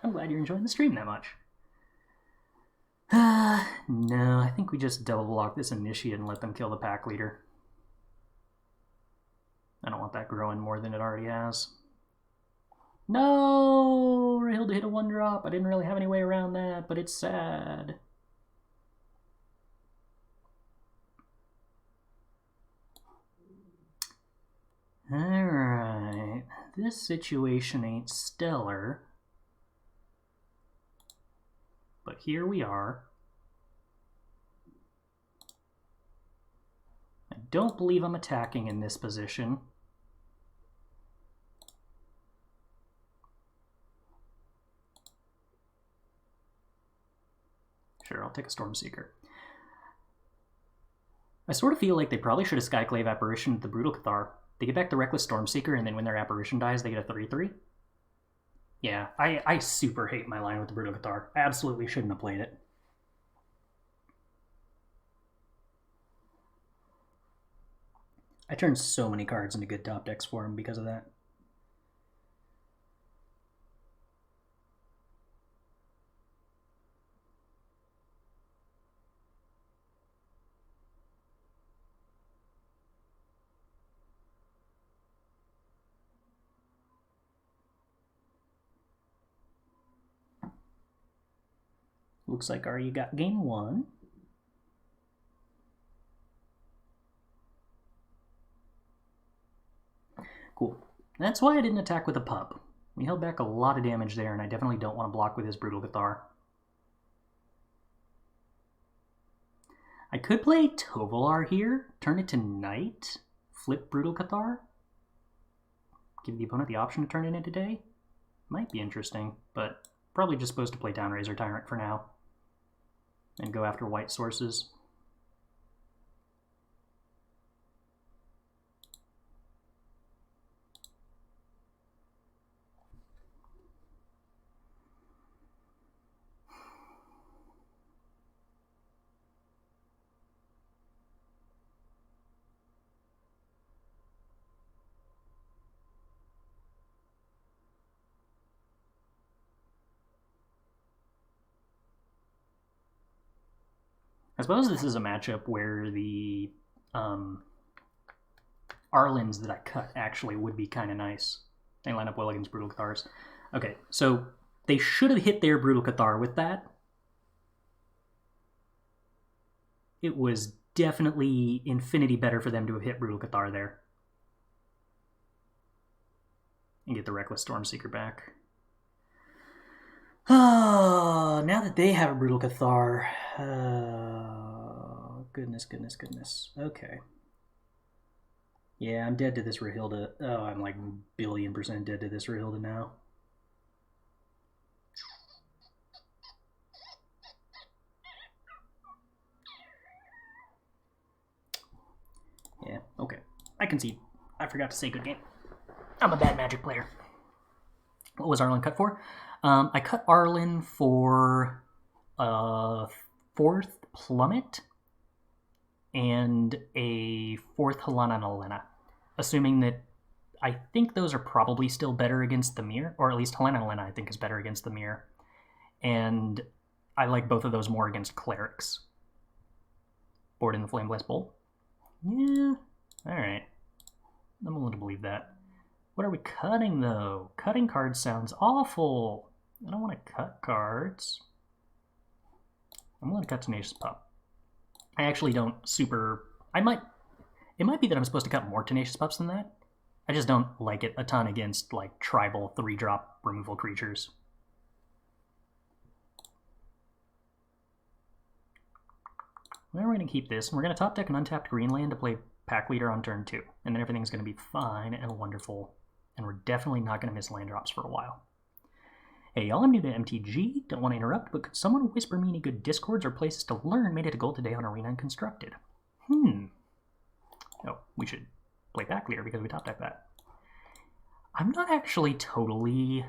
I'm glad you're enjoying the stream that much. No, I think we just double block this Initiate and let them kill the Packleader. I don't want that growing more than it already has. No! Rahilda hit a 1-drop. I didn't really have any way around that, but it's sad. Alright. This situation ain't stellar. But here we are. I don't believe I'm attacking in this position. Sure, I'll take a Stormseeker. I sort of feel like they probably should have Skyclave Apparition with the Brutal Cathar. They get back the Reckless Stormseeker, and then when their Apparition dies, they get a 3/3. Yeah, I super hate my line with the Brutal Cathar. I absolutely shouldn't have played it. I turned so many cards into good top decks for him because of that. Looks like Arya got game 1. Cool. That's why I didn't attack with a pup. We held back a lot of damage there, and I definitely don't want to block with his Brutal Cathar. I could play Tovolar here, turn it to Night, flip Brutal Cathar, give the opponent the option to turn it into Day. Might be interesting, but probably just supposed to play Town-razer Tyrant for now and go after white sources. I suppose this is a matchup where the Arlens that I cut actually would be kind of nice. They line up well against Brutal Cathars. Okay, so they should have hit their Brutal Cathar with that. It was definitely infinity better for them to have hit Brutal Cathar there. And get the Reckless Stormseeker back. Oh, now that they have a Brutal Cathar. Goodness. Okay. Yeah, I'm dead to this Rahilda. Oh, I'm like billion% dead to this Rahilda now. Yeah, okay. I concede. I forgot to say good game. I'm a bad Magic player. What was Arlen cut for? I cut Arlen for 4th Plummet and a 4th Halana and Alena. Assuming that I think those are probably still better against the mirror, or at least Halana and Alena I think is better against the mirror. And I like both of those more against clerics. Board in the Flame Blast Bolt. Yeah, alright. I'm willing to believe that. What are we cutting, though? Cutting cards sounds awful. I don't want to cut cards. I'm willing to cut Tenacious Pup. I actually don't super... It might be that I'm supposed to cut more Tenacious Pups than that. I just don't like it a ton against, like, tribal 3-drop removal creatures. Then we're going to keep this, and we're going to top deck an untapped green land to play Packleader on turn 2. And then everything's going to be fine and wonderful. And we're definitely not going to miss land drops for a while. Hey y'all, I'm new to MTG, don't want to interrupt, but could someone whisper me any good discords or places to learn made it a goal today on Arena and Constructed? Oh, we should play Packleader because we top deck that. I'm not actually totally...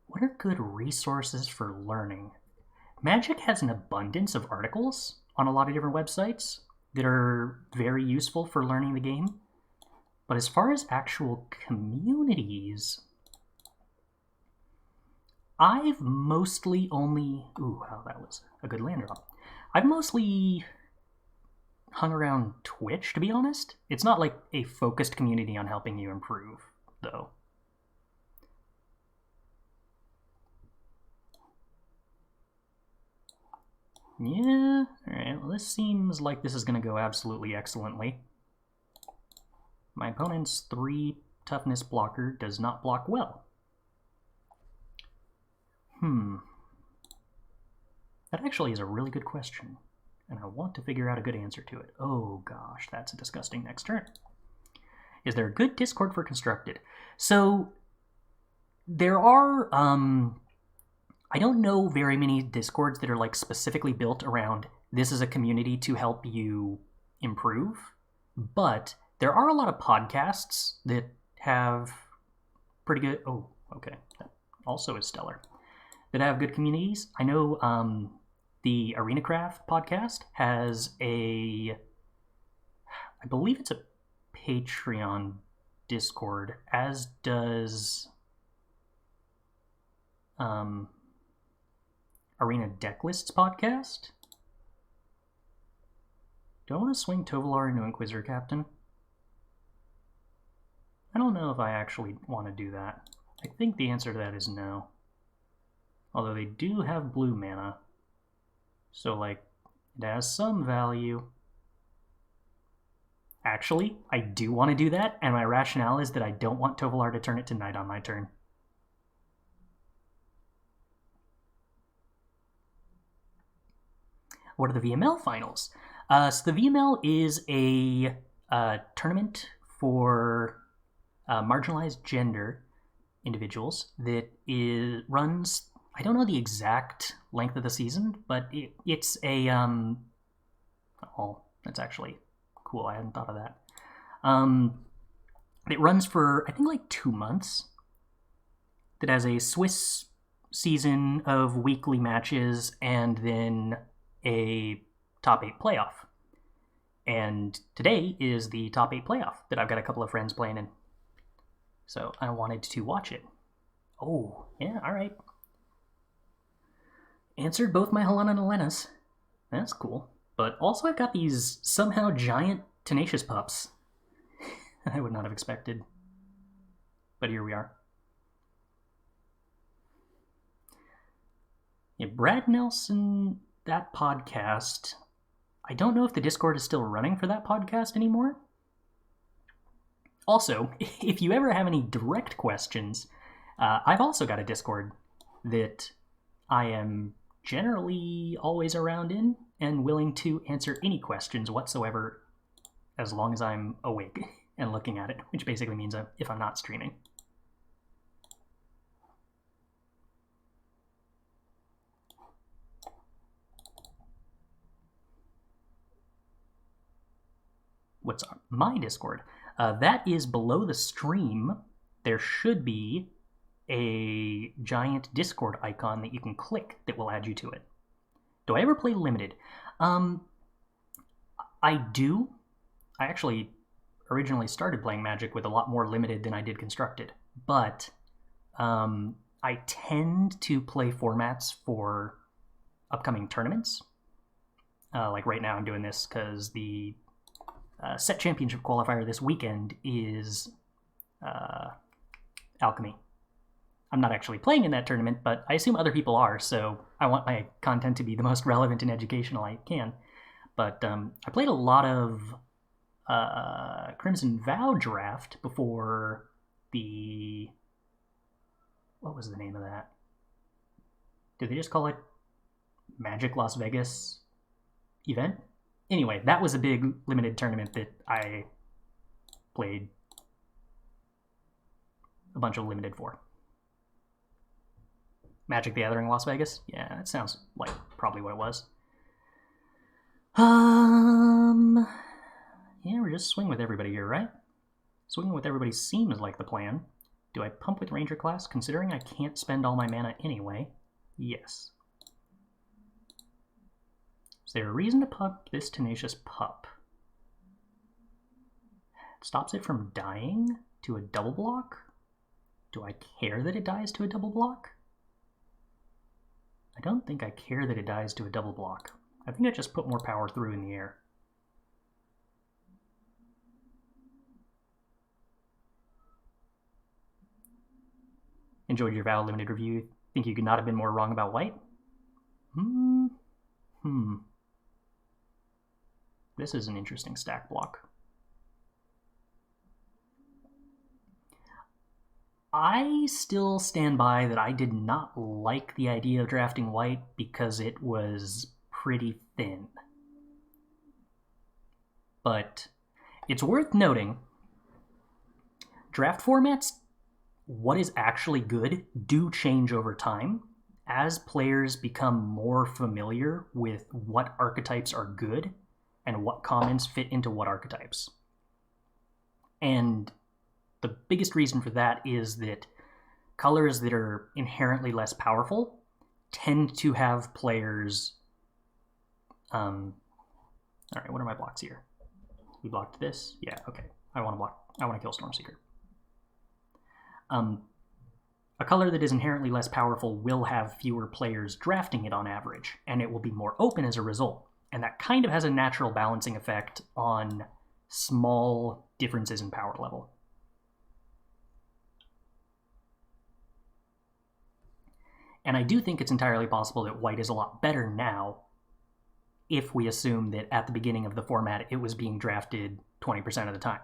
What are good resources for learning? Magic has an abundance of articles on a lot of different websites that are very useful for learning the game. But as far as actual communities, I've mostly only... Ooh, wow, that was a good land drop. I've mostly hung around Twitch, to be honest. It's not like a focused community on helping you improve, though. Yeah, alright, well this seems like this is going to go absolutely excellently. My opponent's 3 toughness blocker does not block well. That actually is a really good question, and I want to figure out a good answer to it. Oh gosh, that's a disgusting next turn. Is there a good Discord for Constructed? So, there are, I don't know very many Discords that are like specifically built around this is a community to help you improve, but there are a lot of podcasts that have pretty good... Oh, okay. That also is stellar. That have good communities. I know the ArenaCraft podcast has a... I believe it's a Patreon Discord, as does Arena Decklists podcast. Do I want to swing Tovolar into Inquisitor Captain? I don't know if I actually want to do that. I think the answer to that is no. Although they do have blue mana. So, like, it has some value. Actually, I do want to do that, and my rationale is that I don't want Tovolar to turn it to night on my turn. What are the VML finals? So the VML is a tournament for marginalized gender individuals that runs, I don't know the exact length of the season, but it's a oh, that's actually cool. I hadn't thought of that. It runs for, I think, like 2 months. That has a Swiss season of weekly matches and then a top 8 playoff. And today is the top 8 playoff that I've got a couple of friends playing in. So I wanted to watch it. Oh, yeah, alright. Answered both my Halana and Alena's. That's cool. But also I've got these somehow giant Tenacious Pups. I would not have expected. But here we are. Yeah, Brad Nelson, that podcast, I don't know if the Discord is still running for that podcast anymore. Also, if you ever have any direct questions, I've also got a Discord that I am generally always around in and willing to answer any questions whatsoever as long as I'm awake and looking at it, which basically means if I'm not streaming. What's my Discord? That is below the stream. There should be a giant Discord icon that you can click that will add you to it. Do I ever play Limited? I do. I actually originally started playing Magic with a lot more Limited than I did Constructed, but I tend to play formats for upcoming tournaments. Like right now I'm doing this because the set championship qualifier this weekend is Alchemy. I'm not actually playing in that tournament, but I assume other people are, so I want my content to be the most relevant and educational I can. But I played a lot of Crimson Vow draft before the... What was the name of that? Did they just call it Magic Las Vegas event? Anyway, that was a big Limited tournament that I played a bunch of Limited for. Magic the Gathering Las Vegas? Yeah, that sounds like probably what it was. Yeah, we're just swinging with everybody here, right? Swinging with everybody seems like the plan. Do I pump with Ranger class, considering I can't spend all my mana anyway? Yes. Is there a reason to pump this Tenacious Pup? It stops it from dying to a double block? Do I care that it dies to a double block? I don't think I care that it dies to a double block. I think I just put more power through in the air. Enjoyed your Vow Limited review. Think you could not have been more wrong about white? This is an interesting stack block. I still stand by that I did not like the idea of drafting white because it was pretty thin. But it's worth noting, draft formats, what is actually good, do change over time as players become more familiar with what archetypes are good and what commons fit into what archetypes. And the biggest reason for that is that colors that are inherently less powerful tend to have players... Alright, what are my blocks here? We blocked this? Yeah, okay. I want to kill Stormseeker. A color that is inherently less powerful will have fewer players drafting it on average, and it will be more open as a result. And that kind of has a natural balancing effect on small differences in power level. And I do think it's entirely possible that white is a lot better now if we assume that at the beginning of the format it was being drafted 20% of the time.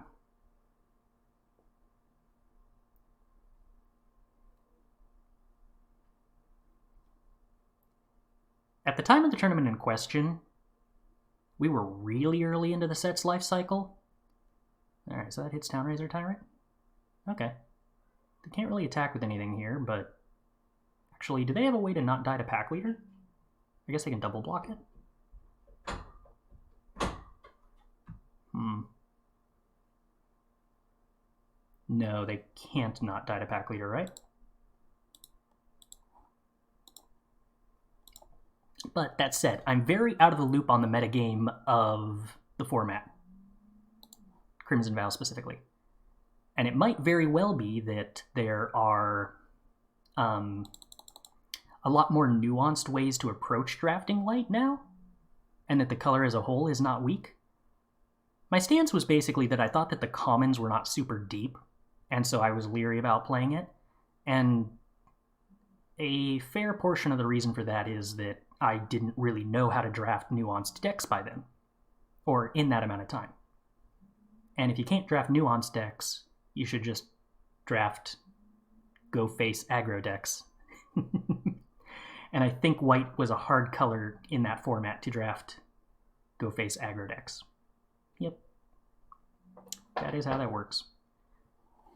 At the time of the tournament in question, we were really early into the set's life cycle. Alright, so that hits Town-razer Tyrant. Okay. They can't really attack with anything here, but... Actually, do they have a way to not die to Packleader? I guess they can double block it. No, they can't not die to Packleader, right? But that said, I'm very out of the loop on the metagame of the format. Crimson Vow specifically. And it might very well be that there are a lot more nuanced ways to approach drafting light now, and that the color as a whole is not weak. My stance was basically that I thought that the commons were not super deep, and so I was leery about playing it, and a fair portion of the reason for that is that I didn't really know how to draft nuanced decks by then, or in that amount of time. And if you can't draft nuanced decks, you should just draft go face aggro decks. And I think white was a hard color in that format to draft go face aggro decks. Yep. That is how that works.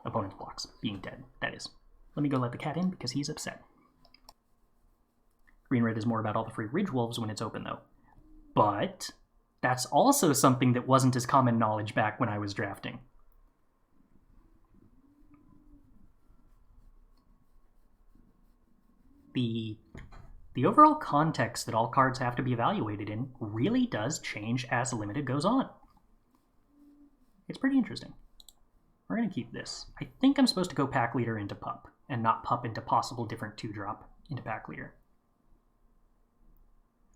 Opponent's blocks being dead, that is. Let me go let the cat in because he's upset. Green-red is more about all the free Ridge Wolves when it's open, though. But that's also something that wasn't as common knowledge back when I was drafting. The overall context that all cards have to be evaluated in really does change as Limited goes on. It's pretty interesting. We're going to keep this. I think I'm supposed to go Packleader into Pup, and not Pup into possible different 2-drop into Packleader.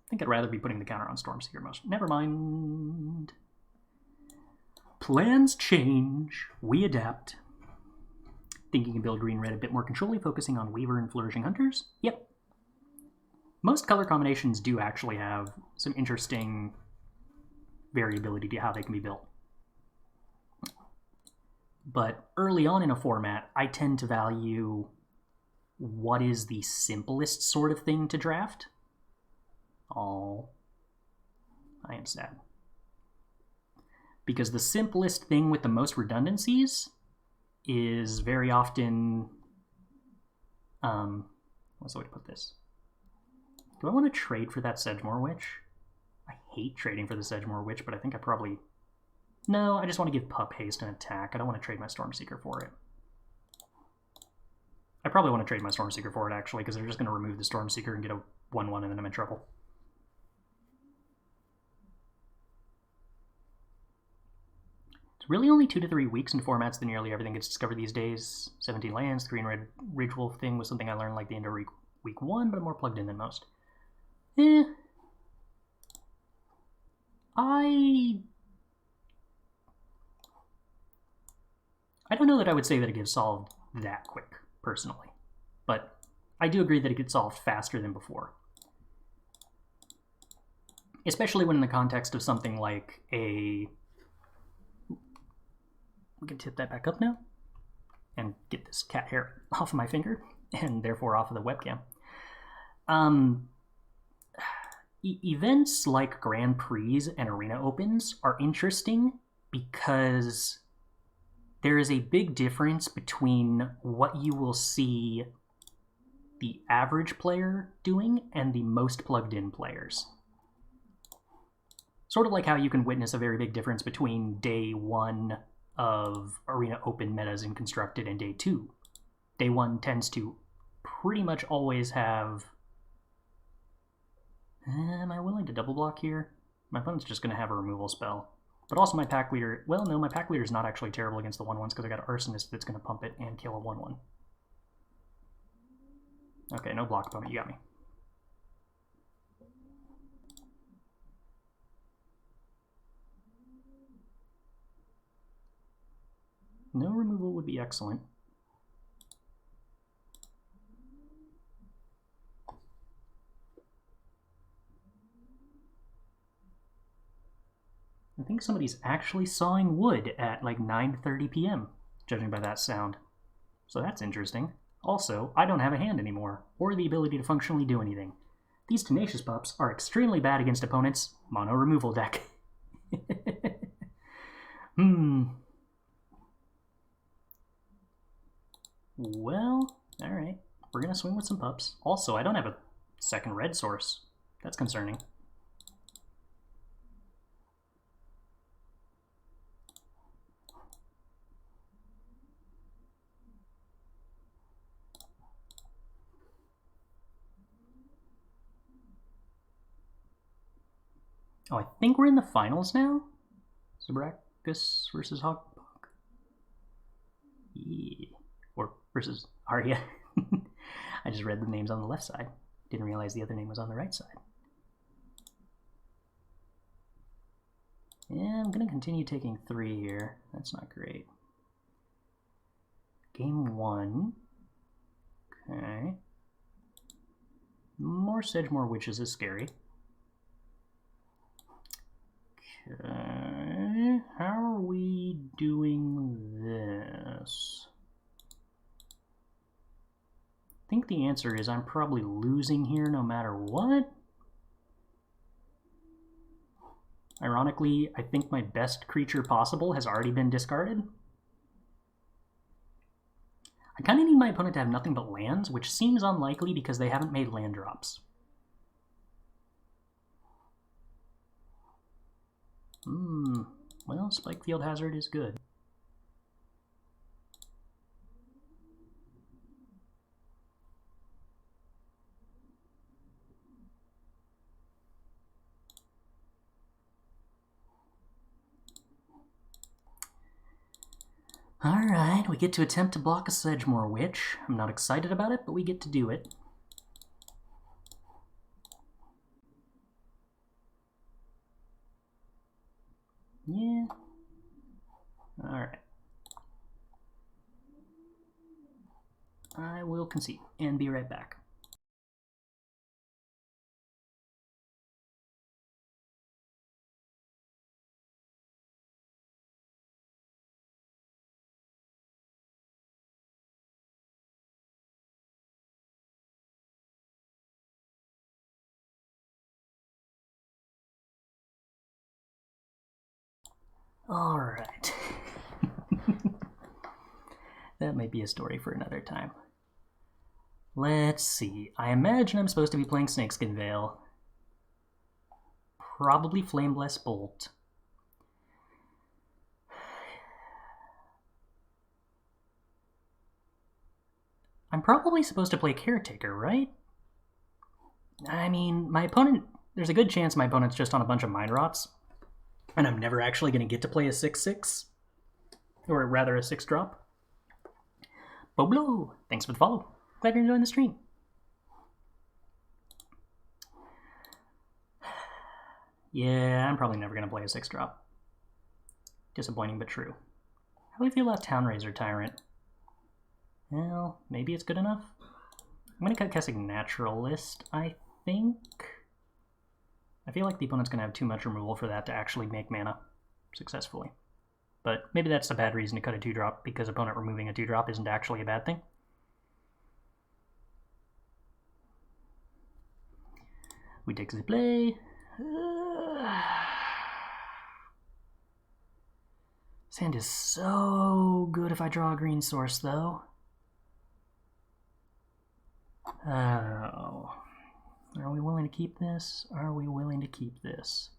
I think I'd rather be putting the counter on Stormseeker most. Never mind. Plans change. We adapt. Think you can build green-red a bit more controlly, focusing on Weaver and Flourishing Hunters? Yep. Most color combinations do actually have some interesting variability to how they can be built. But early on in a format, I tend to value what is the simplest sort of thing to draft. Oh, I am sad. Because the simplest thing with the most redundancies is very often... what's the way to put this? Do I want to trade for that Sedgemoor Witch? I hate trading for the Sedgemoor Witch, but I think I probably... No, I just want to give Pup haste and attack. I don't want to trade my Stormseeker for it. I probably want to trade my Stormseeker for it, actually, because they're just going to remove the Stormseeker and get a 1-1 and then I'm in trouble. It's really only 2 to 3 weeks in formats that nearly everything gets discovered these days. 17 lands, the green-red Ridge Wolf thing was something I learned like the end of week 1, but I'm more plugged in than most. I don't know that I would say that it gets solved that quick, personally. But I do agree that it gets solved faster than before. Especially when in the context of something like a... We can tip that back up now. And get this cat hair off of my finger, and therefore off of the webcam. Events like Grand Prix and Arena Opens are interesting because there is a big difference between what you will see the average player doing and the most plugged in players. Sort of like how you can witness a very big difference between day 1 of Arena Open metas in Constructed and day 2. Day 1 tends to pretty much always have... Am I willing to double block here? My opponent's just going to have a removal spell. But also my Packleader... Well, no, my Packleader is not actually terrible against the 1-1s because I got Arsonist that's going to pump it and kill a 1-1. Okay, no block, opponent. You got me. No removal would be excellent. I think somebody's actually sawing wood at like 9:30 p.m., judging by that sound. So that's interesting. Also, I don't have a hand anymore, or the ability to functionally do anything. These Tenacious Pups are extremely bad against opponents' mono removal deck. Well, alright. We're gonna swing with some pups. Also, I don't have a second red source. That's concerning. Oh, I think we're in the finals now? Zabrackus versus Hawkbuck? Yeah. Or versus Arya. I just read the names on the left side. Didn't realize the other name was on the right side. Yeah, I'm going to continue taking 3 here. That's not great. Game 1. Okay. More Sedgemoor Witches is scary. Okay. How are we doing this? I think the answer is I'm probably losing here no matter what. Ironically, I think my best creature possible has already been discarded. I kind of need my opponent to have nothing but lands, which seems unlikely because they haven't made land drops. Well, Spikefield Hazard is good. Alright, we get to attempt to block a Sedgemoor Witch. I'm not excited about it, but we get to do it. Yeah. Alright. I will concede and be right back. Alright. That might be a story for another time. Let's see. I imagine I'm supposed to be playing Snakeskin Veil. Probably Flameless Bolt. I'm probably supposed to play Caretaker, right? I mean, my opponent... There's a good chance my opponent's just on a bunch of Mind Rots, and I'm never actually going to get to play a 6/6. Or rather, a 6-drop. Bo3, thanks for the follow. Glad you're enjoying the stream. Yeah, I'm probably never going to play a 6-drop. Disappointing, but true. How do we feel about Town-razer Tyrant? Well, maybe it's good enough. I'm going to cut Kessig Naturalist, I think. I feel like the opponent's going to have too much removal for that to actually make mana successfully. But maybe that's a bad reason to cut a 2-drop, because opponent removing a 2-drop isn't actually a bad thing. We take the play. Sand is so good if I draw a green source, though. Oh. Are we willing to keep this? Are we willing to keep this?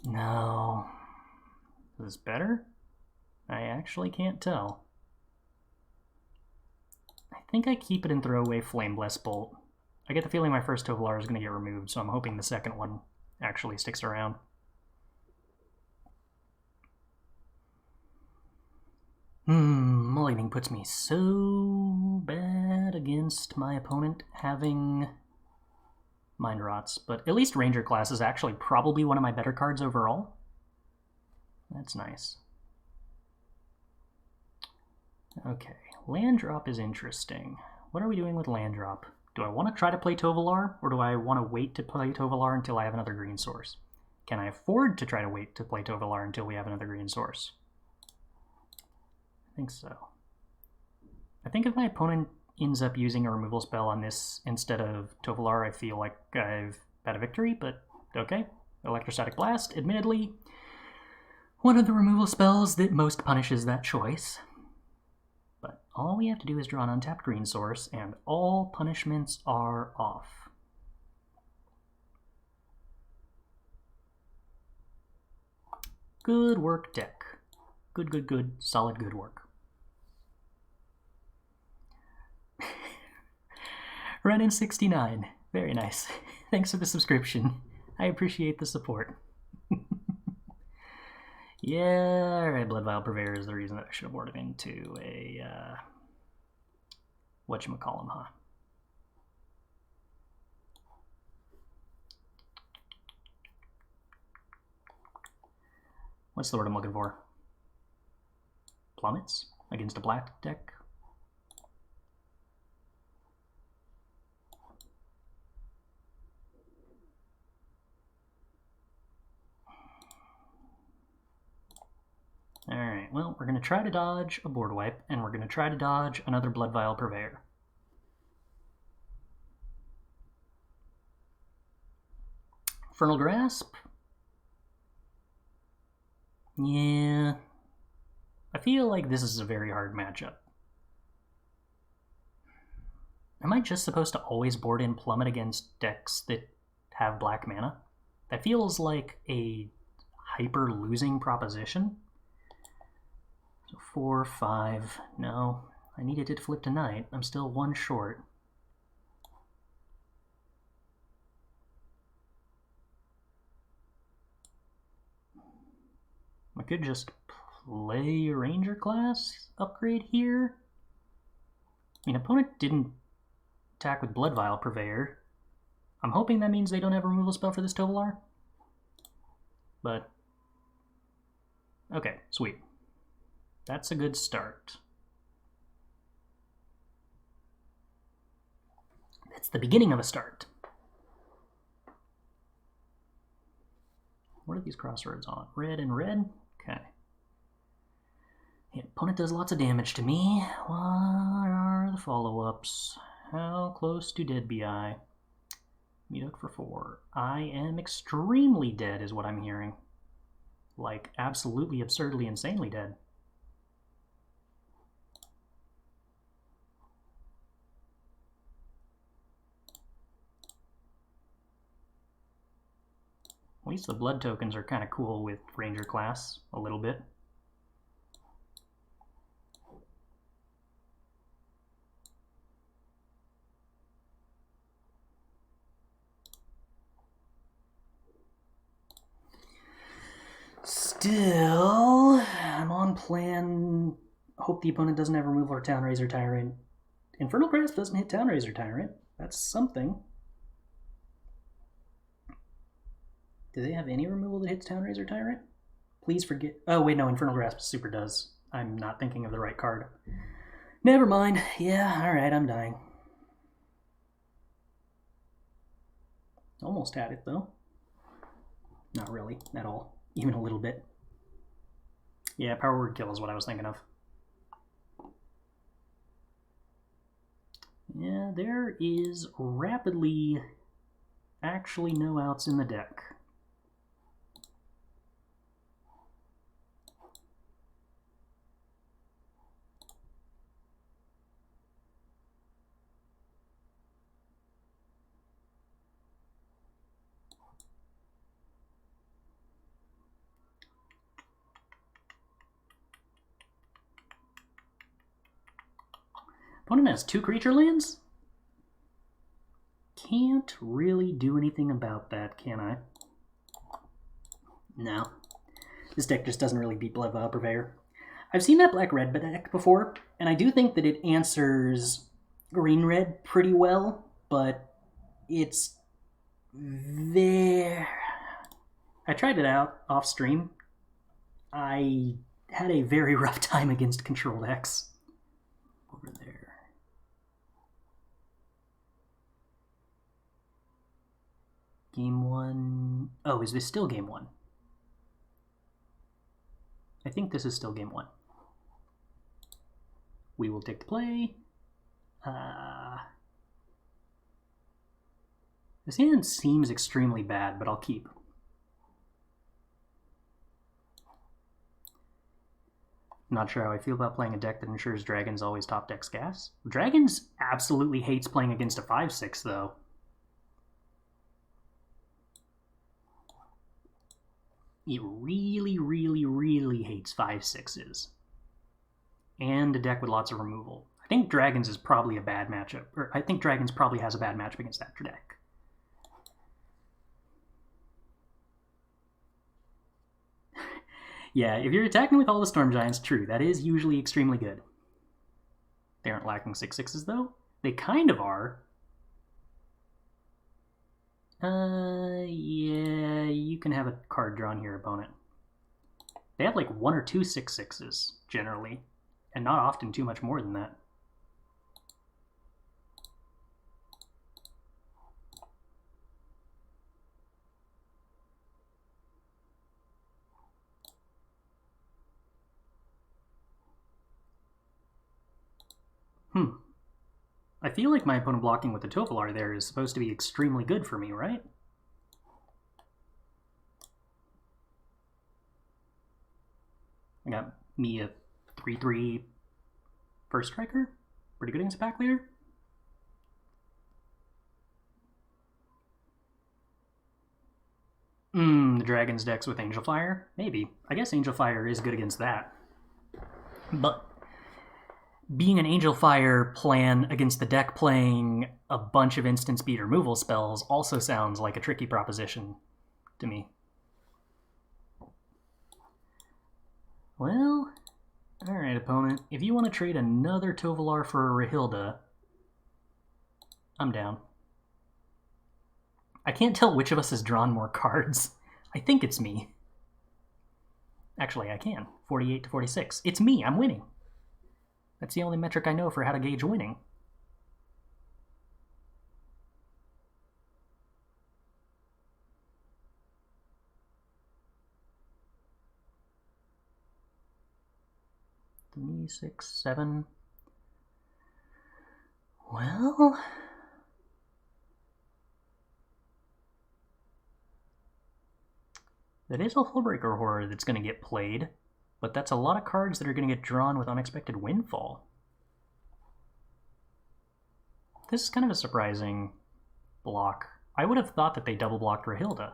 No. Is this better? I actually can't tell. I think I keep it and throw away Flameless Bolt. I get the feeling my first Tovolar is going to get removed, so I'm hoping the second one actually sticks around. Mulliganing puts me so bad against my opponent having Mind Rots, but at least Ranger class is actually probably one of my better cards overall. That's nice. Okay, land drop is interesting. What are we doing with land drop? Do I want to try to play Tovolar, or do I want to wait to play Tovolar until I have another green source? Can I afford to try to wait to play Tovolar until we have another green source? I think so. I think if my opponent ends up using a removal spell on this instead of Tovolar, I feel like I've had a victory, but okay. Electrostatic Blast, admittedly, one of the removal spells that most punishes that choice. But all we have to do is draw an untapped green source, and all punishments are off. Good work, deck. Good, good, good. Solid good work. Renin69. Very nice. Thanks for the subscription. I appreciate the support. Yeah, alright, Bloodvile Purveyor is the reason that I should have boarded into a, whatchamacallem, huh? What's the word I'm looking for? Plummets? Against a black deck? Alright, well, we're going to try to dodge a board wipe, and we're going to try to dodge another Bloodvile Purveyor. Infernal Grasp? Yeah. I feel like this is a very hard matchup. Am I just supposed to always board in Plummet against decks that have black mana? That feels like a hyper-losing proposition. So 4, 5, no. I needed it to flip tonight. I'm still one short. I could just play a Ranger class upgrade here. I mean, opponent didn't attack with Bloodvile Purveyor. I'm hoping that means they don't have a removal spell for this Tovolar. But, okay, sweet. That's a good start. That's the beginning of a start. What are these crossroads on? Red and red? Okay. The opponent does lots of damage to me. What are the follow-ups? How close to dead be I? Meet up for 4. I am extremely dead is what I'm hearing. Like, absolutely, absurdly, insanely dead. At least the blood tokens are kind of cool with Ranger class, a little bit. Still, I'm on plan. Hope the opponent doesn't have removal or Town-razer Tyrant. Infernal Grasp doesn't hit Town-razer Tyrant. That's something. Do they have any removal that hits Town-razer Tyrant? Please forget. Oh, wait, no, Infernal Grasp super does. I'm not thinking of the right card. Never mind. Yeah, alright, I'm dying. Almost had it, though. Not really, at all. Even a little bit. Yeah, Power Word Kill is what I was thinking of. Yeah, there is rapidly actually no outs in the deck. Opponent has 2 creature lands? Can't really do anything about that, can I? No. This deck just doesn't really beat Bloodvile Purveyor. I've seen that black-red deck before, and I do think that it answers green-red pretty well, but it's there. I tried it out off-stream. I had a very rough time against Control X. Over there. Game 1... Oh, is this still Game 1? I think this is still Game 1. We will take the play. This hand seems extremely bad, but I'll keep. Not sure how I feel about playing a deck that ensures Dragons always top decks gas. Dragons absolutely hates playing against a 5/6, though. It really, really, really hates 5/6s. And a deck with lots of removal. I think Dragons is probably a bad matchup. Or I think Dragons probably has a bad matchup against that deck. Yeah, if you're attacking with all the Storm Giants, true, that is usually extremely good. They aren't lacking 6/6s, though. They kind of are. Yeah, you can have a card drawn here, opponent. They have like 1 or 2 6/6s, generally, and not often too much more than that. I feel like my opponent blocking with the Tovolar there is supposed to be extremely good for me, right? I got me a 3/3 first striker. Pretty good against a Packleader. The Dragon's decks with Angel Fire? Maybe. I guess Angel Fire is good against that. But being an Angel Fire plan against the deck playing a bunch of instant speed removal spells also sounds like a tricky proposition to me. Well, alright, opponent. If you want to trade another Tovolar for a Rahilda, I'm down. I can't tell which of us has drawn more cards. I think it's me. Actually, I can. 48 to 46. It's me. I'm winning. That's the only metric I know for how to gauge winning. Me, 6, 7. Well, that is a Hullbreaker Horror that's going to get played, but that's a lot of cards that are going to get drawn with Unexpected Windfall. This is kind of a surprising block. I would have thought that they double blocked Rahilda.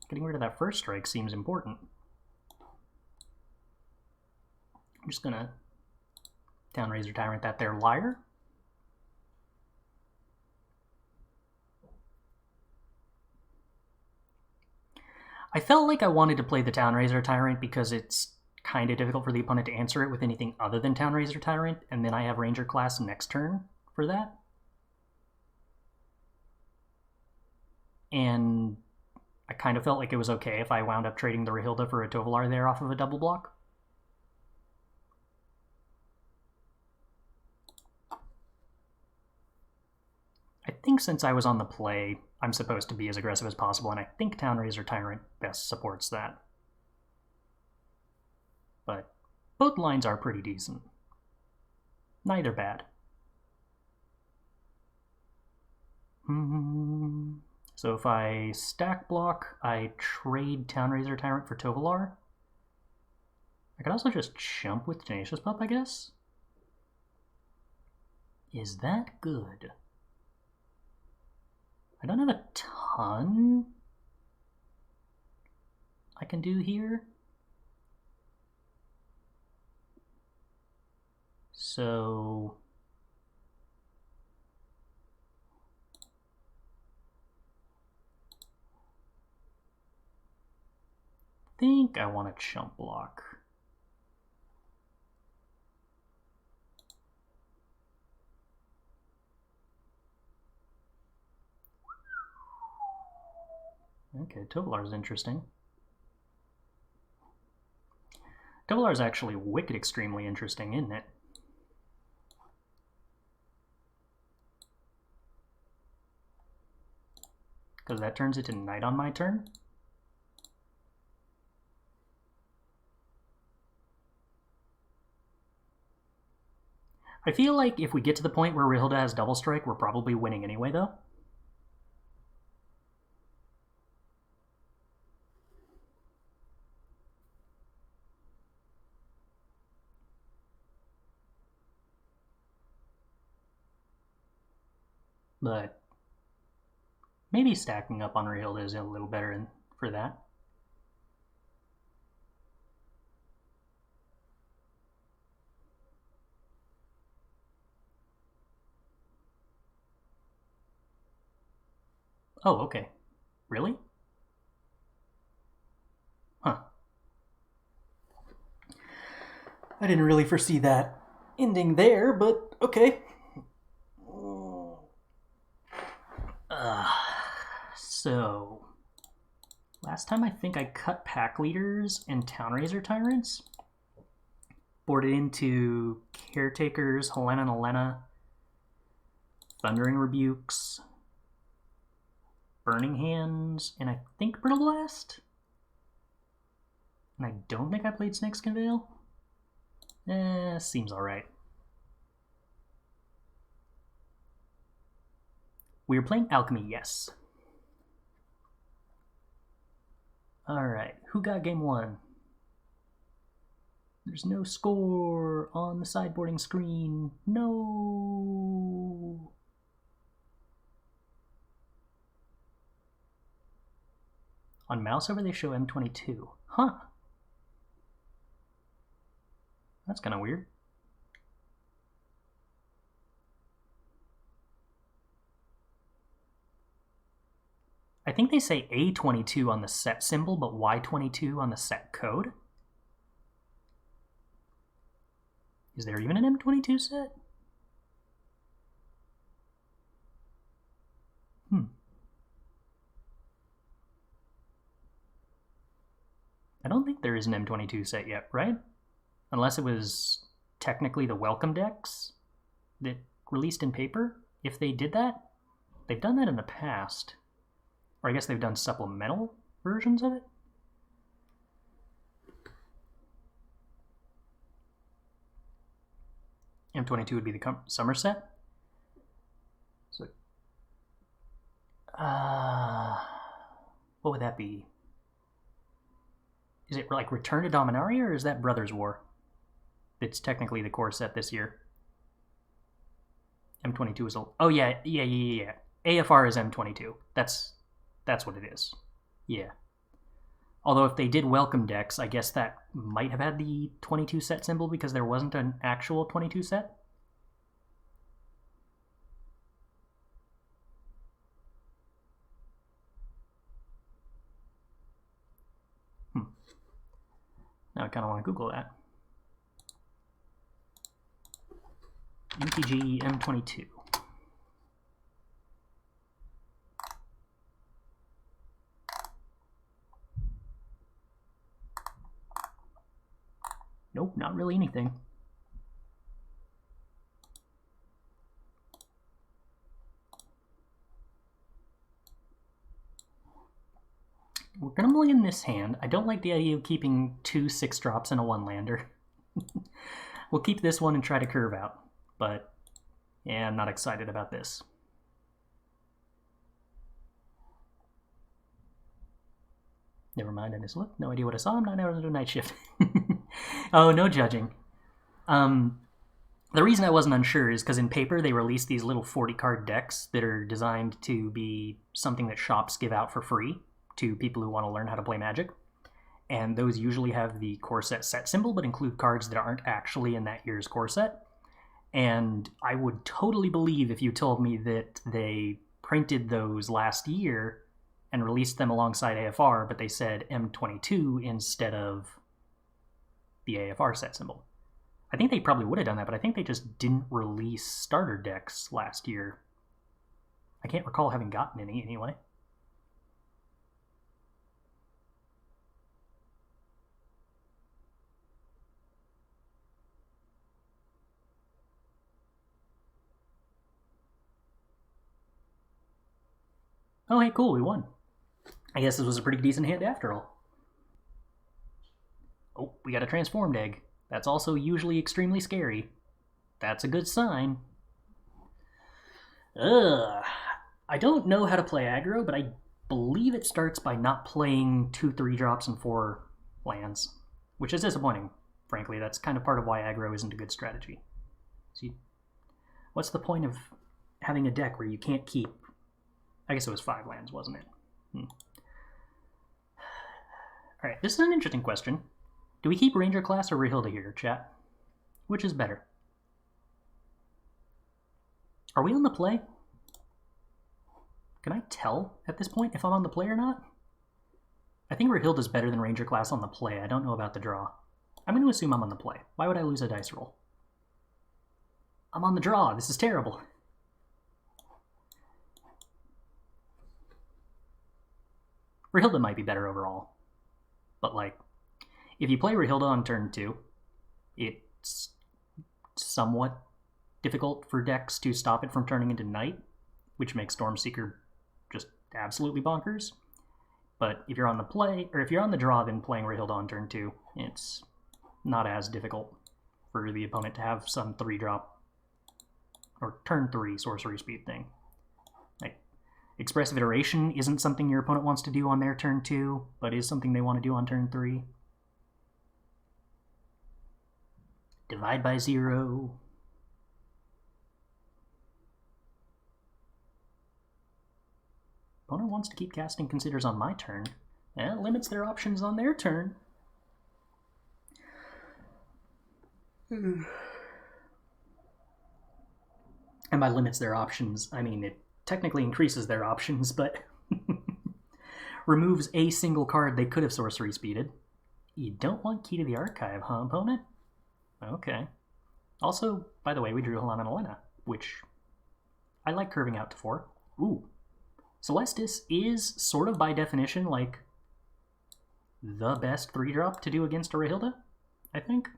Getting rid of that first strike seems important. I'm just gonna Town-razer Tyrant that there Lair. I felt like I wanted to play the Town-razer Tyrant because it's kind of difficult for the opponent to answer it with anything other than Town-razer Tyrant, and then I have Ranger class next turn for that. And I kind of felt like it was okay if I wound up trading the Rahilda for a Tovolar there off of a double block. I think since I was on the play, I'm supposed to be as aggressive as possible, and I think Town-razer Tyrant best supports that. But both lines are pretty decent. Neither bad. So if I stack block, I trade Town-razer Tyrant for Tovolar. I could also just chump with Tenacious Pup, I guess. Is that good? I don't have a ton I can do here. So I think I want to chump block. Okay, Tovolar is interesting. Tovolar is actually wicked extremely interesting, isn't it? because that turns it to night on my turn. I feel like if we get to the point where Rahilda has double strike, we're probably winning anyway, though. But maybe stacking up on Rahilda is a little better for that. Oh, okay. Really? Huh. I didn't really foresee that ending there, but okay. So, last time I think I cut Packleaders and Town-razer Tyrants. Boarded into Caretakers, Halana and Alena, Thundering Rebukes, Burning Hands, and I think Brittle Blast? And I don't think I played Snakeskin Veil. Seems alright. We were playing Alchemy, yes. Alright, who got game one? There's no score on the sideboarding screen. No! On mouse over they show M22. Huh. That's kind of weird. I think they say A22 on the set symbol, but Y22 on the set code. Is there even an M22 set? I don't think there is an M22 set yet, right? Unless it was technically the welcome decks that released in paper. If they did that, they've done that in the past. Or I guess they've done supplemental versions of it. M22 would be the summer set. So, what would that be? Is it like Return to Dominaria, or is that Brothers War? It's technically the core set this year. M22 is... Oh, yeah. AFR is M22. That's what it is. Yeah. Although if they did welcome decks, I guess that might have had the 22 set symbol because there wasn't an actual 22 set. Now I kind of want to Google that. MTG M22. Nope, not really anything. We're going to mulligan this hand. I don't like the idea of keeping 2 6-drops and a 1-lander. We'll keep this one and try to curve out. But, yeah, I'm not excited about this. Never mind, I just looked. No idea what I saw. I'm 9 hours into a night shift. Oh, no judging. The reason I wasn't unsure is because in paper they released these little 40-card decks that are designed to be something that shops give out for free to people who want to learn how to play Magic. And those usually have the core set symbol, but include cards that aren't actually in that year's core set. And I would totally believe if you told me that they printed those last year and released them alongside AFR, but they said M22 instead of the AFR set symbol. I think they probably would have done that, but I think they just didn't release starter decks last year. I can't recall having gotten any anyway. Oh, hey, cool, we won. I guess this was a pretty decent hand after all. Oh, we got a transformed egg. That's also usually extremely scary. That's a good sign. Ugh. I don't know how to play aggro, but I believe it starts by not playing 2 3-drops and 4 lands, which is disappointing, frankly. That's kind of part of why aggro isn't a good strategy. See, what's the point of having a deck where you can't keep... I guess it was 5 lands, wasn't it? Alright, this is an interesting question. Do we keep Ranger class or Rahilda here, chat? Which is better? Are we on the play? Can I tell at this point if I'm on the play or not? I think Rahilda's better than Ranger class on the play. I don't know about the draw. I'm going to assume I'm on the play. Why would I lose a dice roll? I'm on the draw. This is terrible. Rahilda might be better overall. But, like, if you play Rahilda on turn 2, it's somewhat difficult for decks to stop it from turning into Night, which makes Stormseeker just absolutely bonkers. But if you're on the play, or if you're on the draw, then playing Rahilda on turn 2, it's not as difficult for the opponent to have some 3-drop or turn 3 sorcery speed thing. Like, Expressive Iteration isn't something your opponent wants to do on their turn 2, but is something they want to do on turn 3. Divide by 0. Opponent wants to keep casting Considers on my turn. It limits their options on their turn. And by limits their options, I mean it technically increases their options, but removes a single card they could have sorcery speeded. You don't want Key to the Archive, huh, opponent? Okay. Also, by the way, we drew Halana and Alena, which I like curving out to 4. Ooh. Celestis is sort of by definition like the best 3-drop to do against a Rahilda, I think.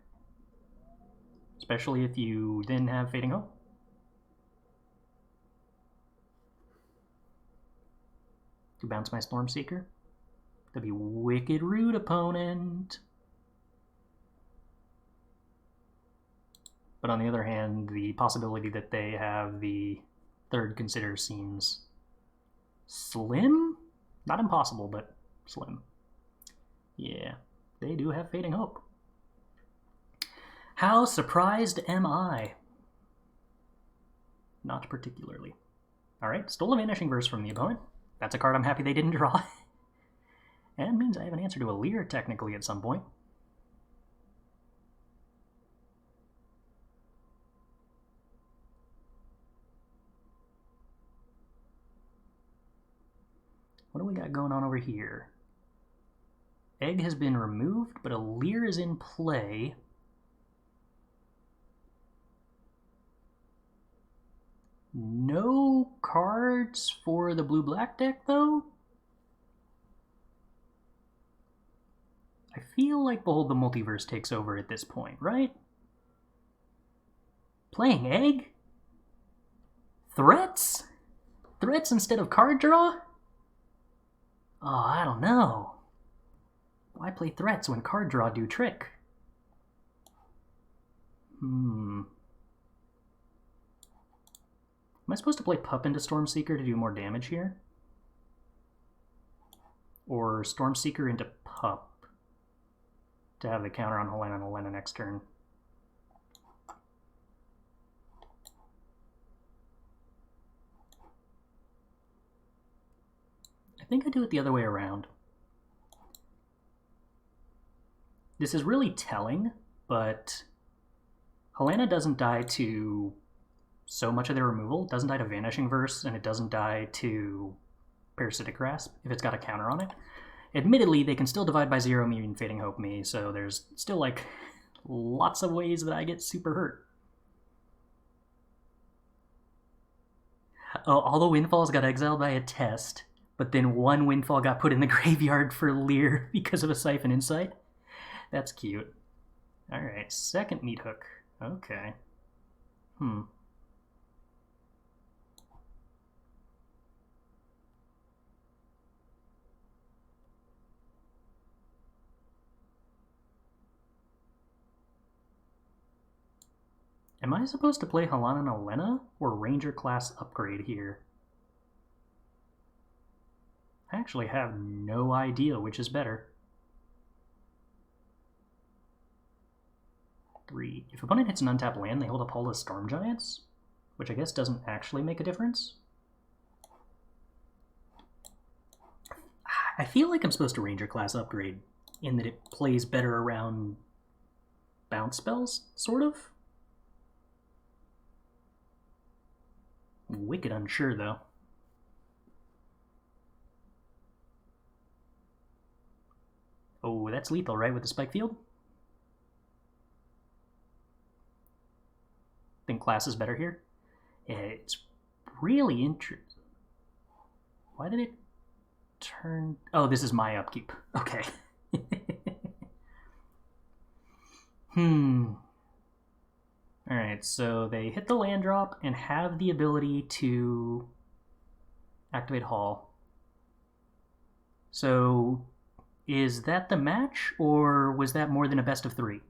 Especially if you then have Fading Hope. To bounce my Stormseeker. That'd be wicked rude, opponent. But on the other hand, the possibility that they have the 3rd Consider seems slim? Not impossible, but slim. Yeah, they do have Fading Hope. How surprised am I? Not particularly. Alright, stole a Vanishing Verse from the opponent. That's a card I'm happy they didn't draw. And it means I have an answer to a Lair technically at some point. What do we got going on over here? Egg has been removed, but a Lair is in play. No cards for the blue-black deck, though? I feel like Behold the Multiverse takes over at this point, right? Playing Egg? Threats? Threats instead of card draw? Oh, I don't know. Why play threats when card draw do trick? Am I supposed to play Pup into Stormseeker to do more damage here? Or Stormseeker into Pup to have the counter on Halana and Alena next turn? I think I do it the other way around. This is really telling, but Halana doesn't die to so much of their removal. It doesn't die to Vanishing Verse, and it doesn't die to Parasitic Grasp if it's got a counter on it. Admittedly, they can still divide by 0 me and Fading Hope me, so there's still like lots of ways that I get super hurt. Oh, all the Windfalls got exiled by a test, but then one Windfall got put in the graveyard for Lair because of a Siphon Insight. That's cute. Alright, second Meat Hook. Okay. Am I supposed to play Halana and Alena or Ranger class upgrade here? I actually have no idea which is better. 3. If opponent hits an untapped land, they hold up all the Storm Giants, which I guess doesn't actually make a difference. I feel like I'm supposed to Ranger class upgrade in that it plays better around bounce spells, sort of. Wicked unsure, though. Oh, that's lethal, right, with the Spike Field? Think class is better here? It's really interesting. Why did it turn... Oh, this is my upkeep. Okay. Alright, so they hit the land drop and have the ability to activate Hall. So, is that the match, or was that more than a best of 3?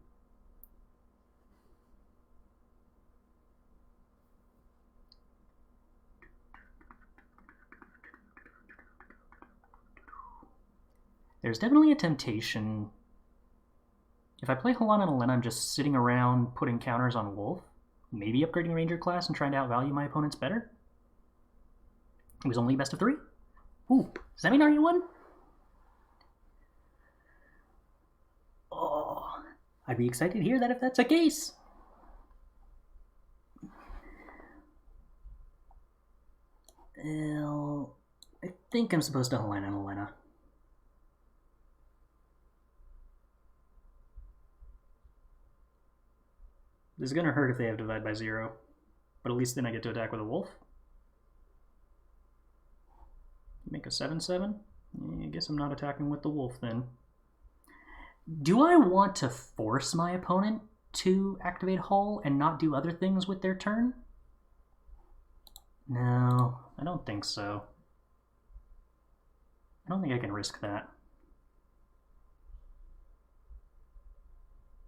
There's definitely a temptation. If I play Halana and Alena, I'm just sitting around putting counters on Wolf, maybe upgrading Ranger class and trying to outvalue my opponents better. It was only best of 3? Ooh, does that mean Arya won? Oh, I'd be excited to hear that if that's the case. Well, I think I'm supposed to Halana and Alena. This is going to hurt if they have Divide by 0, but at least then I get to attack with a Wolf. Make a 7/7? I guess I'm not attacking with the Wolf then. Do I want to force my opponent to activate Hall and not do other things with their turn? No, I don't think so. I don't think I can risk that.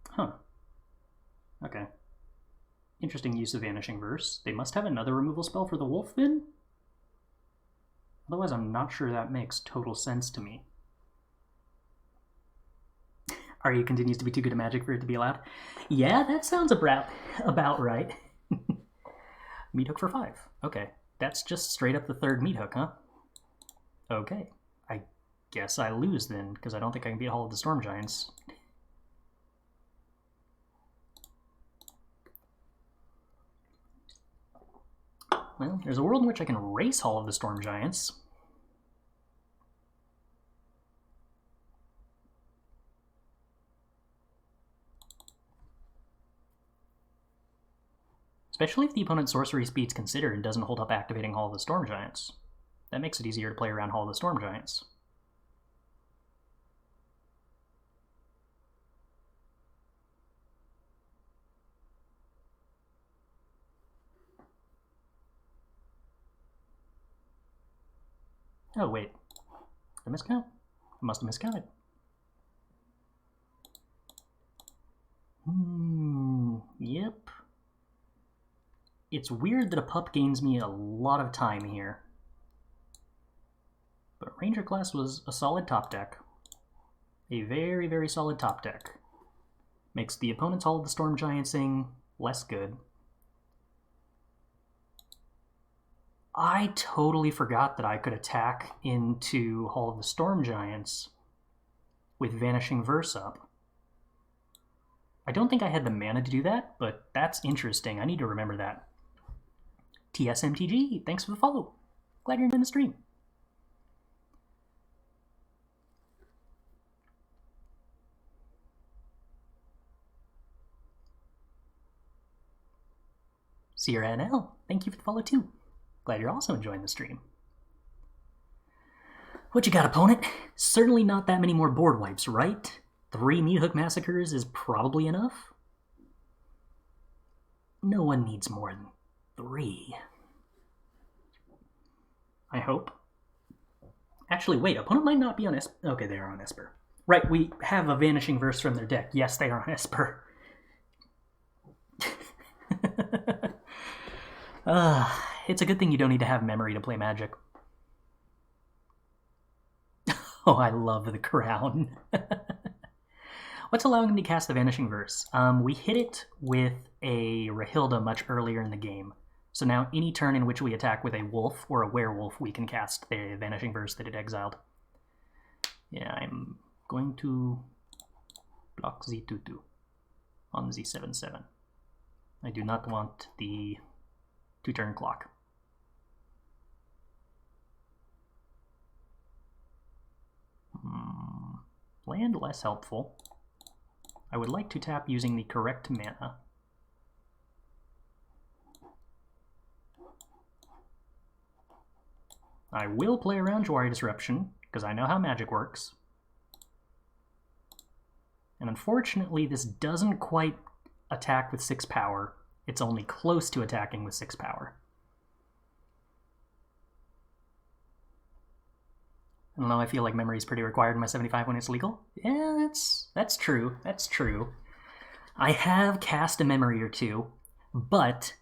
Huh. Okay. Interesting use of Vanishing Verse. They must have another removal spell for the Wolf then? Otherwise, I'm not sure that makes total sense to me. Arya continues to be too good at Magic for it to be allowed. Yeah, that sounds about right. Meat hook for 5. Okay, that's just straight up the third meat hook, huh? Okay, I guess I lose then, because I don't think I can beat all of the Storm Giants. Well, there's a world in which I can race all of the Storm Giants. Especially if the opponent's sorcery speed's considered and doesn't hold up activating Hall of the Storm Giants. That makes it easier to play around Hall of the Storm Giants. Oh, wait. Did I miscount? I must have miscounted. Yep. It's weird that a pup gains me a lot of time here. But Ranger class was a solid top deck. A very, very solid top deck. Makes the opponent's Hall of the Storm Giantsing less good. I totally forgot that I could attack into Hall of the Storm Giants with Vanishing Verse up. I don't think I had the mana to do that, but that's interesting. I need to remember that. TSMTG, thanks for the follow. Glad you're in the stream. Sierra NL, thank you for the follow too. Glad you're also enjoying the stream. What you got, opponent? Certainly not that many more board wipes, right? 3 Meat Hook Massacres is probably enough. No one needs more than 3. I hope. Actually, wait, opponent might not be on Esper. Okay, they are on Esper. Right, we have a Vanishing Verse from their deck. Yes, they are on Esper. It's a good thing you don't need to have memory to play Magic. Oh, I love the crown. What's allowing him to cast the Vanishing Verse? We hit it with a Rahilda much earlier in the game. So now any turn in which we attack with a wolf or a werewolf, we can cast the Vanishing Verse that it exiled. Yeah, I'm going to block Z22 on Z77. I do not want the 2-turn clock. Land less helpful. I would like to tap using the correct mana. I will play around Jwari Disruption, because I know how Magic works. And unfortunately, this doesn't quite attack with 6 power. It's only close to attacking with 6 power. I don't know, I feel like memory is pretty required in my 75 when it's legal. Yeah, that's true. That's true. I have cast a memory or two, but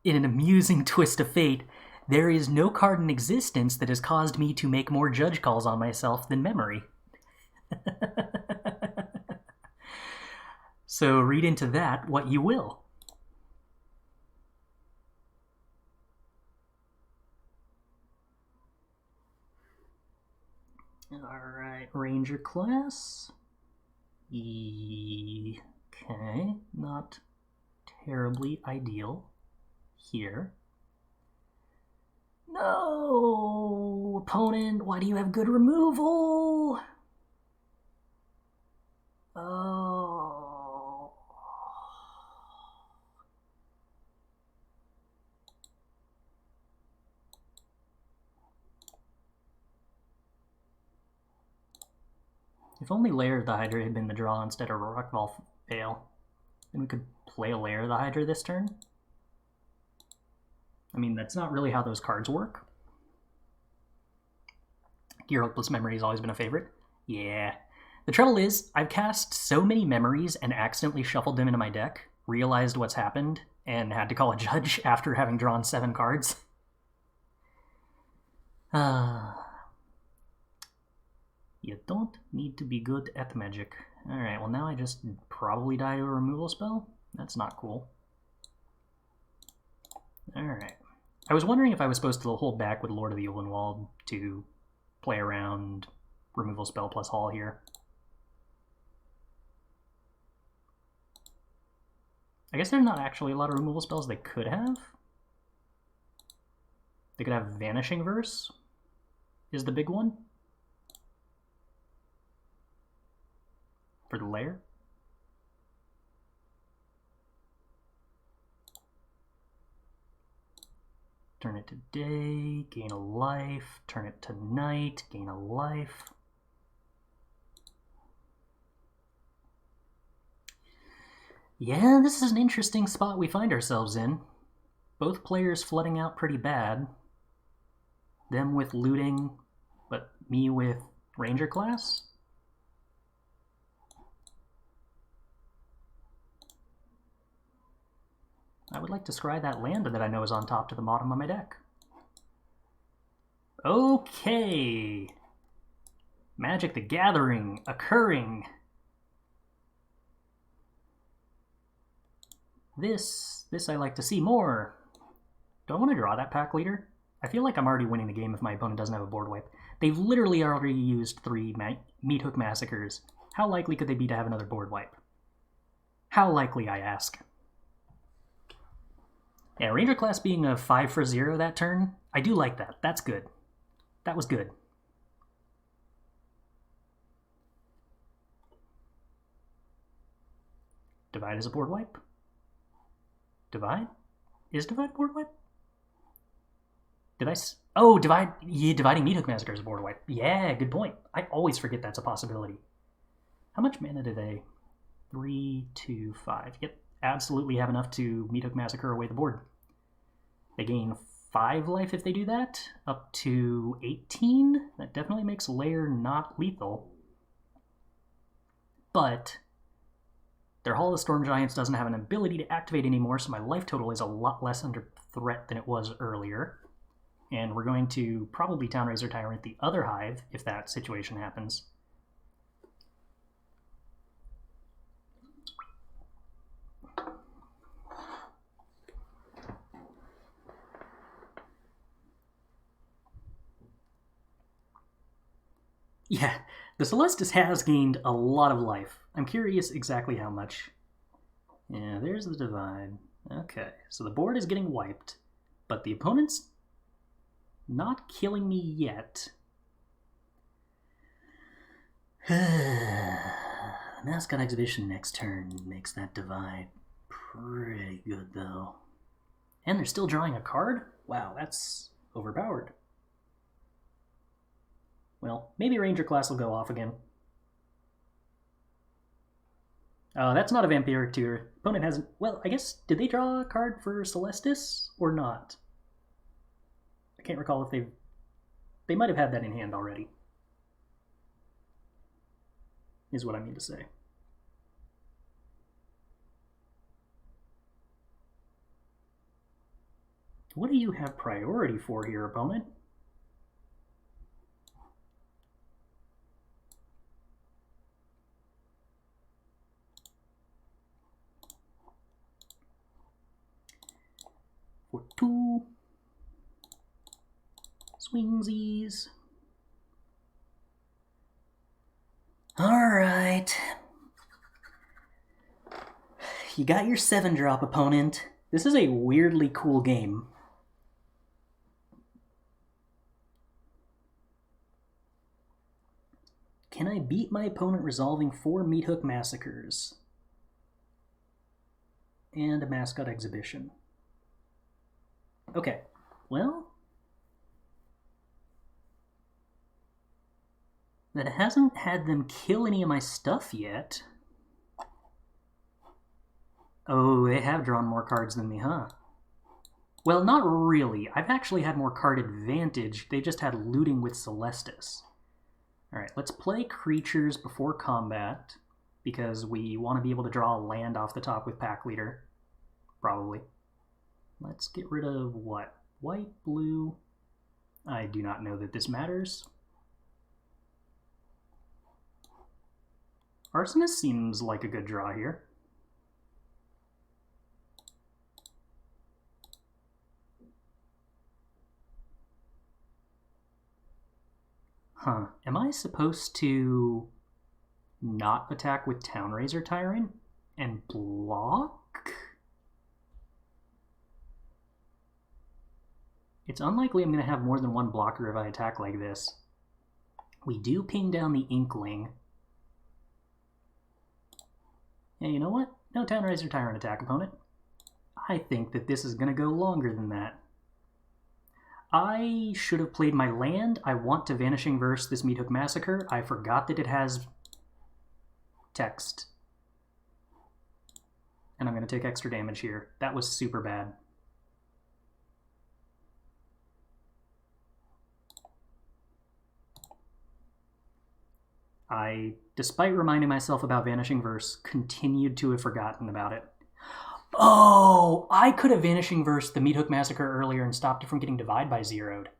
in an amusing twist of fate, there is no card in existence that has caused me to make more judge calls on myself than memory. So read into that what you will. Alright, Ranger class. Okay, not terribly ideal here. No! Opponent, why do you have good removal? Oh. If only Lair of the Hydra had been the draw instead of Rockfall Vale, then we could play a Lair of the Hydra this turn. I mean, that's not really how those cards work. Your Hopeless Memory has always been a favorite. Yeah. The trouble is, I've cast so many memories and accidentally shuffled them into my deck, realized what's happened, and had to call a judge after having drawn 7 cards. You don't need to be good at Magic. Alright, well now I just probably die to a removal spell? That's not cool. Alright. I was wondering if I was supposed to hold back with Lord of the Ulvenwald to play around removal spell plus Hall here. I guess there's not actually a lot of removal spells they could have. They could have Vanishing Verse is the big one. For the Lair. Turn it to day, gain a life. Turn it to night, gain a life. Yeah, this is an interesting spot we find ourselves in. Both players flooding out pretty bad. Them with looting, but me with Ranger class. I would like to scry that land that I know is on top to the bottom of my deck. Okay. Magic the Gathering occurring. This I like to see more. Do I want to draw that pack leader? I feel like I'm already winning the game if my opponent doesn't have a board wipe. They've literally already used 3 Meat Hook Massacres. How likely could they be to have another board wipe? How likely, I ask. Yeah, Ranger class being a 5 for 0 that turn, I do like that. That's good. That was good. Divide is a board wipe? Divide? Is Divide a board wipe? Did I... Oh, Divide... Yeah, dividing Meat Hook Massacre is a board wipe. Yeah, good point. I always forget that's a possibility. How much mana do they... 3, 2, 5. Yep, absolutely have enough to Meat Hook Massacre away the board. They gain 5 life if they do that, up to 18. That definitely makes Lair not lethal. But Their Hall of Storm Giants doesn't have an ability to activate anymore, so my life total is a lot less under threat than it was earlier. And we're going to probably Town-razer Tyrant the other Hive if that situation happens. Yeah, the Celestis has gained a lot of life. I'm curious exactly how much. Yeah, there's the divide. Okay, so the board is getting wiped, but the opponent's not killing me yet. Mascot Exhibition next turn makes that divide pretty good, though. And they're still drawing a card? Wow, that's overpowered. Well, maybe Ranger class will go off again. That's not a Vampiric Tutor. Opponent hasn't... Well, I guess... Did they draw a card for Celestis or not? I can't recall if they've... They might have had that in hand already. Is what I mean to say. What do you have priority for here, opponent? For 2 swingsies. Alright. You got your 7-drop, opponent. This is a weirdly cool game. Can I beat my opponent resolving 4 Meat Hook Massacres? And a Mascot Exhibition. Okay, well... That hasn't had them kill any of my stuff yet. Oh, they have drawn more cards than me, huh? Well, not really. I've actually had more card advantage. They just had looting with Celestis. Alright, let's play creatures before combat, because we want to be able to draw a land off the top with Packleader. Probably. Let's get rid of what? White, blue... I do not know that this matters. Arsonist seems like a good draw here. Huh. Am I supposed to not attack with Town-razer Tyrant and block? It's unlikely I'm going to have more than one blocker if I attack like this. We do ping down the Inkling. Yeah, you know what? No Town-razer Tyrant attack, opponent. I think that this is going to go longer than that. I should have played my land. I want to Vanishing Verse this Meat Hook Massacre. I forgot that it has text. And I'm going to take extra damage here. That was super bad. I, despite reminding myself about Vanishing Verse, continued to have forgotten about it. Oh, I could have Vanishing Verse the Meat Hook Massacre earlier and stopped it from getting Divide by zeroed.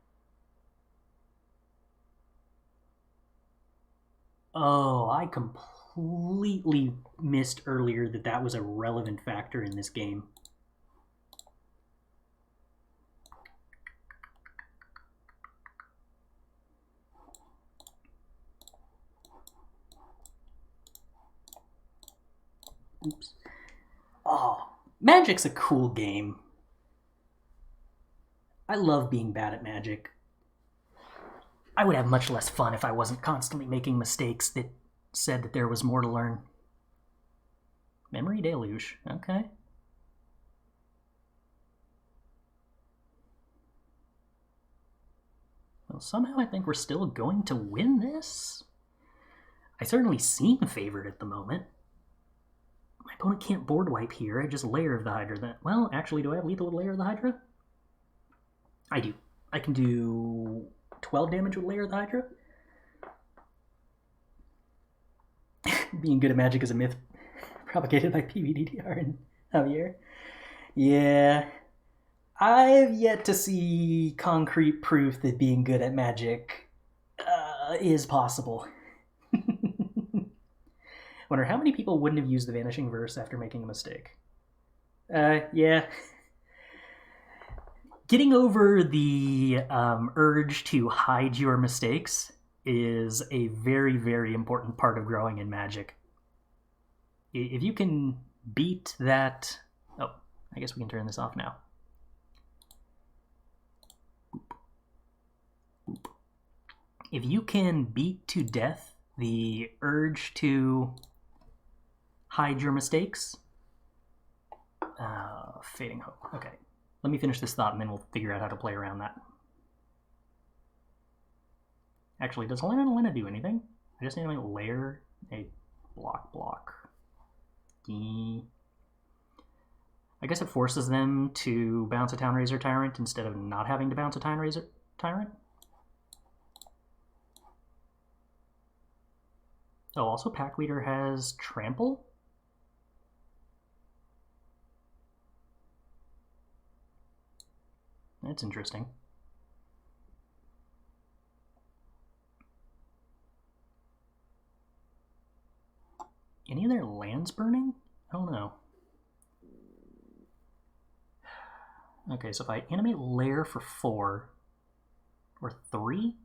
Oh, I completely missed earlier that that was a relevant factor in this game. Oops. Oh, Magic's a cool game. I love being bad at Magic. I would have much less fun if I wasn't constantly making mistakes that said that there was more to learn. Memory Deluge, okay. Well, somehow I think we're still going to win this. I certainly seem favored at the moment. My opponent can't board wipe here. I just Lair of the Hydra. Then, well, actually, do I have lethal with Lair of the Hydra? I do. I can do 12 damage with Lair of the Hydra. Being good at Magic is a myth. propagated by PVDDR and Javier. Yeah, I've yet to see concrete proof that being good at Magic is possible. Wonder how many people wouldn't have used the Vanishing Verse after making a mistake. Yeah. Getting over the urge to hide your mistakes is a very, very important part of growing in Magic. If you can beat that... Oh, I guess we can turn this off now. If you can beat to death the urge to hide your mistakes... Fading Hope. Okay. Let me finish this thought and then we'll figure out how to play around that. Actually, does Halana and Alena do anything? I just animate Lair, a block. I guess it forces them to bounce a Town-razer Tyrant instead of not having to bounce a Town-razer Tyrant. Oh, also Packleader has Trample? That's interesting. Any of their lands burning? I don't know. Okay, so if I animate Lair for 4, or 3?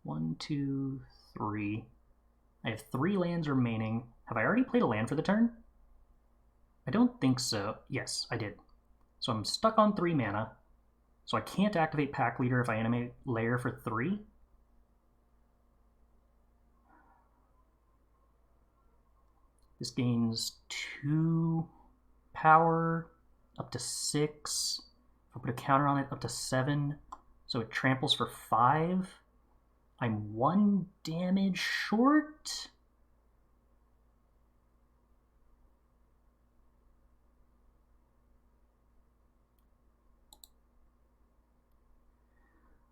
1, 2, 3. I have 3 lands remaining. Have I already played a land for the turn? I don't think so. Yes, I did. So I'm stuck on 3 mana. So I can't activate Packleader if I animate Lair for 3. This gains 2 power up to 6. If I put a counter on it, up to 7. So it tramples for 5. I'm 1 damage short.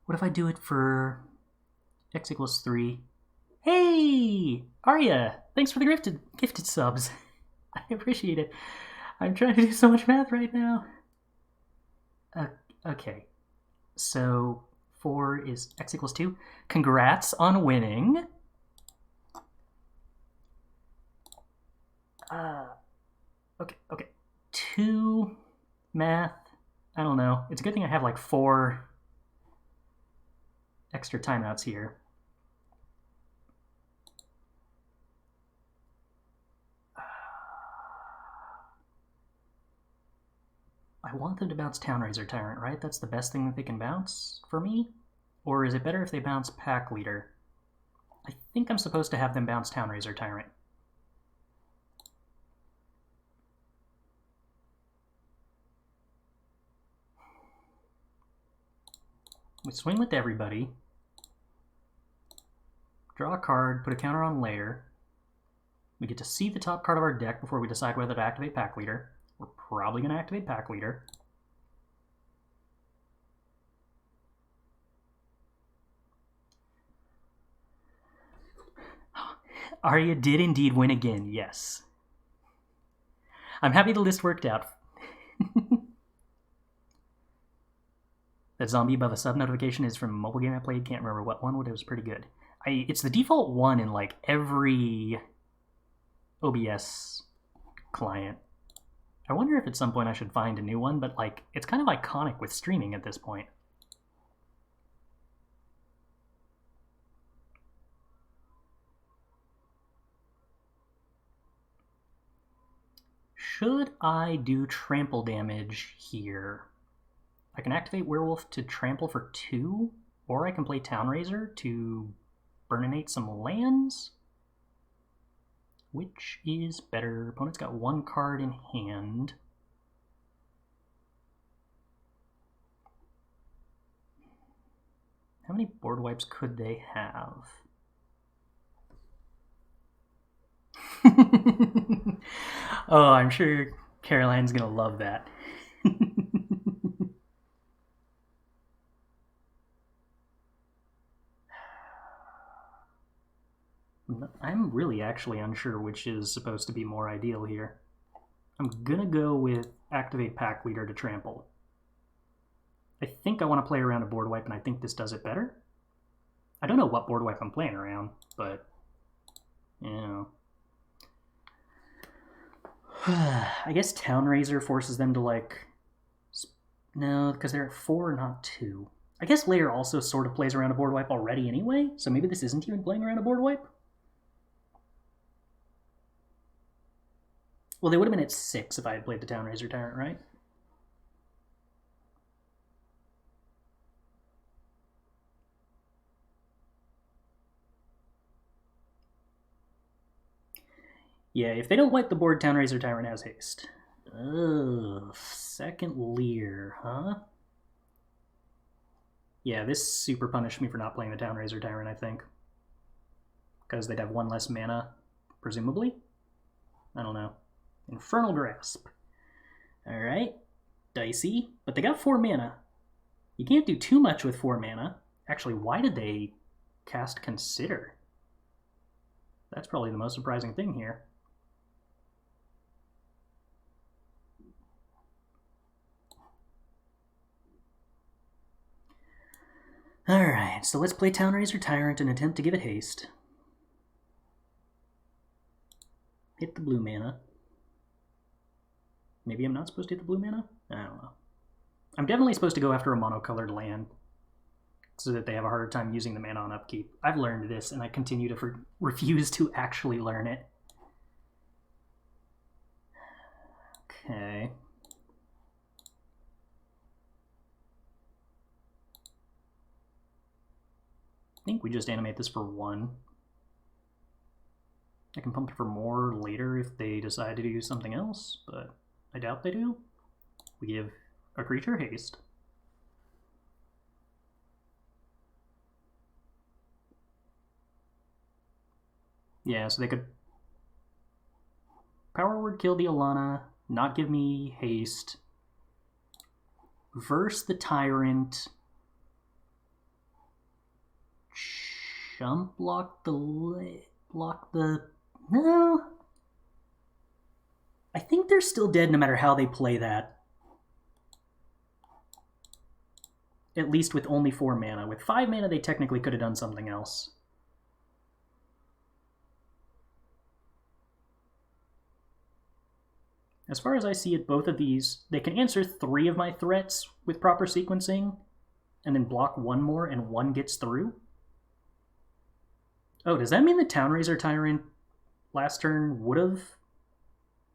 What if I do it for X equals 3? Hey! Arya! Thanks for the gifted subs. I appreciate it. I'm trying to do so much math right now. Okay. So 4 is X equals 2. Congrats on winning. Okay. 2 math. I don't know. It's a good thing I have like 4 extra timeouts here. I want them to bounce Town-razer Tyrant, right? That's the best thing that they can bounce for me? Or is it better if they bounce Packleader? I think I'm supposed to have them bounce Town-razer Tyrant. We swing with everybody. Draw a card, put a counter on Lair. We get to see the top card of our deck before we decide whether to activate Packleader. We're probably going to activate Packleader. Arya did indeed win again, yes. I'm happy the list worked out. That zombie above a sub notification is from a mobile game I played. Can't remember what one, but it was pretty good. It's the default one in like every OBS client. I wonder if at some point I should find a new one, but like it's kind of iconic with streaming at this point. Should I do trample damage here? I can activate Werewolf to trample for 2, or I can play Town-razer to burninate some lands. Which is better? Opponent's got 1 card in hand. How many board wipes could they have? Oh, I'm sure Caroline's gonna love that. I'm really actually unsure which is supposed to be more ideal here. I'm gonna go with activate Packleader to trample. I think I want to play around a board wipe, and I think this does it better. I don't know what board wipe I'm playing around, but, you know. I guess Town-razer forces them to, like... No, because they're at 4, not 2. I guess Lair also sort of plays around a board wipe already anyway, so maybe this isn't even playing around a board wipe? Well, they would have been at 6 if I had played the Town-razer Tyrant, right? Yeah, if they don't wipe the board, Town-razer Tyrant has haste. Ugh, second Lair, huh? Yeah, this super punished me for not playing the Town-razer Tyrant, I think. Because they'd have 1 less mana, presumably? I don't know. Infernal Grasp. Alright, dicey, but they got 4 mana. You can't do too much with 4 mana. Actually, why did they cast Consider? That's probably the most surprising thing here. Alright, so let's play Town-razer Tyrant and attempt to give it haste. Hit the blue mana. Maybe I'm not supposed to hit the blue mana? I don't know. I'm definitely supposed to go after a monocolored land so that they have a harder time using the mana on upkeep. I've learned this, and I continue to refuse to actually learn it. Okay. I think we just animate this for 1. I can pump it for more later if they decide to do something else, but I doubt they do. We give a creature haste. Yeah, so they could power word kill the Alena, not give me haste, verse the Tyrant, jump block the... No. I think they're still dead no matter how they play that. At least with only 4 mana. With 5 mana, they technically could have done something else. As far as I see it, both of these, they can answer 3 of my threats with proper sequencing, and then block 1 more, and 1 gets through. Oh, does that mean the Town-razer Tyrant last turn would have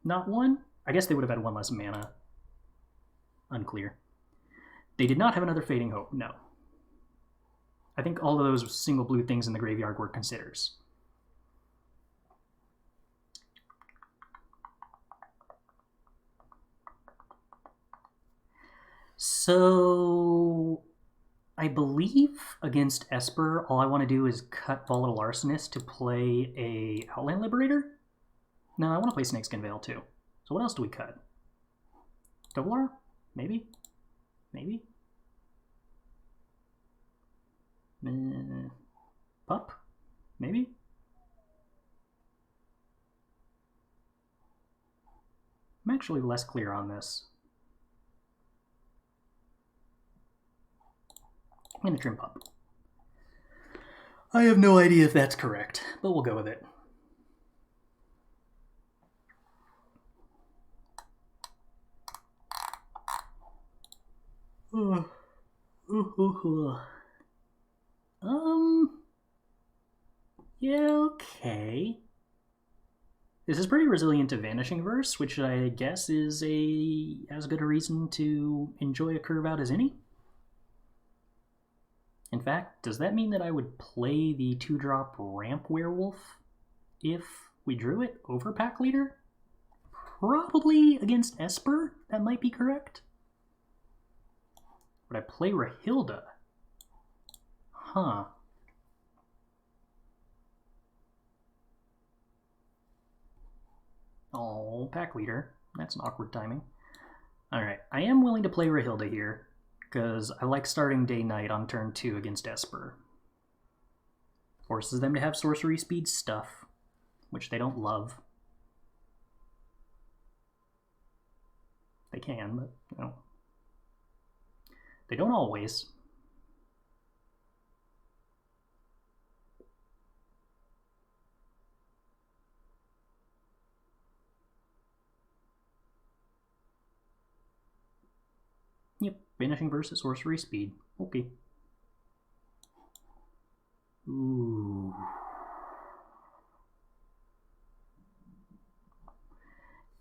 not won? I guess they would have had 1 less mana. Unclear. They did not have another Fading Hope, no. I think all of those single blue things in the graveyard were considers. So... I believe against Esper, all I want to do is cut Volatile Arsonist to play a Outland Liberator? No, I want to play Snakeskin Veil too. So what else do we cut? Tovolar? Maybe? Maybe? Pup? Maybe? I'm actually less clear on this. I'm gonna trim Pup. I have no idea if that's correct, but we'll go with it. Yeah, okay. This is pretty resilient to Vanishing Verse, which I guess is as good a reason to enjoy a curve out as any. In fact, does that mean that I would play the 2-drop Ramp Werewolf if we drew it over Packleader? Probably against Esper, that might be correct. Would I play Rahilda? Huh. Oh, Packleader. That's an awkward timing. Alright, I am willing to play Rahilda here, because I like starting day-night on turn 2 against Esper. Forces them to have sorcery speed stuff. which they don't love. They can, but you know, they don't always. Yep, banishing versus sorcery speed. Okay. Ooh.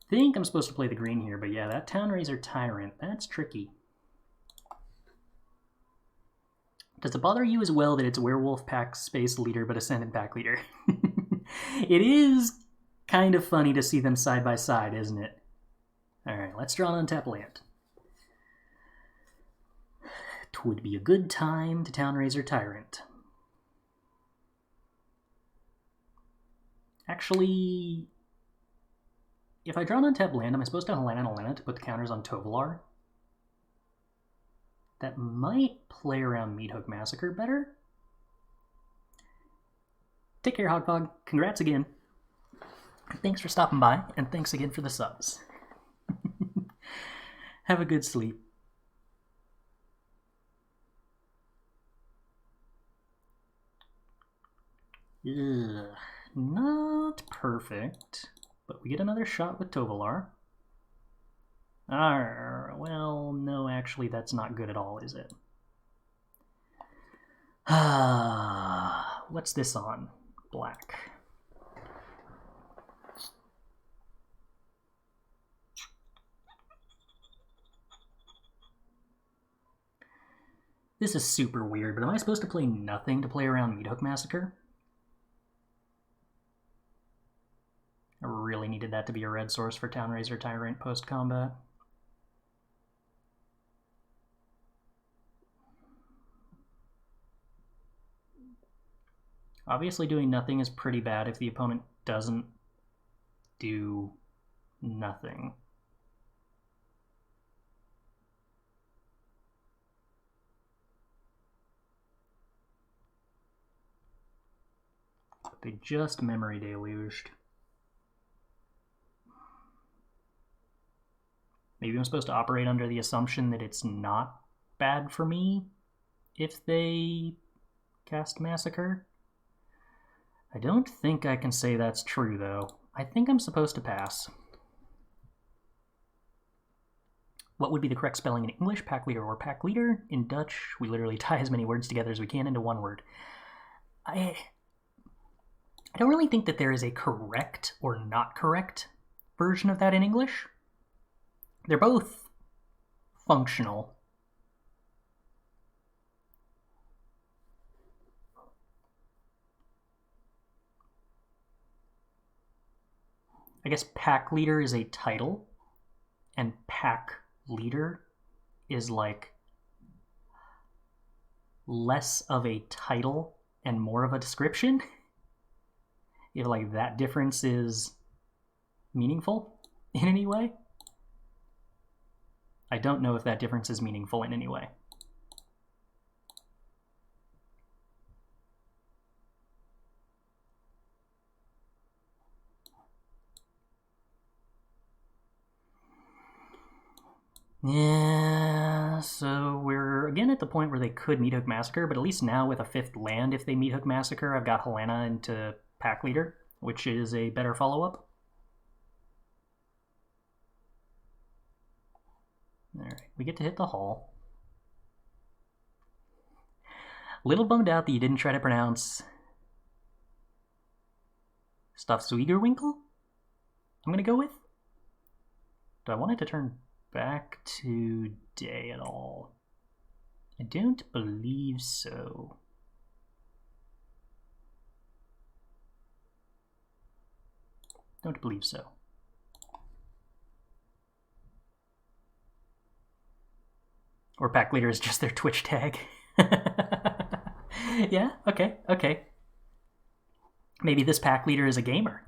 Think I'm supposed to play the green here, but yeah, that Town-razer Tyrant, that's tricky. Does it bother you as well that it's a Werewolf pack space leader but Ascendant Packleader? It is kind of funny to see them side by side, isn't it? Alright, let's draw an untap land. Twould be a good time to Town-razer Tyrant. Actually, if I draw an untapped land, am I supposed to Halana and Alena to put the counters on Tovolar? That might play around Meathook Massacre better. Take care, Hogpog. Congrats again. Thanks for stopping by, and thanks again for the subs. Have a good sleep. Ugh, not perfect, but we get another shot with Tovolar. Well, no, actually, that's not good at all, is it? What's this on? Black. This is super weird, but am I supposed to play nothing to play around Meathook Massacre? I really needed that to be a red source for Town-razer Tyrant post-combat. Obviously doing nothing is pretty bad if the opponent doesn't do nothing. But they just memory deluged. Maybe I'm supposed to operate under the assumption that it's not bad for me if they cast Massacre. I don't think I can say that's true, though. I think I'm supposed to pass. What would be the correct spelling in English? Packleader or Packleader? In Dutch, we literally tie as many words together as we can into one word. I don't really think that there is a correct or not correct version of that in English. They're both functional. I guess pack leader is a title, and pack leader is like less of a title and more of a description. If like that difference is meaningful in any way. I don't know if that difference is meaningful in any way. Yeah, so we're again at the point where they could Meathook Massacre, but at least now with a 5th land, if they Meathook Massacre, I've got Halana into Pack Leader, which is a better follow-up. Alright, we get to hit the hall. Little bummed out that you didn't try to pronounce Stoffzwiegerwinkel? I'm gonna go with? Do I want it to turn back to day at all? I don't believe so. Don't believe so. Or pack leader is just their Twitch tag. Yeah, okay. Maybe this pack leader is a gamer.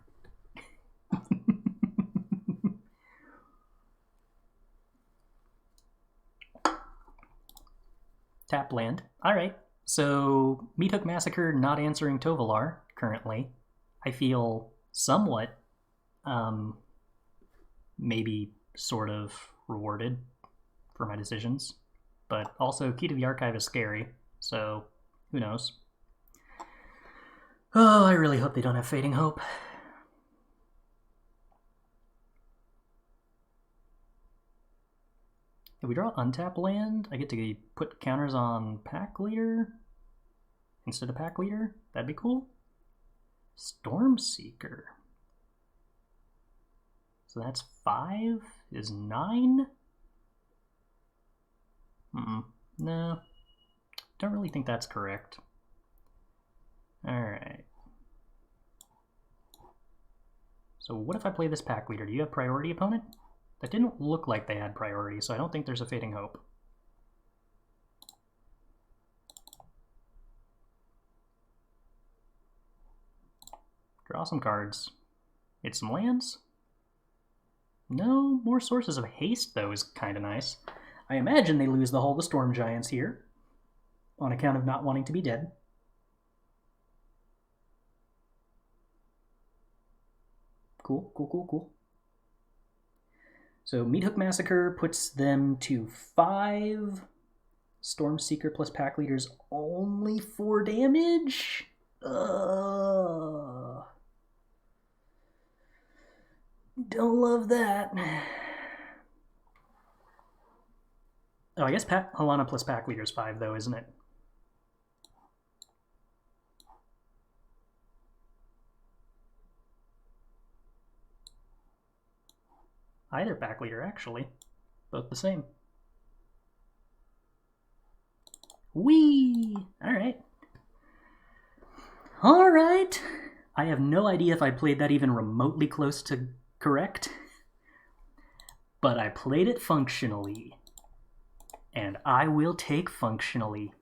Tap land. Alright, so Meathook Massacre not answering Tovolar currently. I feel somewhat, maybe sort of rewarded for my decisions. But also, Key to the Archive is scary, so who knows? Oh, I really hope they don't have Fading Hope. If we draw untap land, I get to put counters on Packleader instead of Packleader. That'd be cool. Stormseeker. So that's 5 is 9? No. Don't really think that's correct. Alright. So what if I play this Packleader? Do you have priority, opponent? That didn't look like they had priority, so I don't think there's a Fading Hope. Draw some cards. Get some lands? No, more sources of haste, though, is kind of nice. I imagine they lose the Hull the Storm Giants here, on account of not wanting to be dead. Cool, cool, cool, cool. So Meathook Massacre puts them to 5. Stormseeker plus Packleader's only 4 damage? Don't love that. Oh, I guess Halana plus Packleader's 5, though, isn't it? Either Packleader, actually. Both the same. Whee! Alright. Alright. I have no idea if I played that even remotely close to correct. But I played it functionally. And I will take functionally.